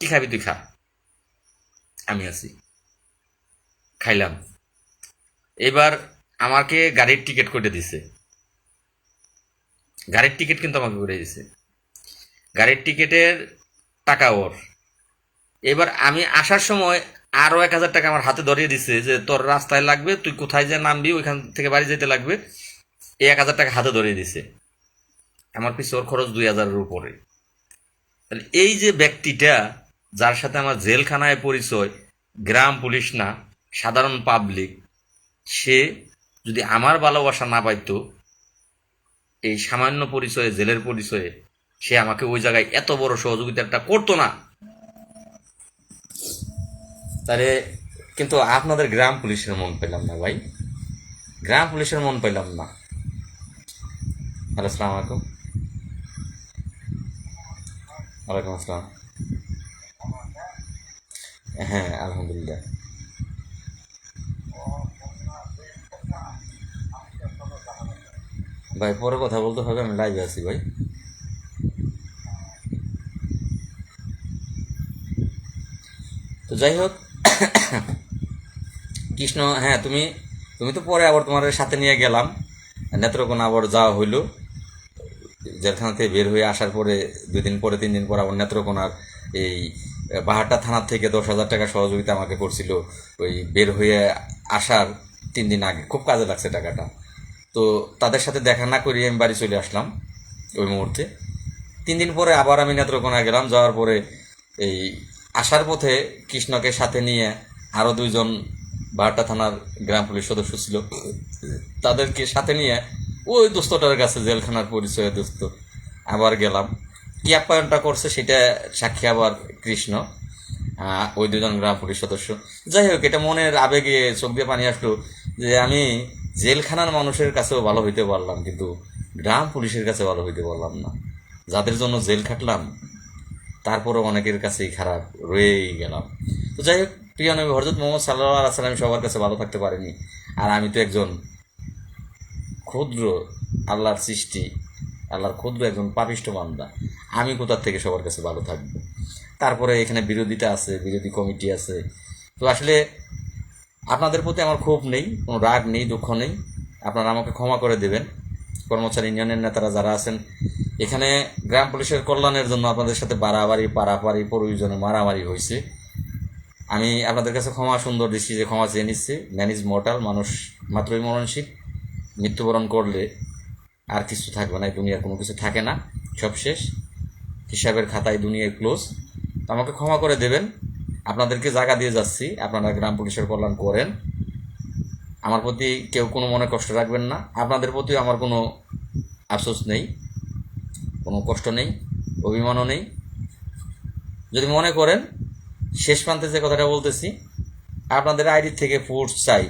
কি খাবি তুই খা, আমি আছি। খাইলাম। এবার আমাকে গাড়ির টিকিট করে দিছে, গাড়ির টিকিট কিন্তু আমাকে করে দিছে, গাড়ির টিকিটের টাকা ওর। এবার আমি আসার সময় আরো 1000 টাকা আমার হাতে ধরিয়ে দিছে যে তোর রাস্তায় লাগবে, তুই কোথায় যে নামবি ওইখান থেকে বাড়ি যেতে লাগবে, এই 1000 টাকা হাতে ধরিয়ে দিছে। আমার পিছু ওর খরচ 2000-এর উপরে। তাহলে এই যে ব্যক্তিটা, যার সাথে আমার জেলখানায় পরিচয়, গ্রাম পুলিশ না, সাধারণ পাবলিক, সে যদি আমার ভালোবাসা না পাইতো, এই সামান্য পরিচয়ে, জেলের পরিচয়ে, সে আমাকে ওই জায়গায় এত বড় সহযোগিতাটা করতো না। তাহলে কিন্তু আপনাদের গ্রাম পুলিশের মন পেলাম না ভাই, গ্রাম পুলিশের মন পেলাম না। হ্যালো, আসসালামু আলাইকুম। ওয়ালাইকুম আসসালাম। হ্যাঁ আলহামদুলিল্লাহ। ভাই পরে কথা বলতে হবে, আমি লাইভে আছি ভাই। তো যাই হোক, কৃষ্ণ, হ্যাঁ তুমি তুমি তো পরে আবার তোমার সাথে নিয়ে গেলাম নেত্রকোনা, আবার যাওয়া হইলো। জেলখানা থেকে বের হয়ে আসার পরে 2 দিন পরে 3 দিন পর আবার নেত্রকোনার এই বাহারটা থানার থেকে 10,000 টাকা সহযোগিতা আমাকে করছিল ওই বের হয়ে আসার 3 দিন আগে। খুব কাজে লাগছে টাকাটা। তো তাদের সাথে দেখা না করিয়ে আমি বাড়ি চলে আসলাম ওই মুহূর্তে। 3 দিন পরে আবার আমি নেত্রকোনা গেলাম। যাওয়ার পরে এই আসার পথে কৃষ্ণকে সাথে নিয়ে আরও 2 জন বাহারটা থানার গ্রাম পুলিশ সদস্য ছিল, তাদেরকে সাথে নিয়ে ওই দোস্তটার কাছে, জেলখানার পরিচয়ে দোস্ত, আবার গেলাম। কি আপ্যায়নটা করছে সেটা সাক্ষী আবার কৃষ্ণ, ওই 2 জন গ্রাম পুলিশ সদস্য। যাই হোক, এটা মনের আবেগে চোখ দিয়ে পানি আসলো যে আমি জেলখানার মানুষের কাছেও ভালো হইতে পারলাম, কিন্তু গ্রাম পুলিশের কাছে ভালো হইতে পারলাম না। যাদের জন্য জেল খাটলাম তারপরে অনেকের কাছেই খারাপ রয়েই গেলাম। তো যাই হোক, প্রিয় নবী হযরত মুহাম্মদ সাল্লাল্লাহু আলাইহি ওয়াসাল্লাম সবার কাছে ভালো থাকতে পারেনি, আর আমি তো একজন ক্ষুদ্র আল্লাহর সৃষ্টি, আল্লাহর ক্ষুদ্র একজন পাপিষ্ঠ বান্দা, আমি কোথার থেকে সবার কাছে ভালো থাকবো? তারপরে এখানে বিরোধিতা আছে, বিরোধী কমিটি আছে। তো আসলে আপনাদের প্রতি আমার ক্ষোভ নেই, কোনো রাগ নেই, দুঃখ নেই, আপনারা আমাকে ক্ষমা করে দেবেন। কর্মচারী ইউনিয়নের নেতারা যারা আছেন, এখানে গ্রাম পুলিশের কল্যাণের জন্য আপনাদের সাথে বাড়াবাড়ি, পারাপারি, প্রয়োজনে মারামারি হয়েছে। আমি আপনাদের কাছে ক্ষমা সুন্দর দৃষ্টি যে ক্ষমা চেয়ে নিচ্ছি। ম্যান ইজ মর্টাল, মানুষ মাত্রই মরণশীল। মৃত্যুবরণ করলে আর কিছু থাকবে না, দুনিয়ার কোনো কিছু থাকে না, সব শেষ, হিসাবের খাতায় দুনিয়ায় ক্লোজ। তো আমাকে ক্ষমা করে দেবেন। আপনাদেরকে জায়গা দিয়ে যাচ্ছি, আপনারা গ্রাম পুলিশের কল্যাণ করেন। আমার প্রতি কেউ কোনো মনে কষ্ট রাখবেন না, আপনাদের প্রতিও আমার কোনো আফসোস নেই, কোনো কষ্ট নেই, অভিমানও নেই। যদি মনে করেন শেষ প্রান্তে যে কথাটা বলতেছি, আপনাদের আইডি থেকে পোস্ট চাই,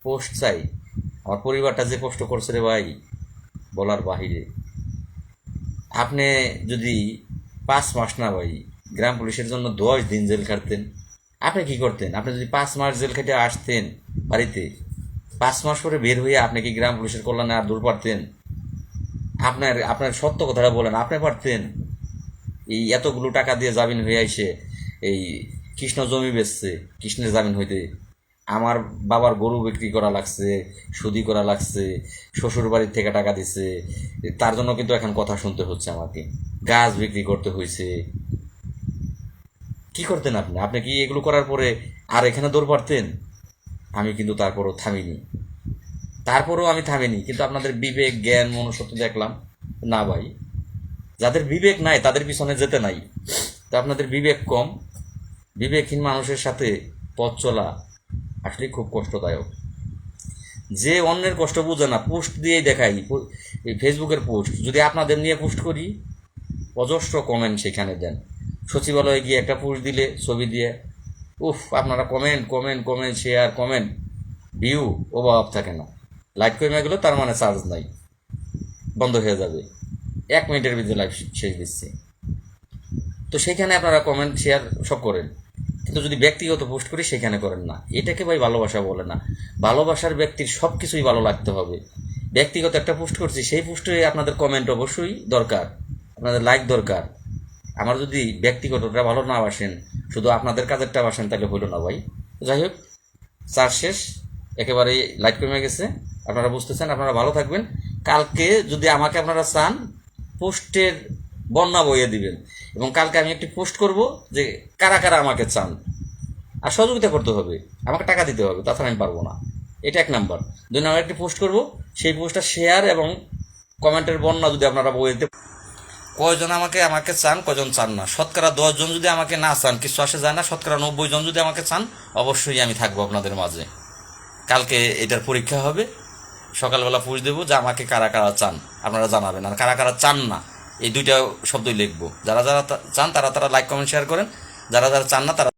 পোস্ট চাই। আমার পরিবারটা যে কষ্ট করছে রে ভাই, বলার বাহিরে। আপনি যদি 5 মাস না ভাই গ্রাম পুলিশের জন্য 10 দিন জেল খাটতেন, আপনি কি করতেন? আপনি যদি 5 মাস জেল খেটে আসতেন বাড়িতে, 5 মাস পরে বের হয়ে আপনি কি গ্রাম পুলিশের কল্যাণে আর দূর পারতেন? আপনার সত্য কথাটা বলেন, আপনি পারতেন? এই এতগুলো টাকা দিয়ে জামিন হয়ে আইসে এই কৃষ্ণ জমি বেচছে, কৃষ্ণের জামিন হইতে আমার বাবার গরু বিক্রি করা লাগছে, সুদি করা লাগছে, শ্বশুর বাড়ির থেকে টাকা দিছে, তার জন্য কিন্তু এখন কথা শুনতে হচ্ছে আমাকে, গাছ বিক্রি করতে হয়েছে। কি করতেন আপনি? আপনি কি এগুলো করার পরে আর এখানে দৌড় পারতেন? আমি কিন্তু তারপরও আমি থামিনি, কিন্তু আপনাদের বিবেক জ্ঞান মনুষ্যত্ব দেখলাম না ভাই। যাদের বিবেক নাই তাদের পিছনে যেতে নাই, তো আপনাদের বিবেক কম। বিবেকহীন মানুষের সাথে পথ চলা আসলে খুব কষ্টদায়ক। যে অন্যের কষ্ট বুঝে না, পোস্ট দিয়েই দেখাই, এই ফেসবুকের পোস্ট যদি আপনাদের নিয়ে পোস্ট করি, অজস্র কমেন্ট সেখানে দেন। সচিবালয়ে গিয়ে একটা পোস্ট দিলে ছবি দিয়ে, আপনারা comment comment comment share comment, view অভাব থাকে না। লাইক কমে গেলো তার মানে চার্জ নাই, বন্ধ হয়ে যাবে, 1 মিনিটের ভিতরে লাইভ শেষ দিচ্ছি। তো সেইখানে আপনারা কমেন্ট শেয়ার সব করেন, কিন্তু যদি ব্যক্তিগত পোস্ট করি সেখানে করেন না। এটাকে ভাই ভালোবাসা বলে না। ভালোবাসার ব্যক্তির সব কিছুই ভালো লাগতে হবে। ব্যক্তিগত একটা পোস্ট করছি, সেই পোস্টে আপনাদের কমেন্ট অবশ্যই দরকার, আপনাদের লাইক দরকার। আমার যদি ব্যক্তিগতটা ভালো না বাসেন, শুধু আপনাদের কাজেরটা বাসেন, তাহলে হইল না ভাই। যাই হোক, চার শেষ, একেবারেই লাইট কমে গেছে, আপনারা বুঝতেছেন। আপনারা ভালো থাকবেন। কালকে যদি আমাকে আপনারা চান, পোস্টের বন্যা বইয়ে দিবেন, এবং কালকে আমি একটি পোস্ট করব যে কারা কারা আমাকে চান, আর সহযোগিতা করতে হবে, আমাকে টাকা দিতে হবে, তাছাড়া আমি পারবো না। এটা 1 নাম্বার। 2 নাম্বার, একটি পোস্ট করব, সেই পোস্টটা শেয়ার এবং কমেন্টের বন্যা যদি আপনারা বইতে, কয়জন আমাকে চান, কয়জন চান না, শতকরা 10 জন যদি আমাকে না চান, কিছু আসে যায় না, শতকরা 90 জন যদি আমাকে চান, অবশ্যই আমি থাকবো আপনাদের মাঝে। কালকে এটার পরীক্ষা হবে, সকালবেলা পুষ দেবো যে আমাকে কারা কারা চান, আপনারা জানাবেন। আর কারা কারা চান না, এই 2টা শব্দই লিখবো। যারা যারা চান তারা লাইক কমেন্ট শেয়ার করেন, যারা যারা চান না তারা